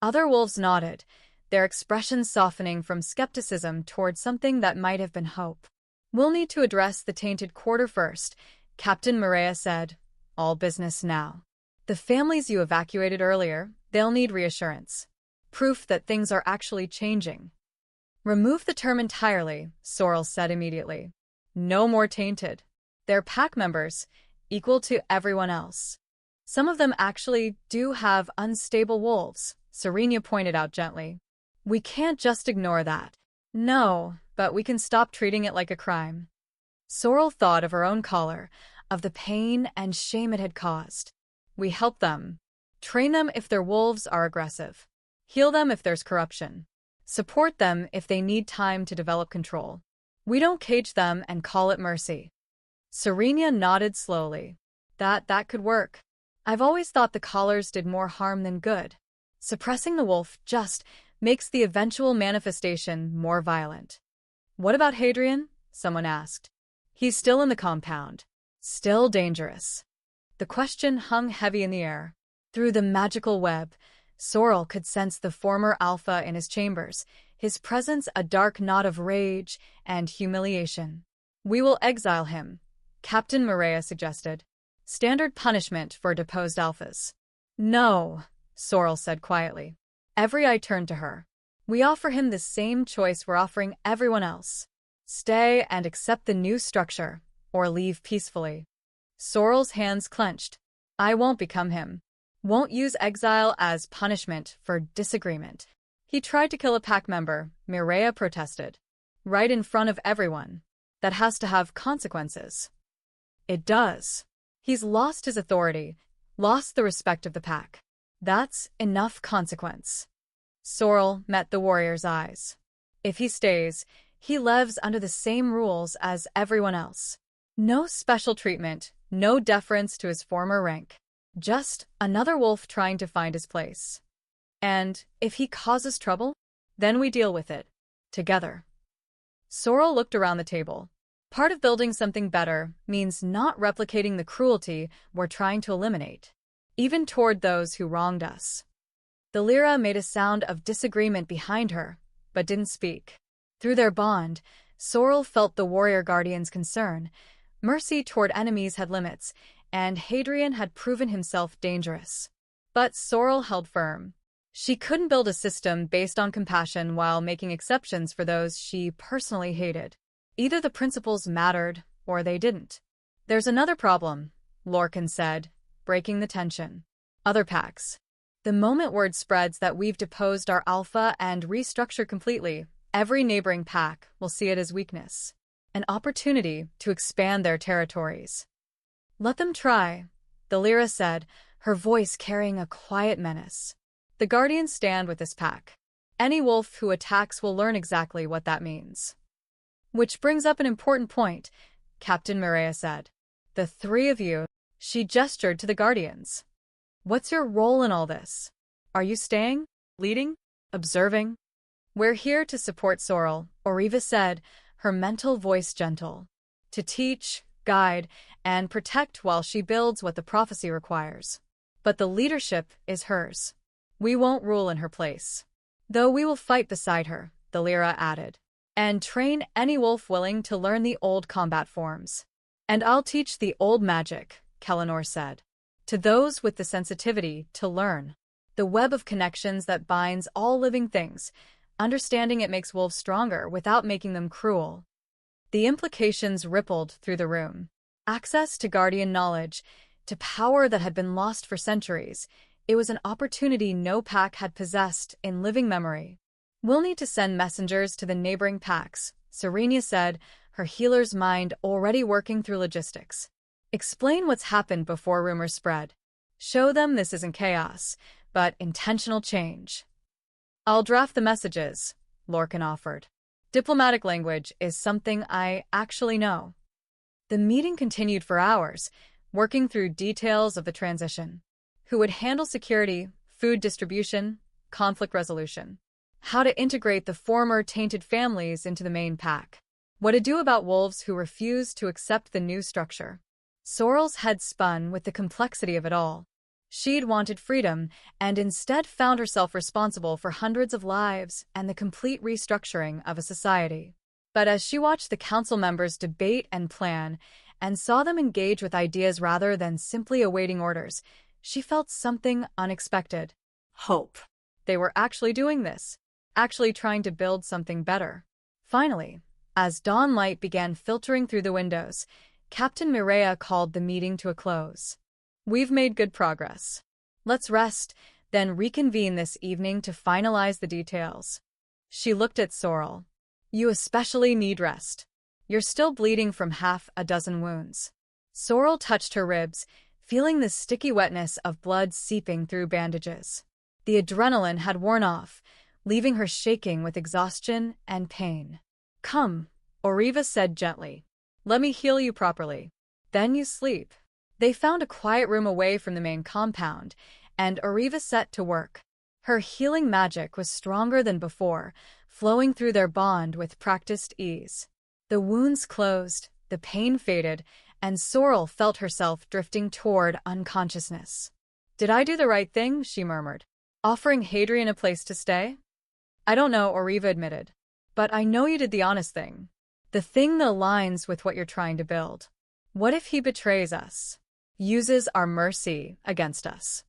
Other wolves nodded, their expressions softening from skepticism toward something that might have been hope. We'll need to address the Tainted quarter first, Captain Mireia said. All business now. The families you evacuated earlier, they'll need reassurance. Proof that things are actually changing. Remove the term entirely, Sorrel said immediately. No more Tainted. They're pack members, equal to everyone else. Some of them actually do have unstable wolves, Serenia pointed out gently. We can't just ignore that. No, but we can stop treating it like a crime. Sorrel thought of her own collar, of the pain and shame it had caused. We help them. Train them if their wolves are aggressive. Heal them if there's corruption. Support them if they need time to develop control. We don't cage them and call it mercy. Serenia nodded slowly. That could work. I've always thought the collars did more harm than good. Suppressing the wolf just makes the eventual manifestation more violent. What about Hadrian? Someone asked. He's still in the compound. Still dangerous. The question hung heavy in the air. Through the magical web, Sorrel could sense the former alpha in his chambers, his presence a dark knot of rage and humiliation. We will exile him, Captain Mireia suggested. Standard punishment for deposed alphas. No, Sorrel said quietly. Every eye turned to her. We offer him the same choice we're offering everyone else. Stay and accept the new structure, or leave peacefully. Sorrel's hands clenched. I won't become him. Won't use exile as punishment for disagreement. He tried to kill a pack member, Mireia protested. Right in front of everyone. That has to have consequences. It does. He's lost his authority, lost the respect of the pack. That's enough consequence. Sorrel met the warrior's eyes. If he stays, he lives under the same rules as everyone else. No special treatment, no deference to his former rank. Just another wolf trying to find his place. And if he causes trouble, then we deal with it. Together. Sorrel looked around the table. Part of building something better means not replicating the cruelty we're trying to eliminate, even toward those who wronged us. The Lyra made a sound of disagreement behind her, but didn't speak. Through their bond, Sorrel felt the warrior guardian's concern. Mercy toward enemies had limits, and Hadrian had proven himself dangerous. But Sorrel held firm. She couldn't build a system based on compassion while making exceptions for those she personally hated. Either the principles mattered, or they didn't. "There's another problem," Lorcan said, breaking the tension. "Other packs. The moment word spreads that we've deposed our alpha and restructured completely, every neighboring pack will see it as weakness. An opportunity to expand their territories." "Let them try," the Lyra said, her voice carrying a quiet menace. "The Guardians stand with this pack. Any wolf who attacks will learn exactly what that means." "Which brings up an important point," Captain Mireia said. "The three of you," she gestured to the Guardians. "What's your role in all this? Are you staying? Leading? Observing?" "We're here to support Sorrel," Ariva said, her mental voice gentle. "To teach, guide, and protect while she builds what the prophecy requires. But the leadership is hers. We won't rule in her place. Though we will fight beside her," the Lyra added, "and train any wolf willing to learn the old combat forms." "And I'll teach the old magic," Kellinor said. "To those with the sensitivity to learn. The web of connections that binds all living things. Understanding it makes wolves stronger without making them cruel." The implications rippled through the room. Access to guardian knowledge, to power that had been lost for centuries. It was an opportunity no pack had possessed in living memory. "We'll need to send messengers to the neighboring packs," Serenia said, her healer's mind already working through logistics. "Explain what's happened before rumors spread. Show them this isn't chaos, but intentional change." "I'll draft the messages," Lorcan offered. "Diplomatic language is something I actually know." The meeting continued for hours, working through details of the transition. Who would handle security, food distribution, conflict resolution. How to integrate the former Tainted families into the main pack. What to do about wolves who refused to accept the new structure. Sorrel's head spun with the complexity of it all. She'd wanted freedom, and instead found herself responsible for hundreds of lives and the complete restructuring of a society. But as she watched the council members debate and plan, and saw them engage with ideas rather than simply awaiting orders, she felt something unexpected. Hope. They were actually doing this, actually trying to build something better. Finally, as dawn light began filtering through the windows, Captain Mireia called the meeting to a close. "We've made good progress. Let's rest, then reconvene this evening to finalize the details." She looked at Sorrel. "You especially need rest. You're still bleeding from half a dozen wounds." Sorrel touched her ribs, feeling the sticky wetness of blood seeping through bandages. The adrenaline had worn off, leaving her shaking with exhaustion and pain. "Come," Ariva said gently. "Let me heal you properly. Then you sleep." They found a quiet room away from the main compound, and Ariva set to work. Her healing magic was stronger than before, flowing through their bond with practiced ease. The wounds closed, the pain faded, and Sorrel felt herself drifting toward unconsciousness. "Did I do the right thing?" she murmured. "Offering Hadrian a place to stay?" "I don't know," Ariva admitted. "But I know you did the honest thing. The thing that aligns with what you're trying to build. What if he betrays us? Uses our mercy against us?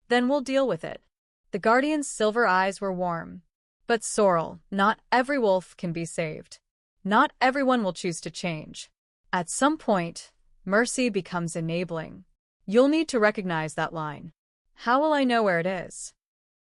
Then we'll deal with it." The Guardian's silver eyes were warm. "But Sorrel, not every wolf can be saved. Not everyone will choose to change. At some point, mercy becomes enabling. You'll need to recognize that line." "How will I know where it is?"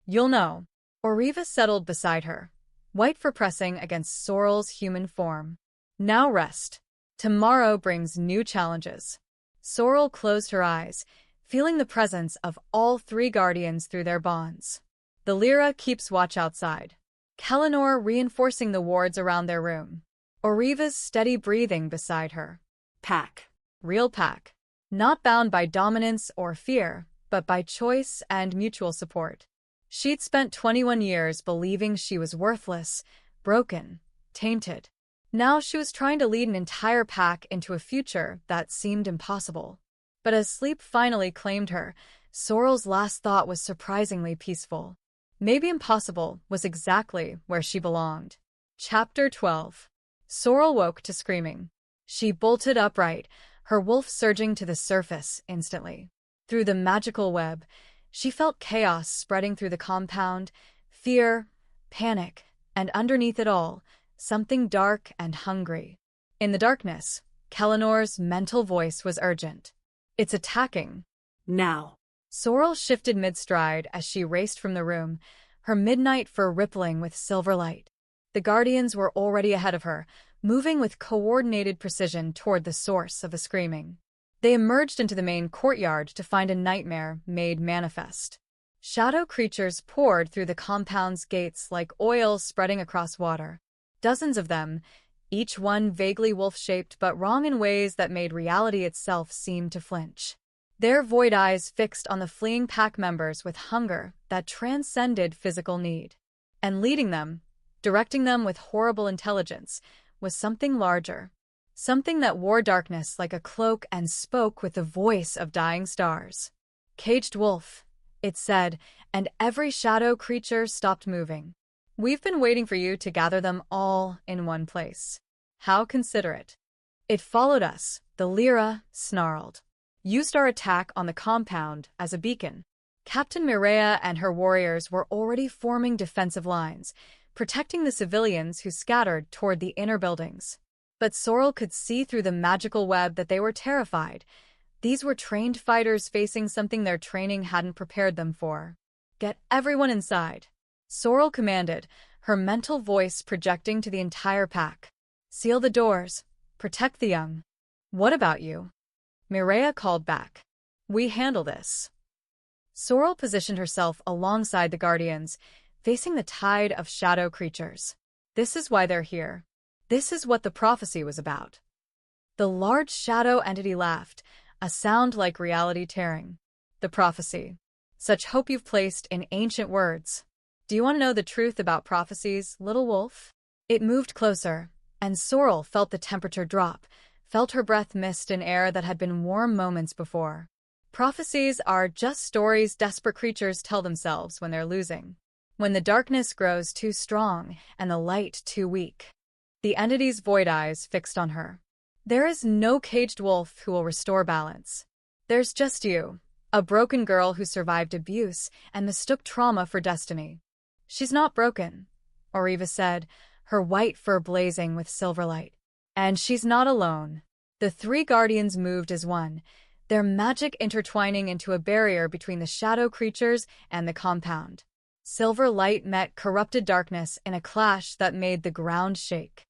"You'll know." Ariva settled beside her, white for pressing against Sorrel's human form. "Now rest. Tomorrow brings new challenges." Sorrel closed her eyes, feeling the presence of all three guardians through their bonds. The Lyra keeps watch outside, Kellinor reinforcing the wards around their room. Ariva's steady breathing beside her. Pack. Real pack. Not bound by dominance or fear, but by choice and mutual support. She'd spent 21 years believing she was worthless, broken, tainted. Now she was trying to lead an entire pack into a future that seemed impossible. But as sleep finally claimed her, Sorrel's last thought was surprisingly peaceful. Maybe impossible was exactly where she belonged. Chapter 12. Sorrel woke to screaming. She bolted upright, her wolf surging to the surface instantly. Through the magical web, she felt chaos spreading through the compound, fear, panic, and underneath it all, something dark and hungry. In the darkness, Kellinor's mental voice was urgent. It's attacking. Now. Sorrel shifted mid-stride as she raced from the room, her midnight fur rippling with silver light. The Guardians were already ahead of her, moving with coordinated precision toward the source of the screaming. They emerged into the main courtyard to find a nightmare made manifest. Shadow creatures poured through the compound's gates like oil spreading across water. Dozens of them, each one vaguely wolf-shaped but wrong in ways that made reality itself seem to flinch. Their void eyes fixed on the fleeing pack members with hunger that transcended physical need. And leading them, directing them with horrible intelligence, was something larger. Something that wore darkness like a cloak and spoke with the voice of dying stars. "Caged wolf," it said, and every shadow creature stopped moving. "We've been waiting for you to gather them all in one place. How considerate." "It followed us," the Lyra snarled. "Used our attack on the compound as a beacon." Captain Mireia and her warriors were already forming defensive lines, protecting the civilians who scattered toward the inner buildings. But Sorrel could see through the magical web that they were terrified. These were trained fighters facing something their training hadn't prepared them for. "Get everyone inside," Sorrel commanded, her mental voice projecting to the entire pack. "Seal the doors. Protect the young." "What about you?" Mireia called back. "We handle this." Sorrel positioned herself alongside the Guardians, facing the tide of shadow creatures. "This is why they're here. This is what the prophecy was about." The large shadow entity laughed, a sound like reality tearing. "The prophecy. Such hope you've placed in ancient words. Do you want to know the truth about prophecies, little wolf?" It moved closer, and Sorrel felt the temperature drop, felt her breath mist in air that had been warm moments before. Prophecies are just stories desperate creatures tell themselves when they're losing. When the darkness grows too strong and the light too weak. The entity's void eyes fixed on her. "There is no caged wolf who will restore balance. There's just you, a broken girl who survived abuse and mistook trauma for destiny." "She's not broken," Ariva said, her white fur blazing with silver light. "And she's not alone." The three Guardians moved as one, their magic intertwining into a barrier between the shadow creatures and the compound. Silver light met corrupted darkness in a clash that made the ground shake.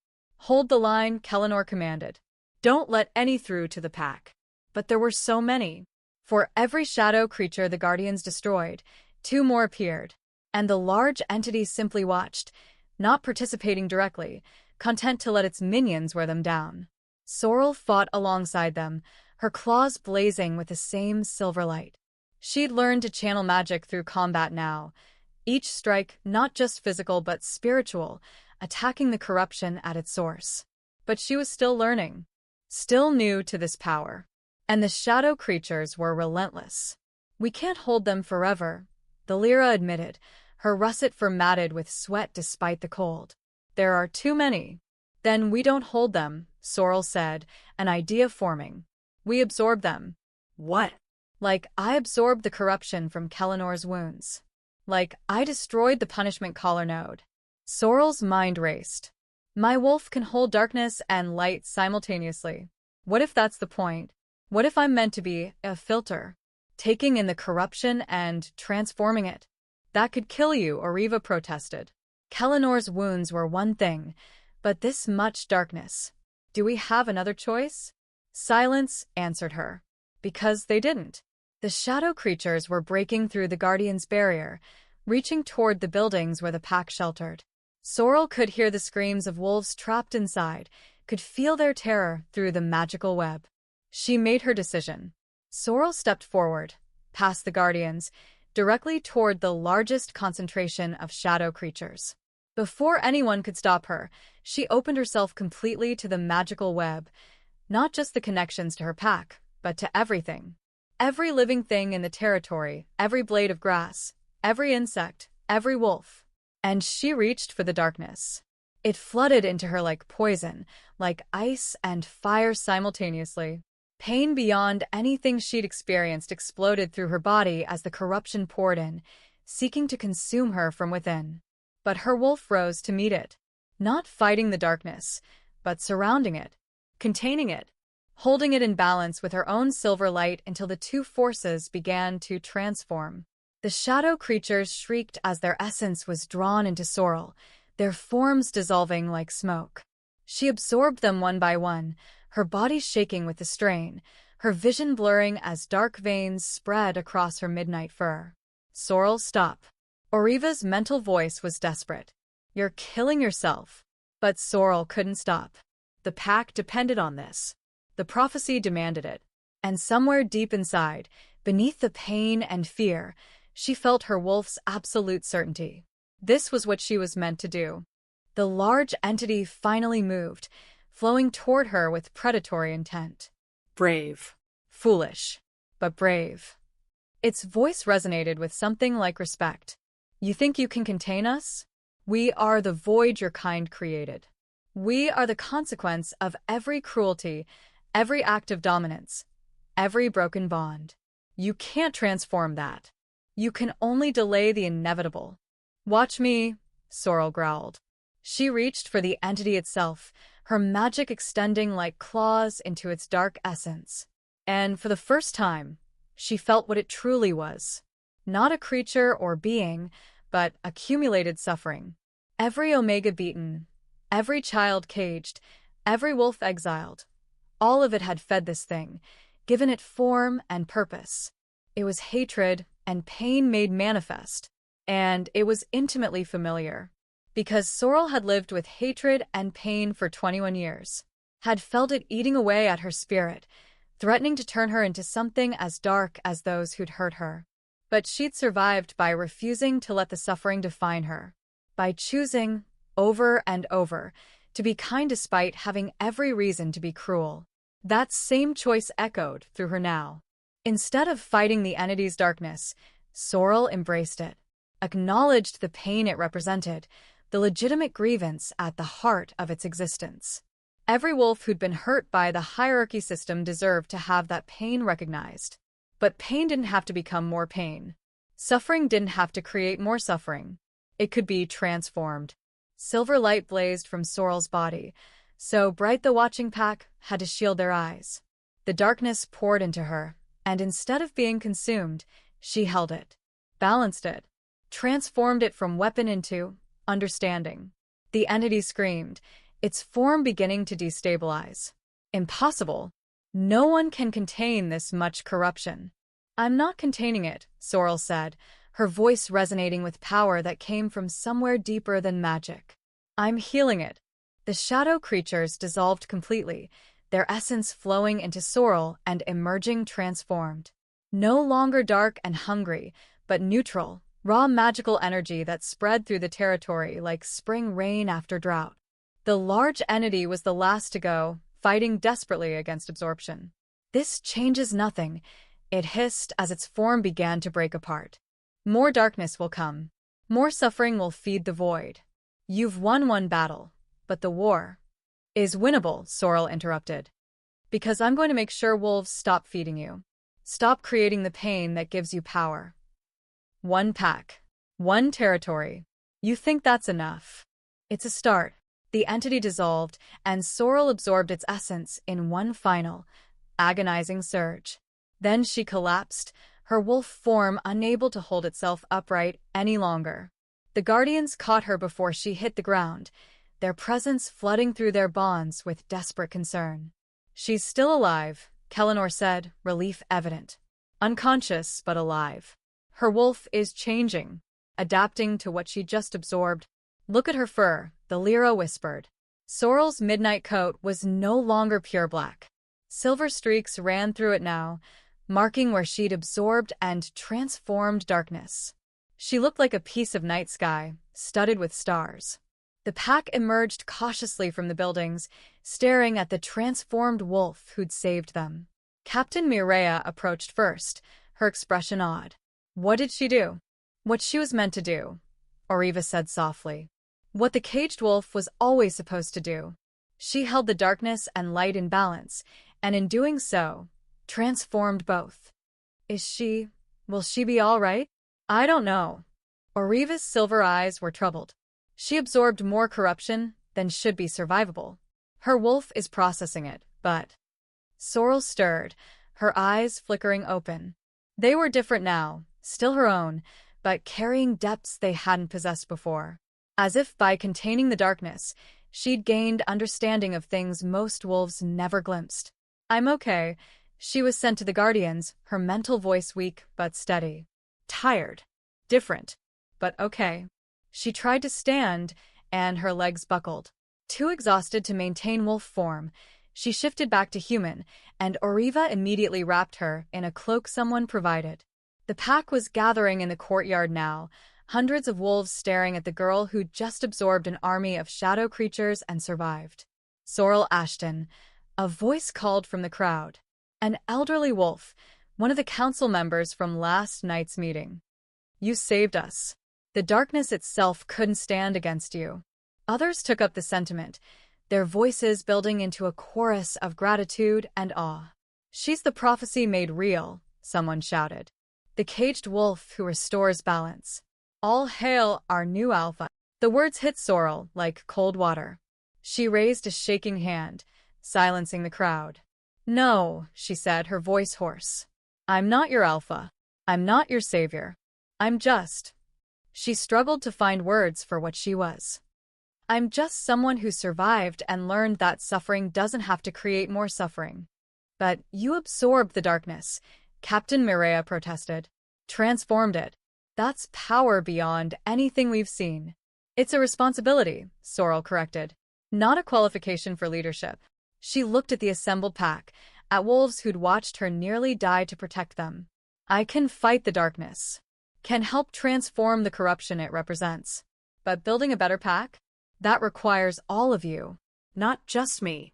"Hold the line," Kellinor commanded. "Don't let any through to the pack." But there were so many. For every shadow creature the Guardians destroyed, two more appeared. And the large entity simply watched, not participating directly, content to let its minions wear them down. Sorrel fought alongside them, her claws blazing with the same silver light. She'd learned to channel magic through combat now, each strike not just physical but spiritual, attacking the corruption at its source. But she was still learning, still new to this power. And the shadow creatures were relentless. "We can't hold them forever," the Lyra admitted, her russet fur matted with sweat despite the cold. "There are too many." "Then we don't hold them," Sorrel said, an idea forming. "We absorb them." What? "Like I absorbed the corruption from Kellinor's wounds. Like I destroyed the punishment collar node." Sorrel's mind raced. "My wolf can hold darkness and light simultaneously. What if that's the point? What if I'm meant to be a filter, taking in the corruption and transforming it?" "That could kill you," Ariva protested. "Kellinor's wounds were one thing, but this much darkness. Do we have another choice?" Silence answered her. Because they didn't. The shadow creatures were breaking through the Guardian's barrier, reaching toward the buildings where the pack sheltered. Sorrel could hear the screams of wolves trapped inside, could feel their terror through the magical web. She made her decision. Sorrel stepped forward, past the Guardians, directly toward the largest concentration of shadow creatures. Before anyone could stop her, she opened herself completely to the magical web, not just the connections to her pack, but to everything. Every living thing in the territory, every blade of grass, every insect, every wolf. And she reached for the darkness. It flooded into her like poison, like ice and fire simultaneously. Pain beyond anything she'd experienced exploded through her body as the corruption poured in, seeking to consume her from within. But her wolf rose to meet it, not fighting the darkness, but surrounding it, containing it, holding it in balance with her own silver light until the two forces began to transform. The shadow creatures shrieked as their essence was drawn into Sorrel, their forms dissolving like smoke. She absorbed them one by one, her body shaking with the strain, her vision blurring as dark veins spread across her midnight fur. Sorrel, stop. Ariva's mental voice was desperate. You're killing yourself. But Sorrel couldn't stop. The pack depended on this. The prophecy demanded it. And somewhere deep inside, beneath the pain and fear, she felt her wolf's absolute certainty. This was what she was meant to do. The large entity finally moved, flowing toward her with predatory intent. Brave. Foolish, but brave. Its voice resonated with something like respect. You think you can contain us? We are the void your kind created. We are the consequence of every cruelty, every act of dominance, every broken bond. You can't transform that. You can only delay the inevitable. Watch me, Sorrel growled. She reached for the entity itself, her magic extending like claws into its dark essence. And for the first time, she felt what it truly was. Not a creature or being, but accumulated suffering. Every Omega beaten, every child caged, every wolf exiled. All of it had fed this thing, given it form and purpose. It was hatred and pain made manifest, and it was intimately familiar. Because Sorrel had lived with hatred and pain for 21 years, had felt it eating away at her spirit, threatening to turn her into something as dark as those who'd hurt her. But she'd survived by refusing to let the suffering define her, by choosing, over and over, to be kind despite having every reason to be cruel. That same choice echoed through her now. Instead of fighting the entity's darkness, Sorrel embraced it, acknowledged the pain it represented, the legitimate grievance at the heart of its existence. Every wolf who'd been hurt by the hierarchy system deserved to have that pain recognized. But pain didn't have to become more pain. Suffering didn't have to create more suffering. It could be transformed. Silver light blazed from Sorrel's body, so bright the watching pack had to shield their eyes. The darkness poured into her, and instead of being consumed, she held it, balanced it, transformed it from weapon into understanding. The entity screamed, its form beginning to destabilize. Impossible. No one can contain this much corruption. I'm not containing it, Sorrel said, her voice resonating with power that came from somewhere deeper than magic. I'm healing it. The shadow creatures dissolved completely, their essence flowing into Sorrel and emerging transformed. No longer dark and hungry, but neutral, raw magical energy that spread through the territory like spring rain after drought. The large entity was the last to go, fighting desperately against absorption. This changes nothing, it hissed as its form began to break apart. More darkness will come. More suffering will feed the void. You've won one battle, but the war is winnable, Sorrel interrupted. Because I'm going to make sure wolves stop feeding you. Stop creating the pain that gives you power. One pack. One territory. You think that's enough? It's a start. The entity dissolved, and Sorrel absorbed its essence in one final, agonizing surge. Then she collapsed, her wolf form unable to hold itself upright any longer. The guardians caught her before she hit the ground, their presence flooding through their bonds with desperate concern. She's still alive, Kellinor said, relief evident. Unconscious, but alive. Her wolf is changing, adapting to what she just absorbed. Look at her fur, the Lyra whispered. Sorrel's midnight coat was no longer pure black. Silver streaks ran through it now, marking where she'd absorbed and transformed darkness. She looked like a piece of night sky, studded with stars. The pack emerged cautiously from the buildings, staring at the transformed wolf who'd saved them. Captain Mireia approached first, her expression odd. What did she do? What she was meant to do, Ariva said softly. What the caged wolf was always supposed to do. She held the darkness and light in balance, and in doing so, transformed both. Will she be all right? I don't know. Ariva's silver eyes were troubled. She absorbed more corruption than should be survivable. Her wolf is processing it, but... Sorrel stirred, her eyes flickering open. They were different now, still her own, but carrying depths they hadn't possessed before. As if by containing the darkness, she'd gained understanding of things most wolves never glimpsed. I'm okay. She was sent to the Guardians, her mental voice weak but steady. Tired. Different. But okay. She tried to stand, and her legs buckled. Too exhausted to maintain wolf form, she shifted back to human, and Ariva immediately wrapped her in a cloak someone provided. The pack was gathering in the courtyard now, hundreds of wolves staring at the girl who'd just absorbed an army of shadow creatures and survived. Sorrel Ashton. A voice called from the crowd. An elderly wolf, one of the council members from last night's meeting. You saved us. The darkness itself couldn't stand against you. Others took up the sentiment, their voices building into a chorus of gratitude and awe. She's the prophecy made real, someone shouted. The caged wolf who restores balance. All hail our new alpha. The words hit Sorrel like cold water. She raised a shaking hand, silencing the crowd. No, she said, her voice hoarse. I'm not your alpha. I'm not your savior. I'm just... She struggled to find words for what she was. I'm just someone who survived and learned that suffering doesn't have to create more suffering. But you absorbed the darkness, Captain Mireia protested. Transformed it. That's power beyond anything we've seen. It's a responsibility, Sorrel corrected. Not a qualification for leadership. She looked at the assembled pack, at wolves who'd watched her nearly die to protect them. I can fight the darkness. Can help transform the corruption it represents. But building a better pack? That requires all of you. Not just me.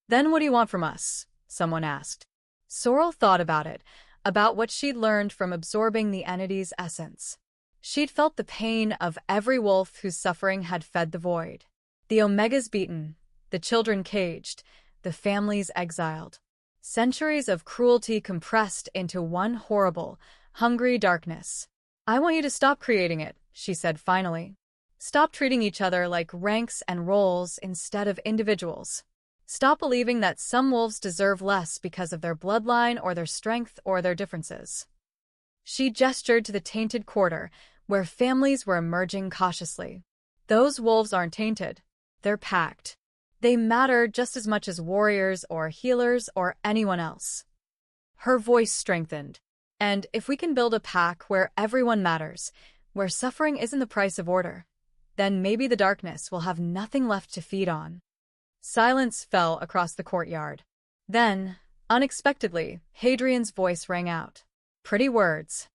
Then what do you want from us? Someone asked. Sorrel thought about it, about what she'd learned from absorbing the entity's essence. She'd felt the pain of every wolf whose suffering had fed the void. The Omegas beaten, the children caged, the families exiled. Centuries of cruelty compressed into one horrible, hungry darkness. I want you to stop creating it, she said finally. Stop treating each other like ranks and roles instead of individuals. Stop believing that some wolves deserve less because of their bloodline or their strength or their differences. She gestured to the Tainted quarter, where families were emerging cautiously. Those wolves aren't tainted. They're packed. They matter just as much as warriors or healers or anyone else. Her voice strengthened. And if we can build a pack where everyone matters, where suffering isn't the price of order, then maybe the darkness will have nothing left to feed on. Silence fell across the courtyard. Then, unexpectedly, Hadrian's voice rang out. Pretty words.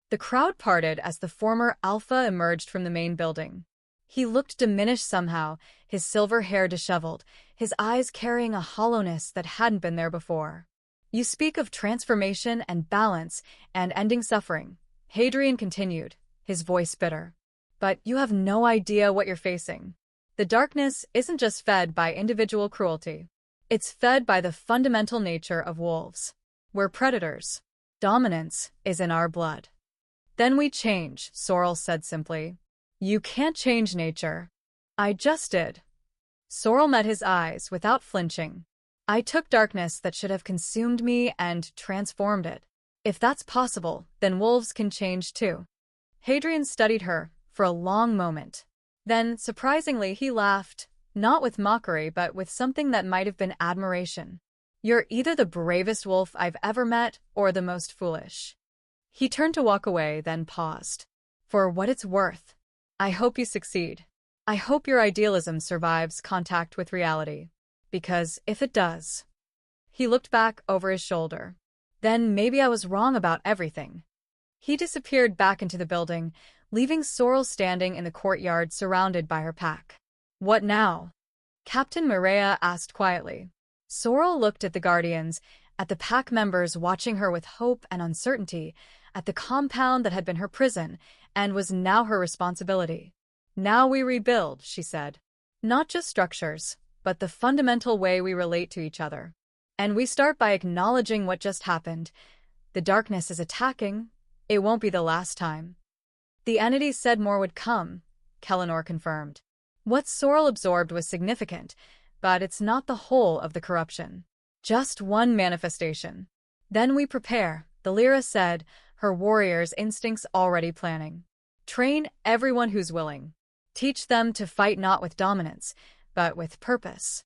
The crowd parted as the former Alpha emerged from the main building. He looked diminished somehow, his silver hair disheveled, his eyes carrying a hollowness that hadn't been there before. You speak of transformation and balance and ending suffering, Hadrian continued, his voice bitter. But you have no idea what you're facing. The darkness isn't just fed by individual cruelty. It's fed by the fundamental nature of wolves. We're predators. Dominance is in our blood. Then we change, Sorrel said simply. You can't change nature. I just did. Sorrel met his eyes without flinching. I took darkness that should have consumed me and transformed it. If that's possible, then wolves can change too. Hadrian studied her for a long moment. Then, surprisingly, he laughed, not with mockery but with something that might have been admiration. You're either the bravest wolf I've ever met or the most foolish. He turned to walk away, then paused. For what it's worth, I hope you succeed. I hope your idealism survives contact with reality. Because if it does... He looked back over his shoulder. Then maybe I was wrong about everything. He disappeared back into the building, leaving Sorrel standing in the courtyard surrounded by her pack. What now? Captain Mireia asked quietly. Sorrel looked at the Guardians, at the pack members watching her with hope and uncertainty, at the compound that had been her prison and was now her responsibility. Now we rebuild, she said. Not just structures, but the fundamental way we relate to each other. And we start by acknowledging what just happened. The darkness is attacking. It won't be the last time. The entity said more would come, Kellenor confirmed. What Sorrel absorbed was significant, but it's not the whole of the corruption. Just one manifestation. Then we prepare, the Lyra said, her warrior's instincts already planning. Train everyone who's willing. Teach them to fight not with dominance, but with purpose.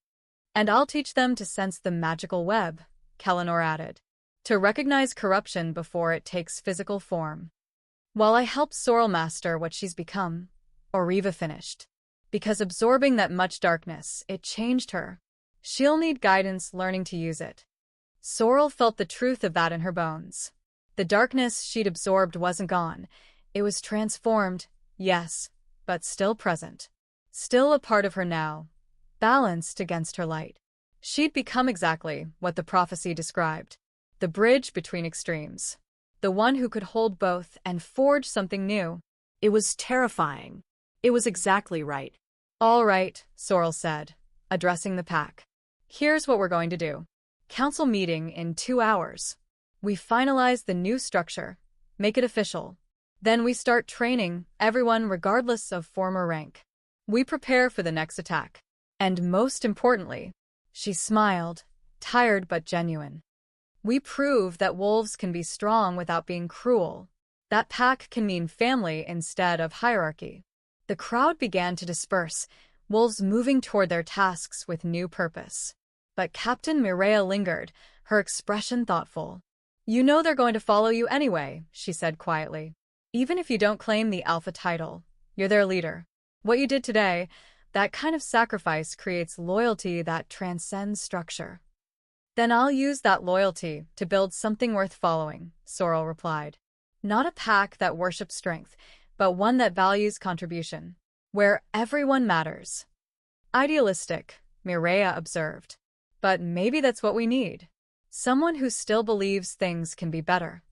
And I'll teach them to sense the magical web, Kellenor added. To recognize corruption before it takes physical form. While I help Sorrel master what she's become, Ariva finished. Because absorbing that much darkness, it changed her. She'll need guidance learning to use it. Sorrel felt the truth of that in her bones. The darkness she'd absorbed wasn't gone. It was transformed, yes, but still present. Still a part of her now, balanced against her light. She'd become exactly what the prophecy described. The bridge between extremes. The one who could hold both and forge something new. It was terrifying. It was exactly right. All right, Sorrel said, addressing the pack. Here's what we're going to do. Council meeting in 2 hours. We finalize the new structure, make it official. Then we start training everyone regardless of former rank. We prepare for the next attack. And most importantly, she smiled, tired but genuine. We prove that wolves can be strong without being cruel. That pack can mean family instead of hierarchy. The crowd began to disperse, wolves moving toward their tasks with new purpose. But Captain Mireia lingered, her expression thoughtful. You know they're going to follow you anyway, she said quietly. Even if you don't claim the alpha title, you're their leader. What you did today, that kind of sacrifice creates loyalty that transcends structure. Then I'll use that loyalty to build something worth following, Sorrel replied. Not a pack that worships strength, but one that values contribution, where everyone matters. Idealistic, Mireia observed. But maybe that's what we need. Someone who still believes things can be better.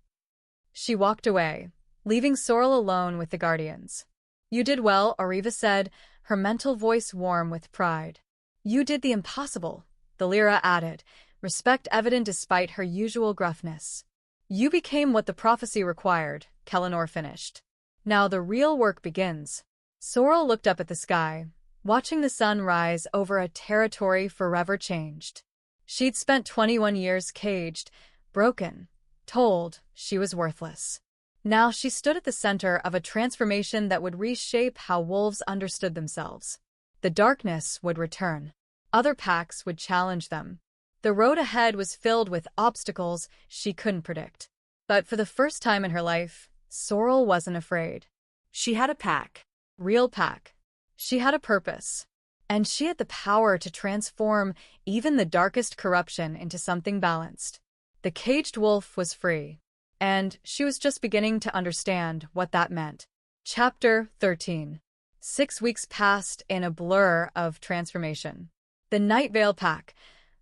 She walked away, leaving Sorrel alone with the Guardians. You did well, Ariva said, her mental voice warm with pride. You did the impossible, the Lyra added, respect evident despite her usual gruffness. You became what the prophecy required, Kellenor finished. Now the real work begins. Sorrel looked up at the sky, watching the sun rise over a territory forever changed. She'd spent 21 years caged, broken, told she was worthless. Now she stood at the center of a transformation that would reshape how wolves understood themselves. The darkness would return. Other packs would challenge them. The road ahead was filled with obstacles she couldn't predict. But for the first time in her life, Sorrel wasn't afraid. She had a pack. Real pack. She had a purpose. And she had the power to transform even the darkest corruption into something balanced. The caged wolf was free. And she was just beginning to understand what that meant. Chapter 13. 6 weeks passed in a blur of transformation. The Night Vale Pack,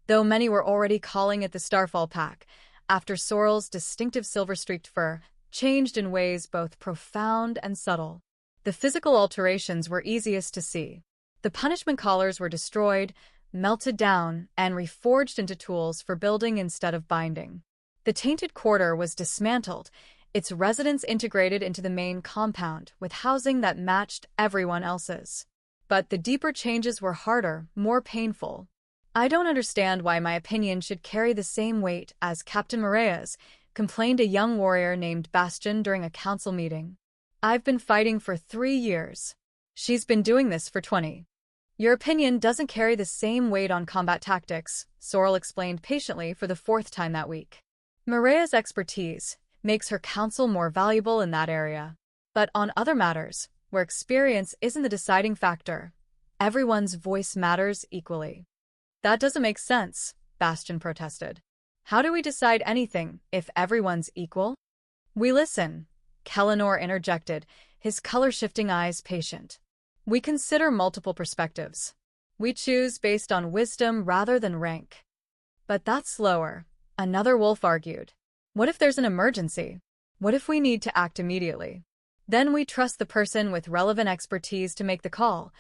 though many were already calling it the Starfall Pack, after Sorrel's distinctive silver-streaked fur, changed in ways both profound and subtle. The physical alterations were easiest to see. The punishment collars were destroyed, melted down, and reforged into tools for building instead of binding. The Tainted Quarter was dismantled, its residents integrated into the main compound with housing that matched everyone else's. But the deeper changes were harder, more painful. I don't understand why my opinion should carry the same weight as Captain Mireia's, complained a young warrior named Bastion during a council meeting. I've been fighting for 3 years. She's been doing this for 20. Your opinion doesn't carry the same weight on combat tactics, Sorrel explained patiently for the 4th time that week. Mireia's expertise makes her counsel more valuable in that area. But on other matters, where experience isn't the deciding factor, everyone's voice matters equally. That doesn't make sense, Bastion protested. How do we decide anything if everyone's equal? We listen, Kellenor interjected, his color-shifting eyes patient. We consider multiple perspectives. We choose based on wisdom rather than rank. But that's slower, another wolf argued. What if there's an emergency? What if we need to act immediately? Then we trust the person with relevant expertise to make the call,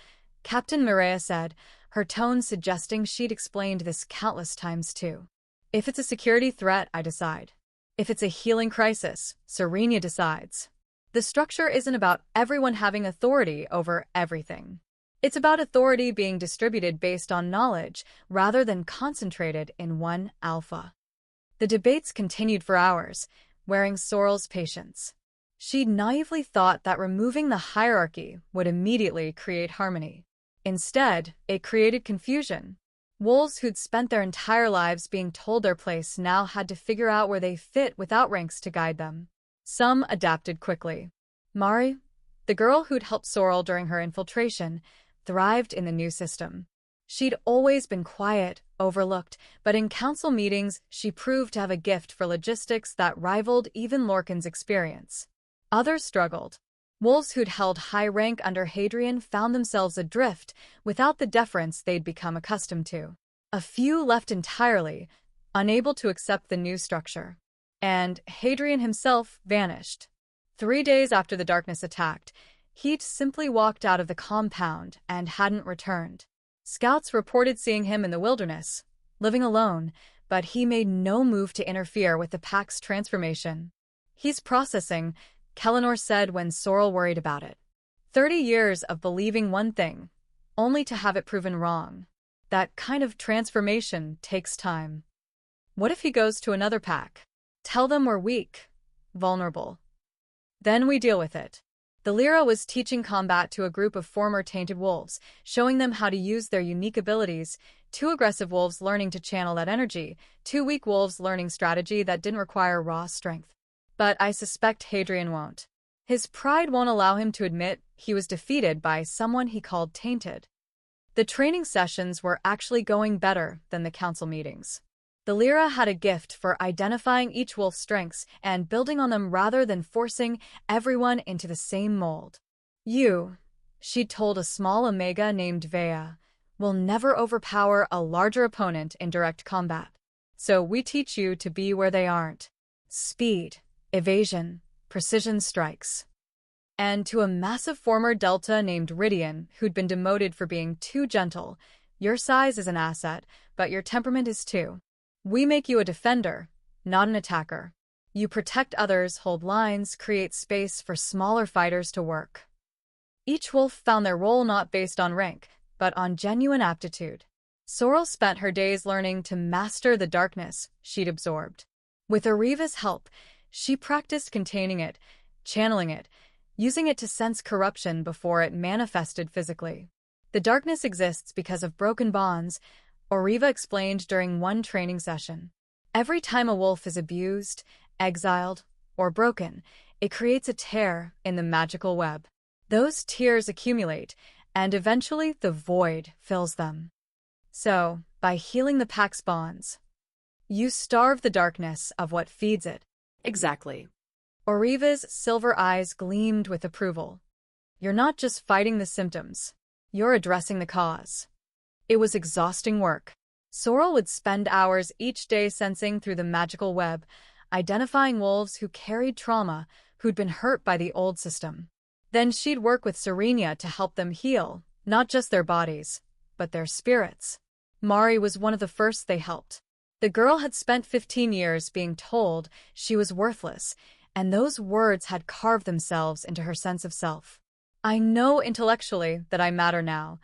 Captain Mireia said, her tone suggesting she'd explained this countless times too. If it's a security threat, I decide. If it's a healing crisis, Serenia decides. The structure isn't about everyone having authority over everything. It's about authority being distributed based on knowledge rather than concentrated in one alpha. The debates continued for hours, wearing Sorrel's patience. She'd naively thought that removing the hierarchy would immediately create harmony. Instead, it created confusion. Wolves who'd spent their entire lives being told their place now had to figure out where they fit without ranks to guide them. Some adapted quickly. Mari, the girl who'd helped Sorrel during her infiltration, thrived in the new system. She'd always been quiet, overlooked, but in council meetings she proved to have a gift for logistics that rivaled even Lorcan's experience. Others struggled. Wolves who'd held high rank under Hadrian found themselves adrift without the deference they'd become accustomed to. A few left entirely, unable to accept the new structure. And Hadrian himself vanished. 3 days after the darkness attacked, he'd simply walked out of the compound and hadn't returned. Scouts reported seeing him in the wilderness, living alone, but he made no move to interfere with the pack's transformation. He's processing, Kellinor said when Sorrel worried about it. 30 years of believing one thing, only to have it proven wrong. That kind of transformation takes time. What if he goes to another pack? Tell them we're weak, vulnerable. Then we deal with it. The Lyra was teaching combat to a group of former tainted wolves, showing them how to use their unique abilities, 2 aggressive wolves learning to channel that energy, 2 weak wolves learning strategy that didn't require raw strength. But I suspect Hadrian won't. His pride won't allow him to admit he was defeated by someone he called Tainted. The training sessions were actually going better than the council meetings. The Lyra had a gift for identifying each wolf's strengths and building on them rather than forcing everyone into the same mold. You, she told a small Omega named Vea, will never overpower a larger opponent in direct combat. So we teach you to be where they aren't. Speed, evasion, precision strikes. And to a massive former Delta named Rydian, who'd been demoted for being too gentle, your size is an asset, but your temperament is too. We make you a defender, not an attacker. You protect others, hold lines, create space for smaller fighters to work. Each wolf found their role not based on rank, but on genuine aptitude. Sorrel spent her days learning to master the darkness she'd absorbed. With Ariva's help, she practiced containing it, channeling it, using it to sense corruption before it manifested physically. The darkness exists because of broken bonds, Ariva explained during one training session. Every time a wolf is abused, exiled, or broken, it creates a tear in the magical web. Those tears accumulate, and eventually the void fills them. So, by healing the pack's bonds, you starve the darkness of what feeds it. Exactly. Ariva's silver eyes gleamed with approval. You're not just fighting the symptoms. You're addressing the cause. It was exhausting work. Sorrel would spend hours each day sensing through the magical web, identifying wolves who carried trauma, who'd been hurt by the old system. Then she'd work with Serenia to help them heal, not just their bodies, but their spirits. Mari was one of the first they helped. The girl had spent 15 years being told she was worthless, and those words had carved themselves into her sense of self. I know intellectually that I matter now,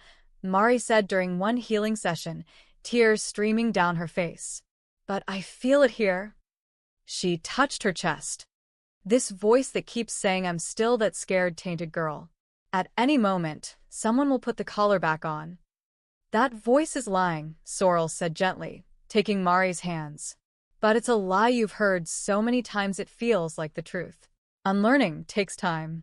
Mari said during one healing session, tears streaming down her face. But I feel it here. She touched her chest. This voice that keeps saying I'm still that scared tainted girl. At any moment, someone will put the collar back on. That voice is lying, Sorrel said gently, taking Mari's hands. But it's a lie you've heard so many times it feels like the truth. Unlearning takes time.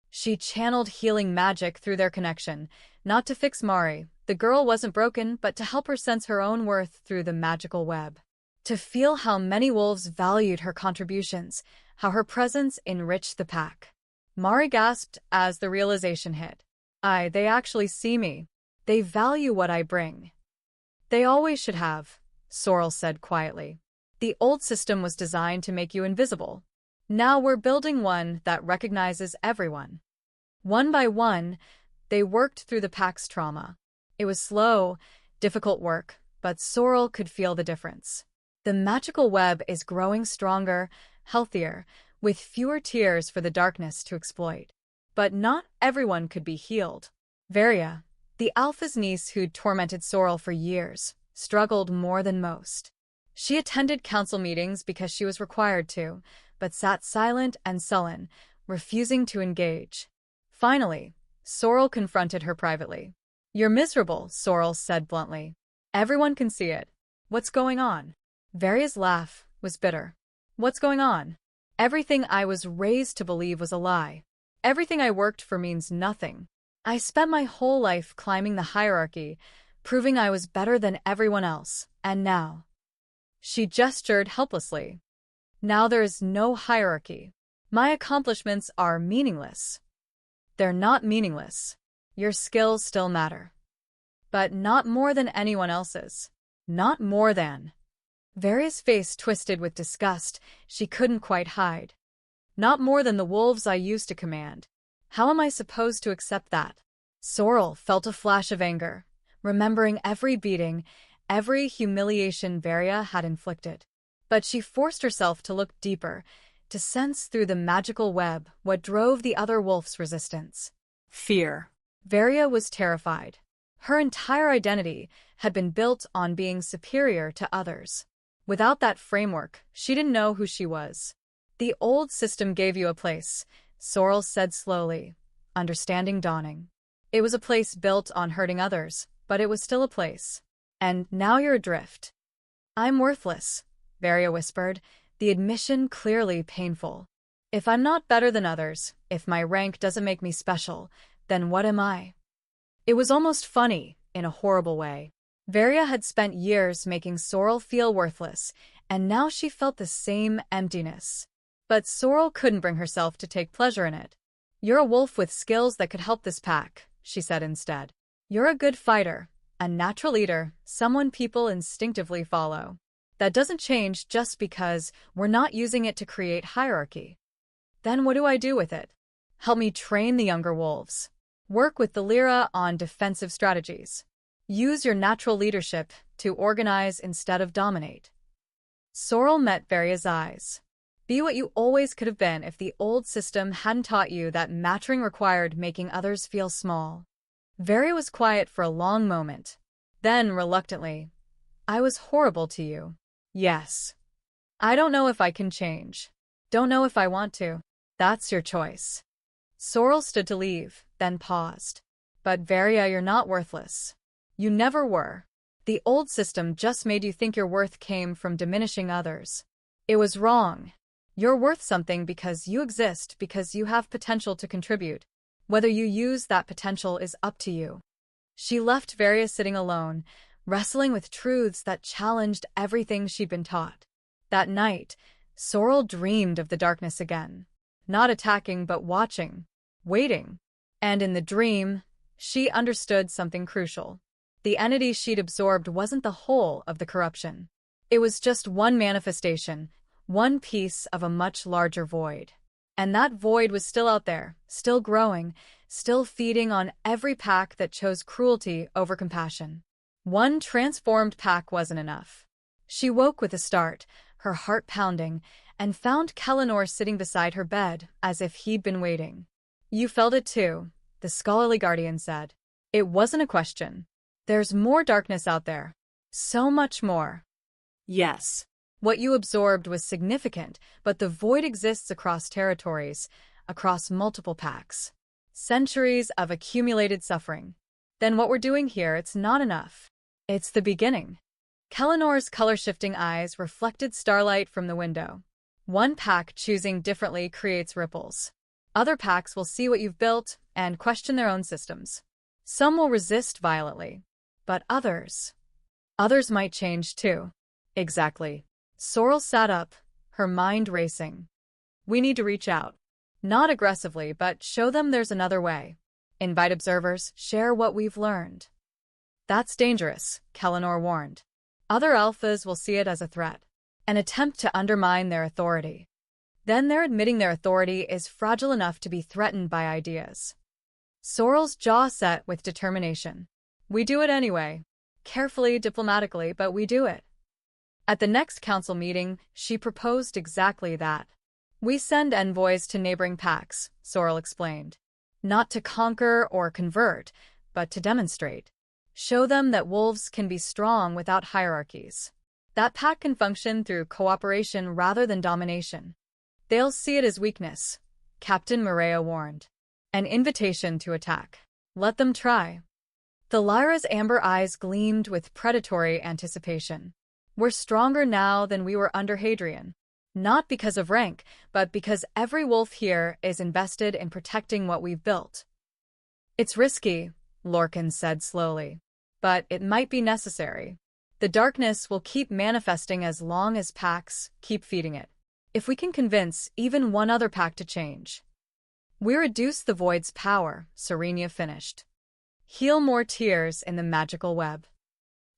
She channeled healing magic through their connection, not to fix Mari. The girl wasn't broken, but to help her sense her own worth through the magical web. To feel how many wolves valued her contributions, how her presence enriched the pack. Mari gasped as the realization hit. They actually see me. They value what I bring. They always should have, Sorrel said quietly. The old system was designed to make you invisible. Now we're building one that recognizes everyone. One by one, they worked through the pack's trauma. It was slow, difficult work, but Sorrel could feel the difference. The magical web is growing stronger, healthier, with fewer tears for the darkness to exploit. But not everyone could be healed. Varia, the Alpha's niece who'd tormented Sorrel for years, struggled more than most. She attended council meetings because she was required to, but sat silent and sullen, refusing to engage. Finally, Sorrel confronted her privately. "You're miserable," Sorrel said bluntly. "Everyone can see it. What's going on?" Varia's laugh was bitter. "What's going on? Everything I was raised to believe was a lie. Everything I worked for means nothing. I spent my whole life climbing the hierarchy, proving I was better than everyone else, and now—" She gestured helplessly. "Now there is no hierarchy. My accomplishments are meaningless." "They're not meaningless. Your skills still matter. But not more than anyone else's. Not more than." Varia's face twisted with disgust she couldn't quite hide. "Not more than the wolves I used to command. How am I supposed to accept that?" Sorrel felt a flash of anger, remembering every beating, every humiliation Varia had inflicted. But she forced herself to look deeper, to sense through the magical web what drove the other wolf's resistance. Fear. Varia was terrified. Her entire identity had been built on being superior to others. Without that framework, she didn't know who she was. "The old system gave you a place," Sorrel said slowly, understanding dawning. "It was a place built on hurting others, but it was still a place. And now you're adrift." "I'm worthless," Varia whispered, the admission clearly painful. "If I'm not better than others, if my rank doesn't make me special, then what am I?" It was almost funny, in a horrible way. Varia had spent years making Sorrel feel worthless, and now she felt the same emptiness. But Sorrel couldn't bring herself to take pleasure in it. "You're a wolf with skills that could help this pack," she said instead. "You're a good fighter, a natural leader, someone people instinctively follow. That doesn't change just because we're not using it to create hierarchy." "Then what do I do with it?" "Help me train the younger wolves. Work with the Lyra on defensive strategies. Use your natural leadership to organize instead of dominate." Sorrel met Varia's eyes. "Be what you always could have been if the old system hadn't taught you that matching required making others feel small." Varia was quiet for a long moment. Then, reluctantly, "I was horrible to you." "Yes. I don't know if I can change. Don't know if I want to." "That's your choice." Sorrel stood to leave, then paused. "But Varia, you're not worthless. You never were. The old system just made you think your worth came from diminishing others. It was wrong. You're worth something because you exist, because you have potential to contribute. Whether you use that potential is up to you." She left Varia sitting alone, wrestling with truths that challenged everything she'd been taught. That night, Sorrel dreamed of the darkness again. Not attacking, but watching, waiting. And in the dream, she understood something crucial. The entity she'd absorbed wasn't the whole of the corruption. It was just one manifestation, one piece of a much larger void. And that void was still out there, still growing, still feeding on every pack that chose cruelty over compassion. One transformed pack wasn't enough. She woke with a start, her heart pounding, and found Kellinor sitting beside her bed as if he'd been waiting. "You felt it too," the scholarly guardian said. "It wasn't a question. There's more darkness out there. So much more." Yes. "What you absorbed was significant, but the void exists across territories, across multiple packs. Centuries of accumulated suffering. Then what we're doing here, it's not enough. It's the beginning." Kellinor's color-shifting eyes reflected starlight from the window. "One pack choosing differently creates ripples. Other packs will see what you've built and question their own systems. Some will resist violently, but others might change too." "Exactly." Sorrel sat up, her mind racing. "We need to reach out. Not aggressively, but show them there's another way. Invite observers, share what we've learned." "That's dangerous," Kellinor warned. "Other alphas will see it as a threat, an attempt to undermine their authority." Then they're admitting their authority is fragile enough to be threatened by ideas. Sorrel's jaw set with determination. We do it anyway. Carefully, diplomatically, but we do it. At the next council meeting, she proposed exactly that. We send envoys to neighboring packs, Sorrel explained. Not to conquer or convert, but to demonstrate. Show them that wolves can be strong without hierarchies. That pack can function through cooperation rather than domination. They'll see it as weakness, Captain Maria warned. An invitation to attack. Let them try. The Lyra's amber eyes gleamed with predatory anticipation. We're stronger now than we were under Hadrian. Not because of rank, but because every wolf here is invested in protecting what we've built. It's risky, Lorcan said slowly, but it might be necessary. The darkness will keep manifesting as long as packs keep feeding it. If we can convince even one other pack to change. We reduce the void's power, Serenia finished. Heal more tears in the magical web.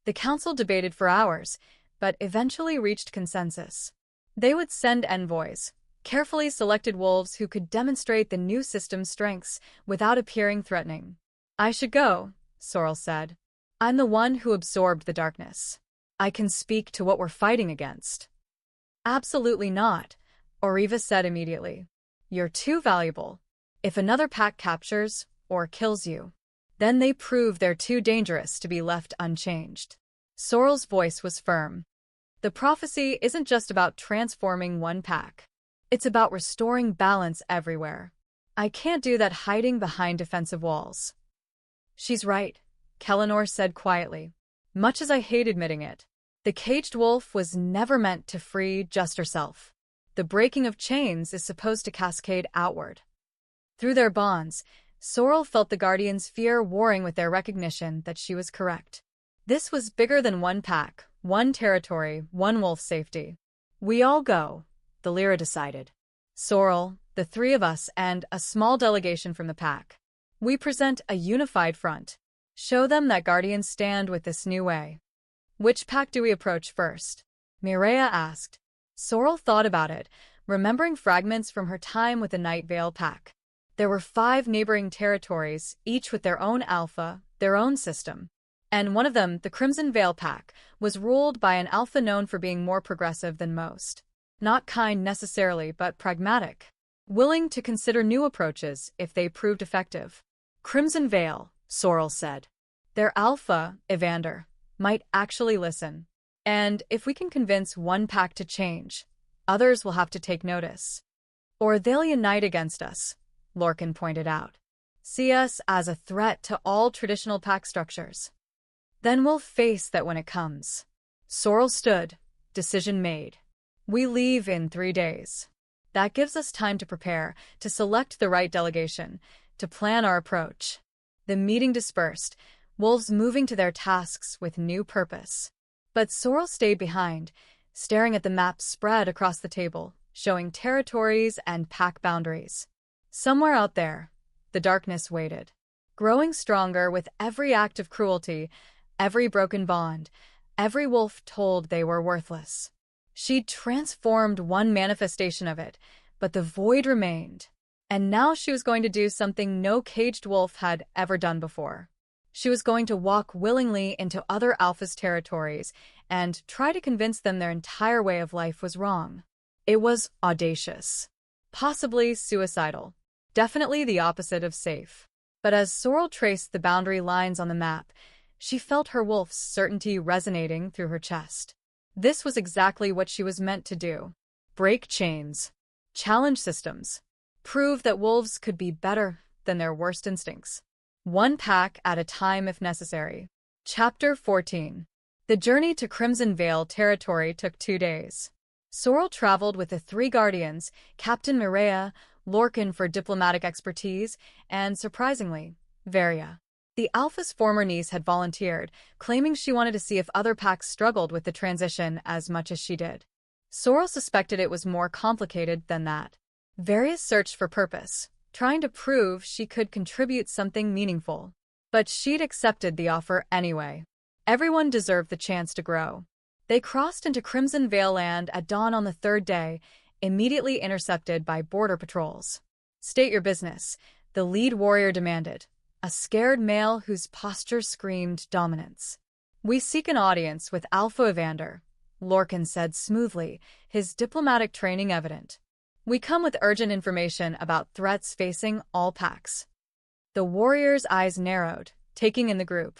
The council debated for hours, but eventually reached consensus. They would send envoys, carefully selected wolves who could demonstrate the new system's strengths without appearing threatening. I should go, Sorrel said. I'm the one who absorbed the darkness. I can speak to what we're fighting against. Absolutely not, Ariva said immediately. You're too valuable. If another pack captures or kills you, then they prove they're too dangerous to be left unchanged. Sorrel's voice was firm. The prophecy isn't just about transforming one pack. It's about restoring balance everywhere. I can't do that hiding behind defensive walls. She's right, Kellinor said quietly. Much as I hate admitting it, the caged wolf was never meant to free just herself. The breaking of chains is supposed to cascade outward. Through their bonds, Sorrel felt the Guardians' fear warring with their recognition that she was correct. This was bigger than one pack, one territory, one wolf's safety. We all go, the Lyra decided. Sorrel, the three of us, and a small delegation from the pack. We present a unified front. Show them that Guardians stand with this new way. Which pack do we approach first? Mireia asked. Sorrel thought about it, remembering fragments from her time with the Night Vale pack. There were 5 neighboring territories, each with their own alpha, their own system. And one of them, the Crimson Vale pack, was ruled by an alpha known for being more progressive than most. Not kind necessarily, but pragmatic. Willing to consider new approaches if they proved effective. Crimson Vale, Sorrel said. Their alpha, Evander, might actually listen. And if we can convince one pack to change, others will have to take notice. Or they'll unite against us, Lorcan pointed out. See us as a threat to all traditional pack structures. Then we'll face that when it comes. Sorrel stood, decision made. We leave in 3 days. That gives us time to prepare, to select the right delegation, to plan our approach. The meeting dispersed, wolves moving to their tasks with new purpose. But Sorrel stayed behind, staring at the map spread across the table, showing territories and pack boundaries. Somewhere out there, the darkness waited, growing stronger with every act of cruelty, every broken bond, every wolf told they were worthless. She'd transformed one manifestation of it, but the void remained. And now she was going to do something no caged wolf had ever done before. She was going to walk willingly into other alphas' territories and try to convince them their entire way of life was wrong. It was audacious. Possibly suicidal. Definitely the opposite of safe. But as Sorrel traced the boundary lines on the map, she felt her wolf's certainty resonating through her chest. This was exactly what she was meant to do. Break chains. Challenge systems. Prove that wolves could be better than their worst instincts. One pack at a time if necessary. Chapter 14. The journey to Crimson Vale territory took 2 days. Sorrel traveled with the 3 guardians, Captain Mireia, Lorcan for diplomatic expertise, and, surprisingly, Varia. The Alpha's former niece had volunteered, claiming she wanted to see if other packs struggled with the transition as much as she did. Sorrel suspected it was more complicated than that. Varia searched for purpose, trying to prove she could contribute something meaningful. But she'd accepted the offer anyway. Everyone deserved the chance to grow. They crossed into Crimson Vale land at dawn on the 3rd day, immediately intercepted by border patrols. "State your business," the lead warrior demanded, a scared male whose posture screamed dominance. "We seek an audience with Alpha Evander," Lorcan said smoothly, his diplomatic training evident. "We come with urgent information about threats facing all packs." The warrior's eyes narrowed, taking in the group.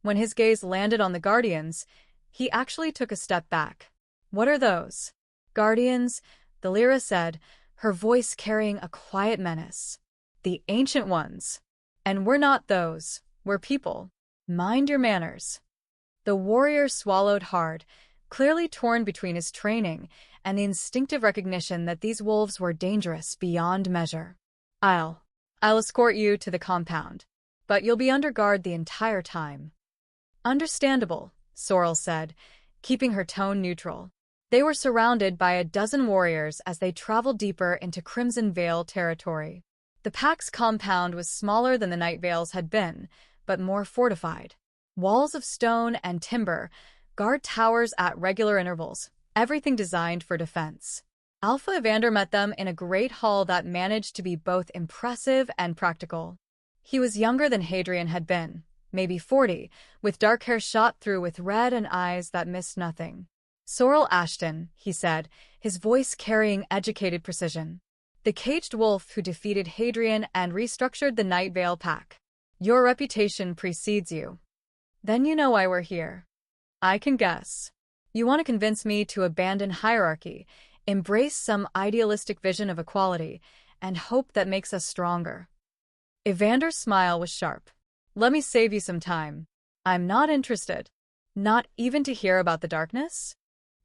When his gaze landed on the Guardians, he actually took a step back. "What are those?" "Guardians," the Lyra said, her voice carrying a quiet menace. "The Ancient Ones. And we're not those, we're people. Mind your manners." The warrior swallowed hard, clearly torn between his training and the instinctive recognition that these wolves were dangerous beyond measure. I'll escort you to the compound, but you'll be under guard the entire time." "Understandable," Sorrel said, keeping her tone neutral. They were surrounded by a dozen warriors as they traveled deeper into Crimson Vale territory. The pack's compound was smaller than the Night Vale's had been, but more fortified. Walls of stone and timber, guard towers at regular intervals, everything designed for defense. Alpha Evander met them in a great hall that managed to be both impressive and practical. He was younger than Hadrian had been, maybe 40, with dark hair shot through with red and eyes that missed nothing. "Sorrel Ashton," he said, his voice carrying educated precision. "The caged wolf who defeated Hadrian and restructured the Night Vale pack. Your reputation precedes you." "Then you know why we're here." "I can guess. You want to convince me to abandon hierarchy, embrace some idealistic vision of equality, and hope that makes us stronger." Evander's smile was sharp. "Let me save you some time. I'm not interested. Not even to hear about the darkness?"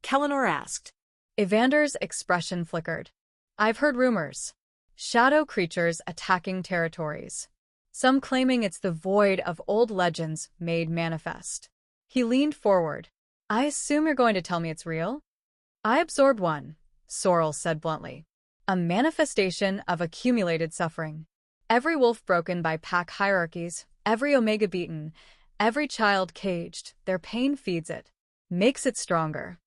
Kellinor asked. Evander's expression flickered. "I've heard rumors. Shadow creatures attacking territories. Some claiming it's the void of old legends made manifest." He leaned forward. "I assume you're going to tell me it's real?" "I absorbed one," Sorrel said bluntly. "A manifestation of accumulated suffering. Every wolf broken by pack hierarchies, every omega beaten, every child caged, their pain feeds it, makes it stronger."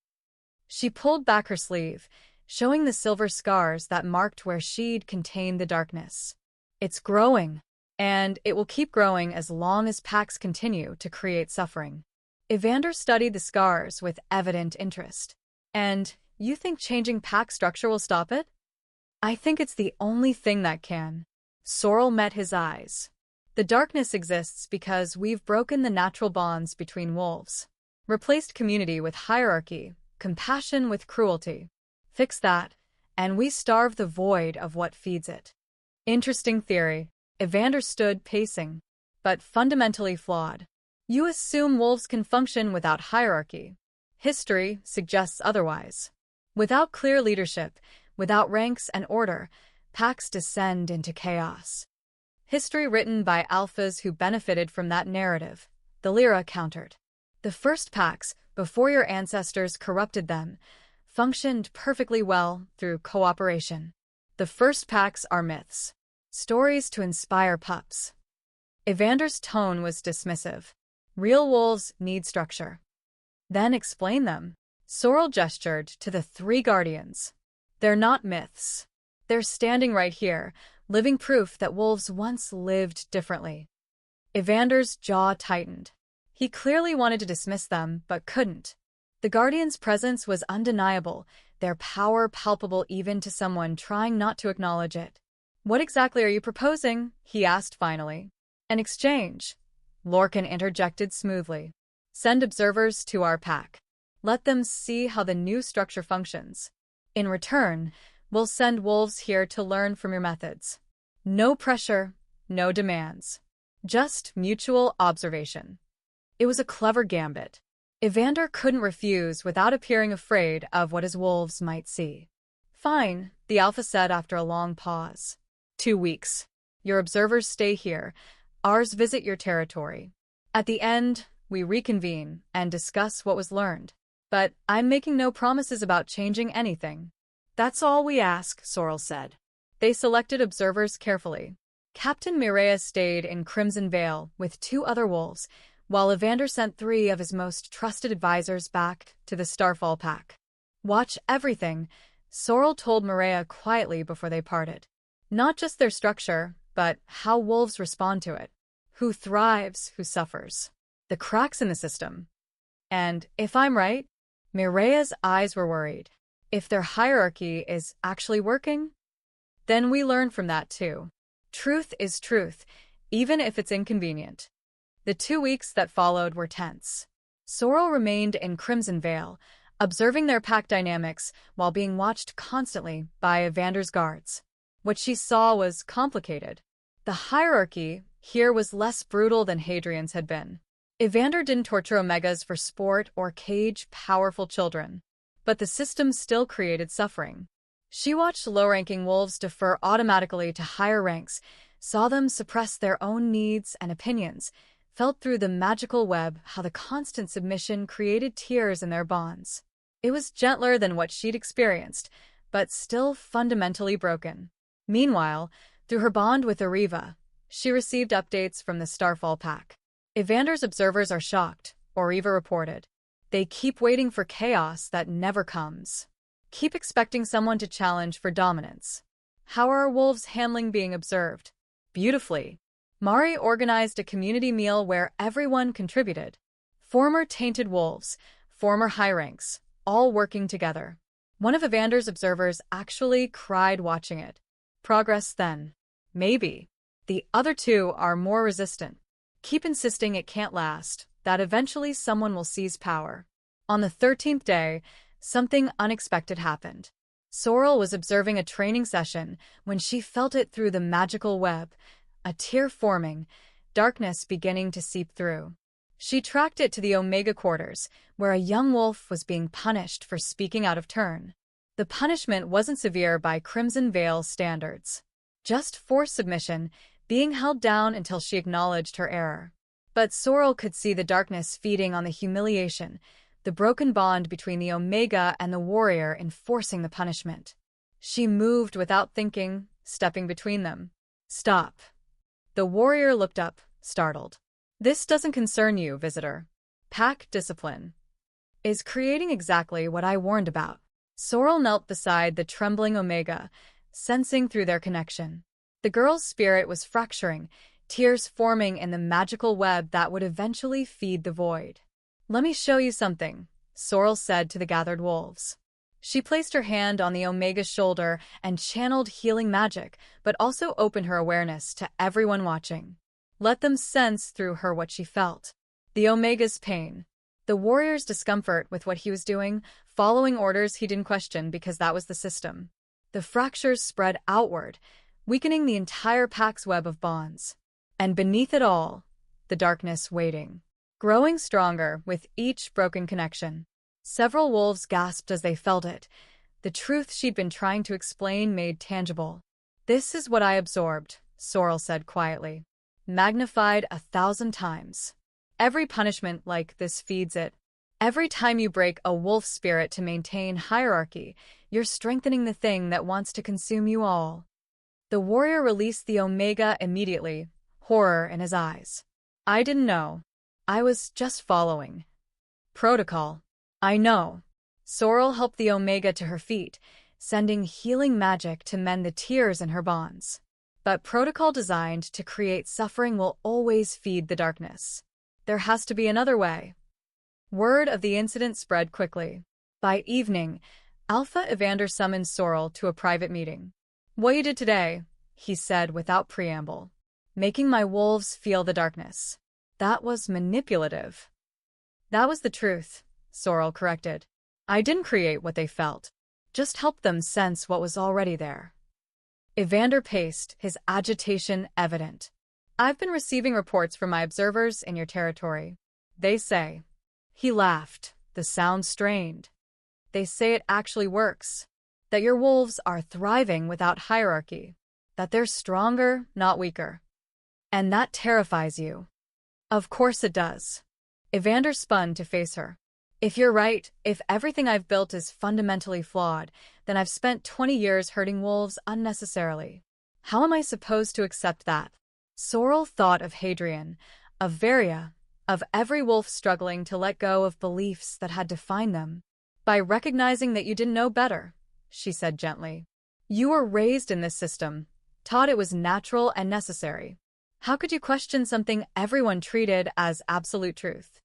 She pulled back her sleeve, showing the silver scars that marked where she'd contained the darkness. "It's growing, and it will keep growing as long as packs continue to create suffering." Evander studied the scars with evident interest. "And you think changing pack structure will stop it?" "I think it's the only thing that can." Sorrel met his eyes. "The darkness exists because we've broken the natural bonds between wolves, replaced community with hierarchy, compassion with cruelty. Fix that, and we starve the void of what feeds it." "Interesting theory." Evander stood pacing, but fundamentally flawed. "You assume wolves can function without hierarchy. History suggests otherwise. Without clear leadership, without ranks and order, packs descend into chaos." "History written by alphas who benefited from that narrative," the Lyra countered. "The first packs, before your ancestors corrupted them, functioned perfectly well through cooperation. The first packs are myths. Stories to inspire pups." Evander's tone was dismissive. "Real wolves need structure." "Then explain them." Sorrel gestured to the three guardians. "They're not myths. They're standing right here, living proof that wolves once lived differently." Evander's jaw tightened. He clearly wanted to dismiss them, but couldn't. The Guardians' presence was undeniable, their power palpable even to someone trying not to acknowledge it. "What exactly are you proposing?" he asked finally. "An exchange," Lorcan interjected smoothly. "Send observers to our pack. Let them see how the new structure functions. In return, we'll send wolves here to learn from your methods. No pressure, no demands. Just mutual observation." It was a clever gambit. Evander couldn't refuse without appearing afraid of what his wolves might see. "Fine," the Alpha said after a long pause. 2 weeks. Your observers stay here. Ours visit your territory. At the end, we reconvene and discuss what was learned. But I'm making no promises about changing anything." "That's all we ask," Sorrel said. They selected observers carefully. Captain Mireia stayed in Crimson Vale with 2 other wolves, while Evander sent 3 of his most trusted advisors back to the Starfall pack. "Watch everything," Sorrel told Maria quietly before they parted. Not just their structure, but how wolves respond to it. Who thrives, who suffers. The cracks in the system. And, if I'm right, Maria's eyes were worried. If their hierarchy is actually working, then we learn from that too. Truth is truth, even if it's inconvenient. The 2 weeks that followed were tense. Sorrel remained in Crimson Vale, observing their pack dynamics while being watched constantly by Evander's guards. What she saw was complicated. The hierarchy here was less brutal than Hadrian's had been. Evander didn't torture Omegas for sport or cage powerful children, but the system still created suffering. She watched low-ranking wolves defer automatically to higher ranks, saw them suppress their own needs and opinions, felt through the magical web how the constant submission created tears in their bonds. It was gentler than what she'd experienced, but still fundamentally broken. Meanwhile, through her bond with Ariva, she received updates from the Starfall pack. Evander's observers are shocked, Ariva reported. They keep waiting for chaos that never comes. Keep expecting someone to challenge for dominance. How are our wolves handling being observed? Beautifully. Mari organized a community meal where everyone contributed. Former Tainted wolves, former high ranks, all working together. One of Evander's observers actually cried watching it. Progress then. Maybe. The other two are more resistant. Keep insisting it can't last, that eventually someone will seize power. On the 13th day, something unexpected happened. Sorrel was observing a training session when she felt it through the magical web, a tear forming, darkness beginning to seep through. She tracked it to the Omega quarters, where a young wolf was being punished for speaking out of turn. The punishment wasn't severe by Crimson Vale standards. Just forced submission, being held down until she acknowledged her error. But Sorrel could see the darkness feeding on the humiliation, the broken bond between the Omega and the warrior enforcing the punishment. She moved without thinking, stepping between them. Stop. The warrior looked up, startled. This doesn't concern you, visitor. Pack discipline is creating exactly what I warned about. Sorrel knelt beside the trembling Omega, sensing through their connection. The girl's spirit was fracturing, tears forming in the magical web that would eventually feed the void. Let me show you something, Sorrel said to the gathered wolves. She placed her hand on the Omega's shoulder and channeled healing magic, but also opened her awareness to everyone watching. Let them sense through her what she felt. The Omega's pain. The warrior's discomfort with what he was doing, following orders he didn't question because that was the system. The fractures spread outward, weakening the entire pack's web of bonds. And beneath it all, the darkness waiting, growing stronger with each broken connection. Several wolves gasped as they felt it. The truth she'd been trying to explain made tangible. This is what I absorbed, Sorrel said quietly. Magnified 1,000 times. Every punishment like this feeds it. Every time you break a wolf's spirit to maintain hierarchy, you're strengthening the thing that wants to consume you all. The warrior released the Omega immediately, horror in his eyes. I didn't know. I was just following protocol. I know. Sorrel helped the Omega to her feet, sending healing magic to mend the tears in her bonds. But protocol designed to create suffering will always feed the darkness. There has to be another way. Word of the incident spread quickly. By evening, Alpha Evander summoned Sorrel to a private meeting. What you did today, he said without preamble. Making my wolves feel the darkness. That was manipulative. That was the truth, Sorrel corrected. I didn't create what they felt. Just helped them sense what was already there. Evander paced, his agitation evident. I've been receiving reports from my observers in your territory. They say. He laughed, the sound strained. They say it actually works. That your wolves are thriving without hierarchy. That they're stronger, not weaker. And that terrifies you. Of course it does. Evander spun to face her. If you're right, if everything I've built is fundamentally flawed, then I've spent 20 years hurting wolves unnecessarily. How am I supposed to accept that? Sorrel thought of Hadrian, of Varia, of every wolf struggling to let go of beliefs that had defined them. By recognizing that you didn't know better, she said gently. You were raised in this system, taught it was natural and necessary. How could you question something everyone treated as absolute truth?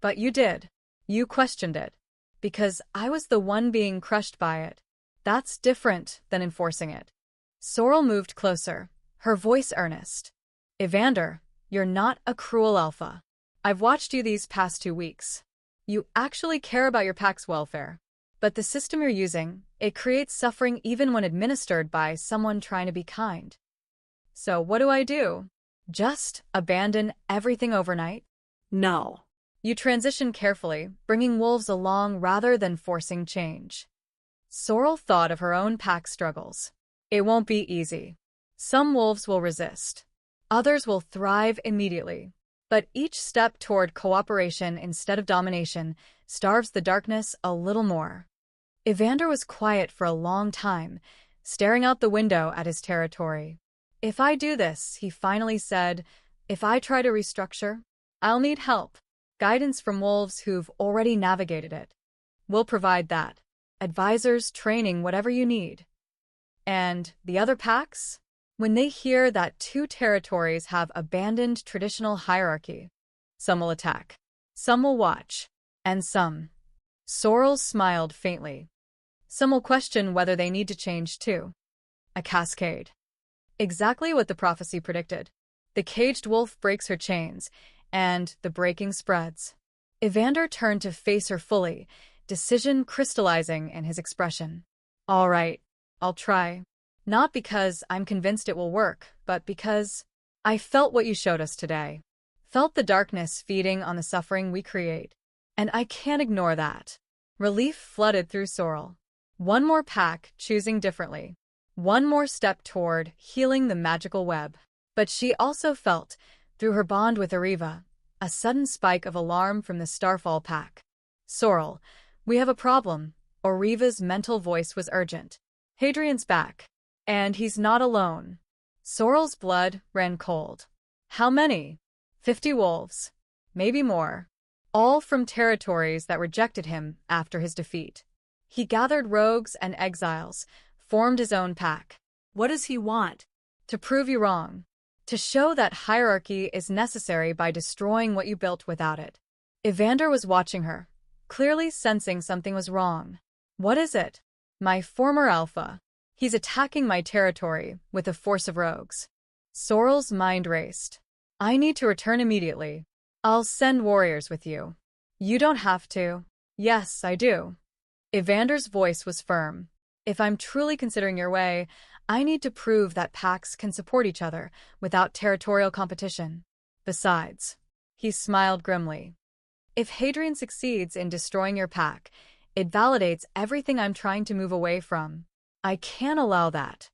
But you did. You questioned it. Because I was the one being crushed by it. That's different than enforcing it. Sorrel moved closer, her voice earnest. Evander, you're not a cruel alpha. I've watched you these past 2 weeks. You actually care about your pack's welfare. But the system you're using, it creates suffering even when administered by someone trying to be kind. So what do? Just abandon everything overnight? No. You transition carefully, bringing wolves along rather than forcing change. Sorrel thought of her own pack struggles. It won't be easy. Some wolves will resist. Others will thrive immediately. But each step toward cooperation instead of domination starves the darkness a little more. Evander was quiet for a long time, staring out the window at his territory. If I do this, he finally said, if I try to restructure, I'll need help. Guidance from wolves who've already navigated it. We'll provide that. Advisors, training, whatever you need. And the other packs? When they hear that 2 territories have abandoned traditional hierarchy, some will attack, some will watch, and some. Sorrel smiled faintly. Some will question whether they need to change too. A cascade. Exactly what the prophecy predicted. The caged wolf breaks her chains, and the breaking spreads. Evander turned to face her fully, decision crystallizing in his expression. All right, I'll try. Not because I'm convinced it will work, but because I felt what you showed us today. Felt the darkness feeding on the suffering we create. And I can't ignore that. Relief flooded through Sorrel. One more pack, choosing differently. One more step toward healing the magical web. But she also felt, through her bond with Ariva, a sudden spike of alarm from the Starfall pack. Sorrel, we have a problem. Ariva's mental voice was urgent. Hadrian's back. And he's not alone. Sorrel's blood ran cold. How many? 50 wolves. Maybe more. All from territories that rejected him after his defeat. He gathered rogues and exiles, formed his own pack. What does he want? To prove you wrong. To show that hierarchy is necessary by destroying what you built without it. Evander was watching her, clearly sensing something was wrong. What is it? My former alpha. He's attacking my territory with a force of rogues. Sorrel's mind raced. I need to return immediately. I'll send warriors with you. You don't have to. Yes, I do. Evander's voice was firm. If I'm truly considering your way, I need to prove that packs can support each other without territorial competition. Besides, he smiled grimly. If Hadrian succeeds in destroying your pack, it validates everything I'm trying to move away from. I can't allow that.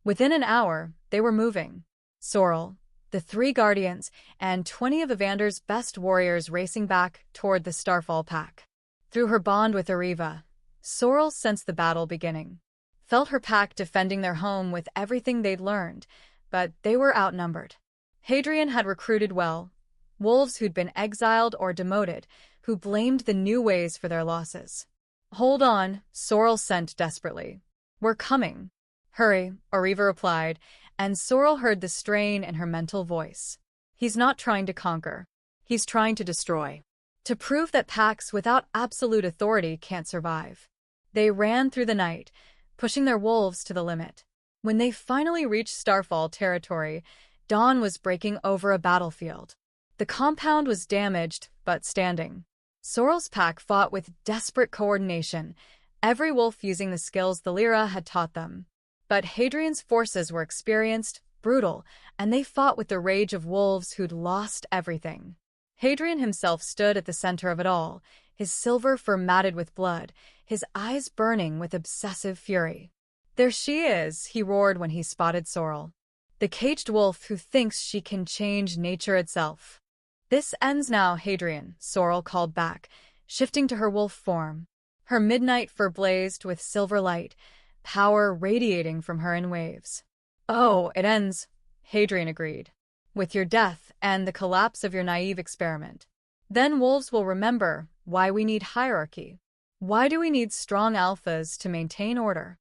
Within an hour, they were moving. Sorrel, the 3 guardians, and 20 of Evander's best warriors racing back toward the Starfall pack. Through her bond with Ariva, Sorrel sensed the battle beginning. Felt her pack defending their home with everything they'd learned, but they were outnumbered. Hadrian had recruited well, wolves who'd been exiled or demoted, who blamed the new ways for their losses. Hold on, Sorrel sent desperately. We're coming. Hurry, Ariva replied, and Sorrel heard the strain in her mental voice. He's not trying to conquer. He's trying to destroy. To prove that packs without absolute authority can't survive. They ran through the night, pushing their wolves to the limit. When they finally reached Starfall territory, dawn was breaking over a battlefield. The compound was damaged, but standing. Sorrel's pack fought with desperate coordination, every wolf using the skills the Lyra had taught them. But Hadrian's forces were experienced, brutal, and they fought with the rage of wolves who'd lost everything. Hadrian himself stood at the center of it all, his silver fur matted with blood, his eyes burning with obsessive fury. There she is, he roared when he spotted Sorrel. The caged wolf who thinks she can change nature itself. This ends now, Hadrian, Sorrel called back, shifting to her wolf form. Her midnight fur blazed with silver light, power radiating from her in waves. Oh, it ends, Hadrian agreed. With your death and the collapse of your naive experiment. Then wolves will remember why we need hierarchy. Why do we need strong alphas to maintain order?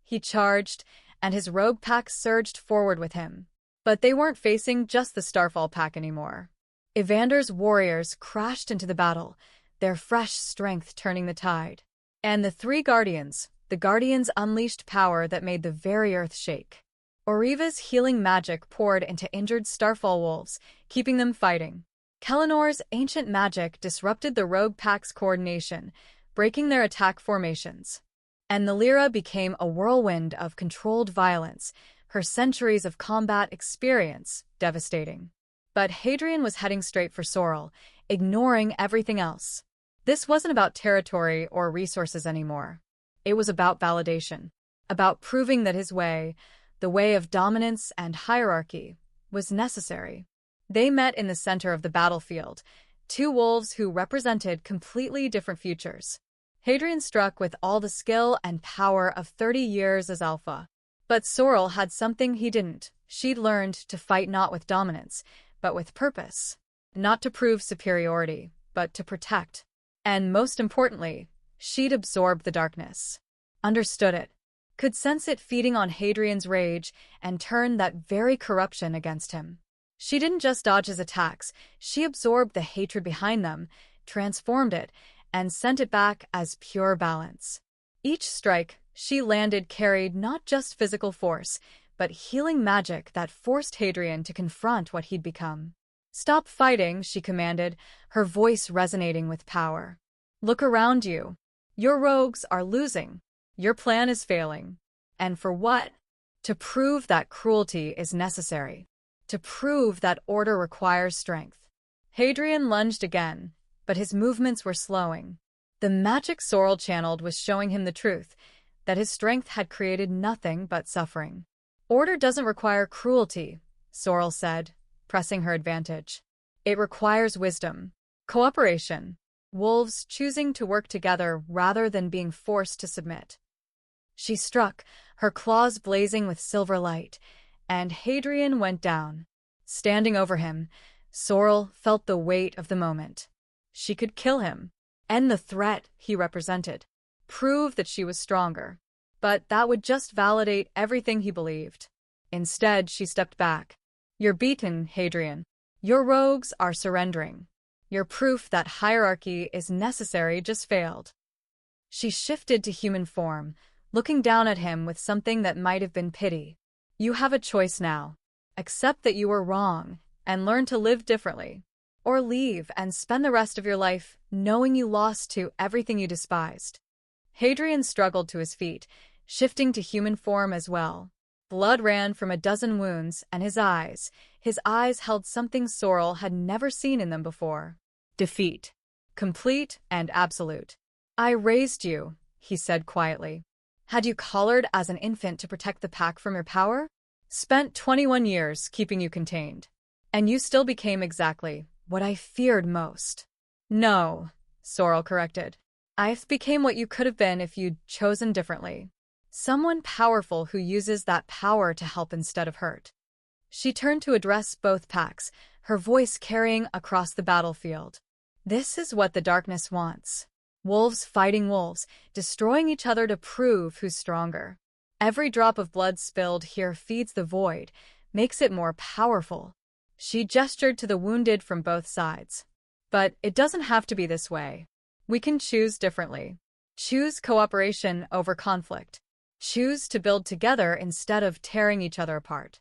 He charged, and his rogue pack surged forward with him. But they weren't facing just the Starfall pack anymore. Evander's warriors crashed into the battle, their fresh strength turning the tide. And the three Guardians, the Guardians unleashed power that made the very earth shake. Ariva's healing magic poured into injured Starfall wolves, keeping them fighting. Kelenor's ancient magic disrupted the rogue pack's coordination, breaking their attack formations. And the Lyra became a whirlwind of controlled violence, her centuries of combat experience devastating. But Hadrian was heading straight for Sorrel, ignoring everything else. This wasn't about territory or resources anymore. It was about validation, about proving that his way, the way of dominance and hierarchy, was necessary. They met in the center of the battlefield, two wolves who represented completely different futures. Hadrian struck with all the skill and power of 30 years as alpha. But Sorrel had something he didn't. She'd learned to fight not with dominance, but with purpose. Not to prove superiority, but to protect. And most importantly, she'd absorbed the darkness. Understood it. Could sense it feeding on Hadrian's rage and turn that very corruption against him. She didn't just dodge his attacks, she absorbed the hatred behind them, transformed it, and sent it back as pure balance. Each strike she landed carried not just physical force, but healing magic that forced Hadrian to confront what he'd become. "Stop fighting," she commanded, her voice resonating with power. "Look around you. Your rogues are losing. Your plan is failing. And for what? To prove that cruelty is necessary. To prove that order requires strength." Hadrian lunged again, but his movements were slowing. The magic Sorrel channeled was showing him the truth, that his strength had created nothing but suffering. "Order doesn't require cruelty," Sorrel said, pressing her advantage. "It requires wisdom, cooperation, wolves choosing to work together rather than being forced to submit." She struck, her claws blazing with silver light, and Hadrian went down. Standing over him, Sorrel felt the weight of the moment. She could kill him, end the threat he represented, prove that she was stronger. But that would just validate everything he believed. Instead, she stepped back. "You're beaten, Hadrian. Your rogues are surrendering. Your proof that hierarchy is necessary just failed." She shifted to human form, looking down at him with something that might have been pity. "You have a choice now. Accept that you were wrong and learn to live differently. Or leave and spend the rest of your life knowing you lost to everything you despised." Hadrian struggled to his feet, shifting to human form as well. Blood ran from a dozen wounds, and his eyes held something Sorrel had never seen in them before. Defeat. Complete and absolute. "I raised you," he said quietly. "Had you collared as an infant to protect the pack from your power? Spent 21 years keeping you contained. And you still became exactly what I feared most." "No," Sorrel corrected. "I became what you could have been if you'd chosen differently. Someone powerful who uses that power to help instead of hurt." She turned to address both packs, her voice carrying across the battlefield. "This is what the darkness wants. Wolves fighting wolves, destroying each other to prove who's stronger. Every drop of blood spilled here feeds the void, makes it more powerful." She gestured to the wounded from both sides. "But it doesn't have to be this way. We can choose differently. Choose cooperation over conflict. Choose to build together instead of tearing each other apart."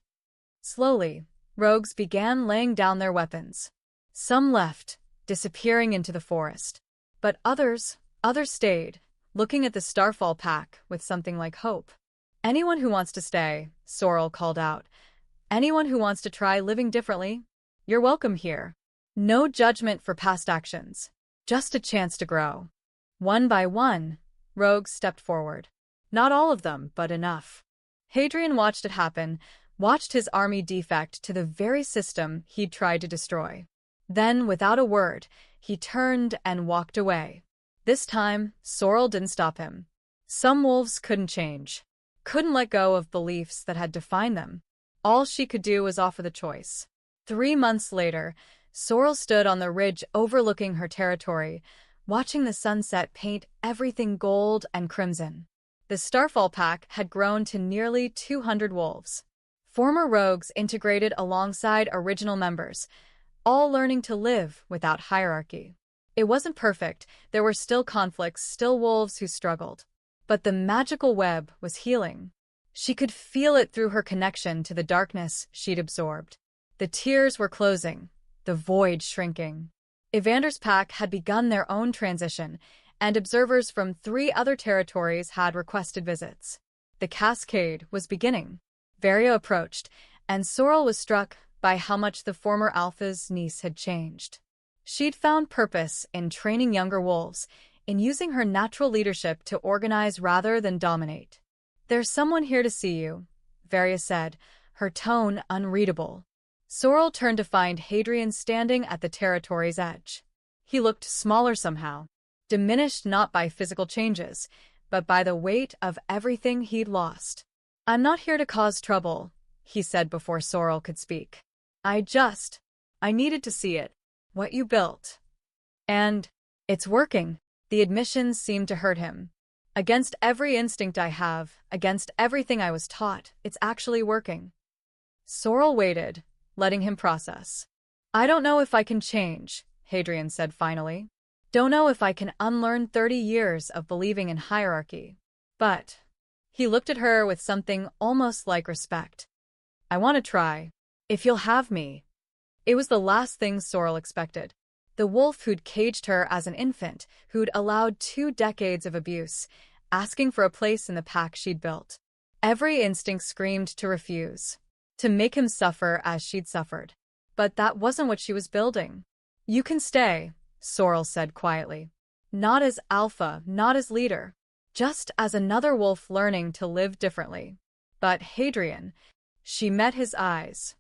Slowly, rogues began laying down their weapons. Some left, disappearing into the forest. But others stayed, looking at the Starfall pack with something like hope. "Anyone who wants to stay," Sorrel called out. "Anyone who wants to try living differently, you're welcome here. No judgment for past actions, just a chance to grow." One by one, rogues stepped forward. Not all of them, but enough. Hadrian watched it happen, watched his army defect to the very system he'd tried to destroy. Then, without a word, he turned and walked away. This time, Sorrel didn't stop him. Some wolves couldn't change, couldn't let go of beliefs that had defined them. All she could do was offer the choice. 3 months later, Sorrel stood on the ridge overlooking her territory, watching the sunset paint everything gold and crimson. The Starfall pack had grown to nearly 200 wolves. Former rogues integrated alongside original members, all learning to live without hierarchy. It wasn't perfect, there were still conflicts, still wolves who struggled. But the magical web was healing. She could feel it through her connection to the darkness she'd absorbed. The tiers were closing, the void shrinking. Evander's pack had begun their own transition, and observers from 3 other territories had requested visits. The cascade was beginning. Varia approached, and Sorrel was struck by how much the former Alpha's niece had changed. She'd found purpose in training younger wolves, in using her natural leadership to organize rather than dominate. "There's someone here to see you," Varia said, her tone unreadable. Sorrel turned to find Hadrian standing at the territory's edge. He looked smaller somehow, diminished not by physical changes, but by the weight of everything he'd lost. "I'm not here to cause trouble," he said before Sorrel could speak. I needed to see it. What you built. And it's working." The admission seemed to hurt him. "Against every instinct I have, against everything I was taught, it's actually working." Sorrel waited, letting him process. "I don't know if I can change," Hadrian said finally. "Don't know if I can unlearn 30 years of believing in hierarchy. But..." He looked at her with something almost like respect. "I want to try. If you'll have me." It was the last thing Sorrel expected. The wolf who'd caged her as an infant, who'd allowed 2 decades of abuse, asking for a place in the pack she'd built. Every instinct screamed to refuse, to make him suffer as she'd suffered. But that wasn't what she was building. "You can stay," Sorrel said quietly. "Not as alpha, not as leader. Just as another wolf learning to live differently." "But Hadrian..." She met his eyes.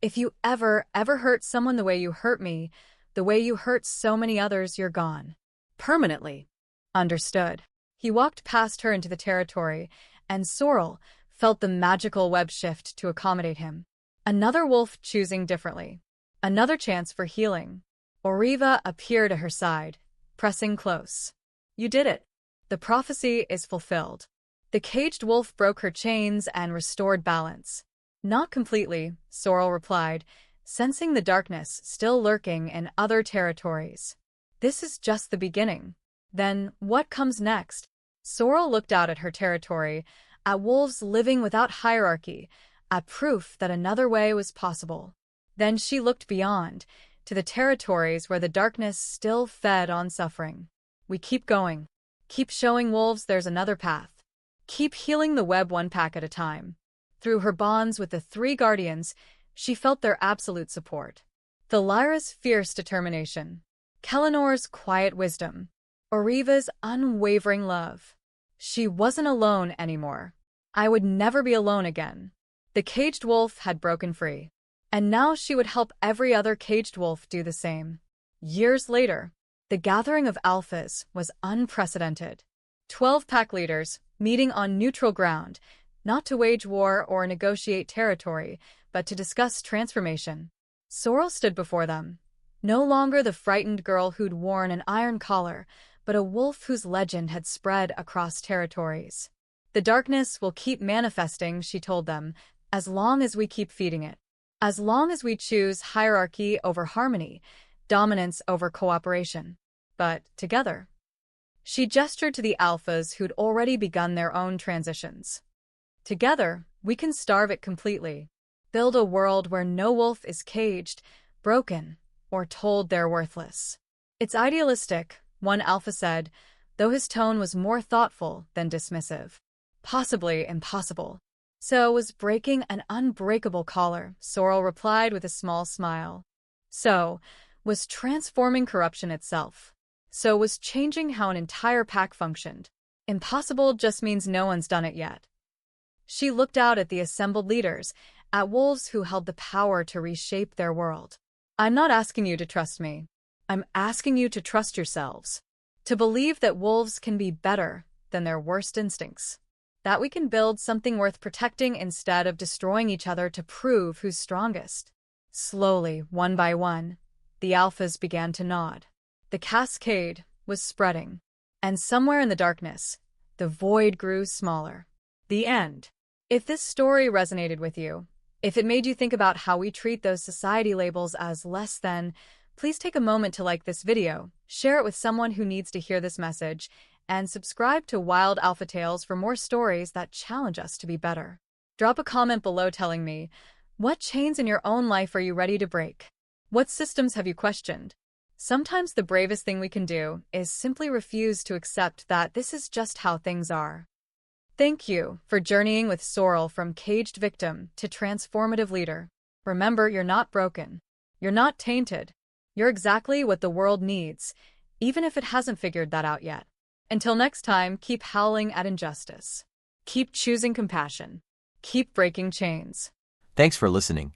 "If you ever hurt someone the way you hurt me, the way you hurt so many others, you're gone. Permanently." "Understood." He walked past her into the territory, and Sorrel felt the magical web shift to accommodate him. Another wolf choosing differently. Another chance for healing. Ariva appeared at her side, pressing close. "You did it. The prophecy is fulfilled." The caged wolf broke her chains and restored balance. "Not completely," Sorrel replied, sensing the darkness still lurking in other territories. "This is just the beginning." "Then what comes next?" Sorrel looked out at her territory, at wolves living without hierarchy, at proof that another way was possible. Then she looked beyond, to the territories where the darkness still fed on suffering. "We keep going. Keep showing wolves there's another path. Keep healing the web one pack at a time." Through her bonds with the 3 guardians, she felt their absolute support. Thalira's fierce determination, Kellinor's quiet wisdom, Ariva's unwavering love. She wasn't alone anymore. I would never be alone again. The caged wolf had broken free. And now she would help every other caged wolf do the same. Years later, the gathering of alphas was unprecedented. 12 pack leaders, meeting on neutral ground, not to wage war or negotiate territory, but to discuss transformation. Sorrel stood before them, no longer the frightened girl who'd worn an iron collar, but a wolf whose legend had spread across territories. "The darkness will keep manifesting," she told them, "as long as we keep feeding it. As long as we choose hierarchy over harmony, dominance over cooperation. But together." She gestured to the alphas who'd already begun their own transitions. "Together, we can starve it completely. Build a world where no wolf is caged, broken, or told they're worthless." "It's idealistic," one alpha said, though his tone was more thoughtful than dismissive. "Possibly impossible." "So was breaking an unbreakable collar," Sorrel replied with a small smile. "So was transforming corruption itself. So was changing how an entire pack functioned. Impossible just means no one's done it yet." She looked out at the assembled leaders, at wolves who held the power to reshape their world. "I'm not asking you to trust me. I'm asking you to trust yourselves. To believe that wolves can be better than their worst instincts. That we can build something worth protecting instead of destroying each other to prove who's strongest." Slowly, one by one, the alphas began to nod. The cascade, was spreading. And somewhere in the darkness, the void grew smaller. The end. If this story resonated with you, if it made you think about how we treat those society labels as less than, please take a moment to like this video, share it with someone who needs to hear this message, and subscribe to Wild Alpha Tales for more stories that challenge us to be better. Drop a comment below telling me, what chains in your own life are you ready to break? What systems have you questioned? Sometimes the bravest thing we can do is simply refuse to accept that this is just how things are. Thank you for journeying with Sorrel from caged victim to transformative leader. Remember, you're not broken. You're not tainted. You're exactly what the world needs, even if it hasn't figured that out yet. Until next time, keep howling at injustice. Keep choosing compassion. Keep breaking chains. Thanks for listening.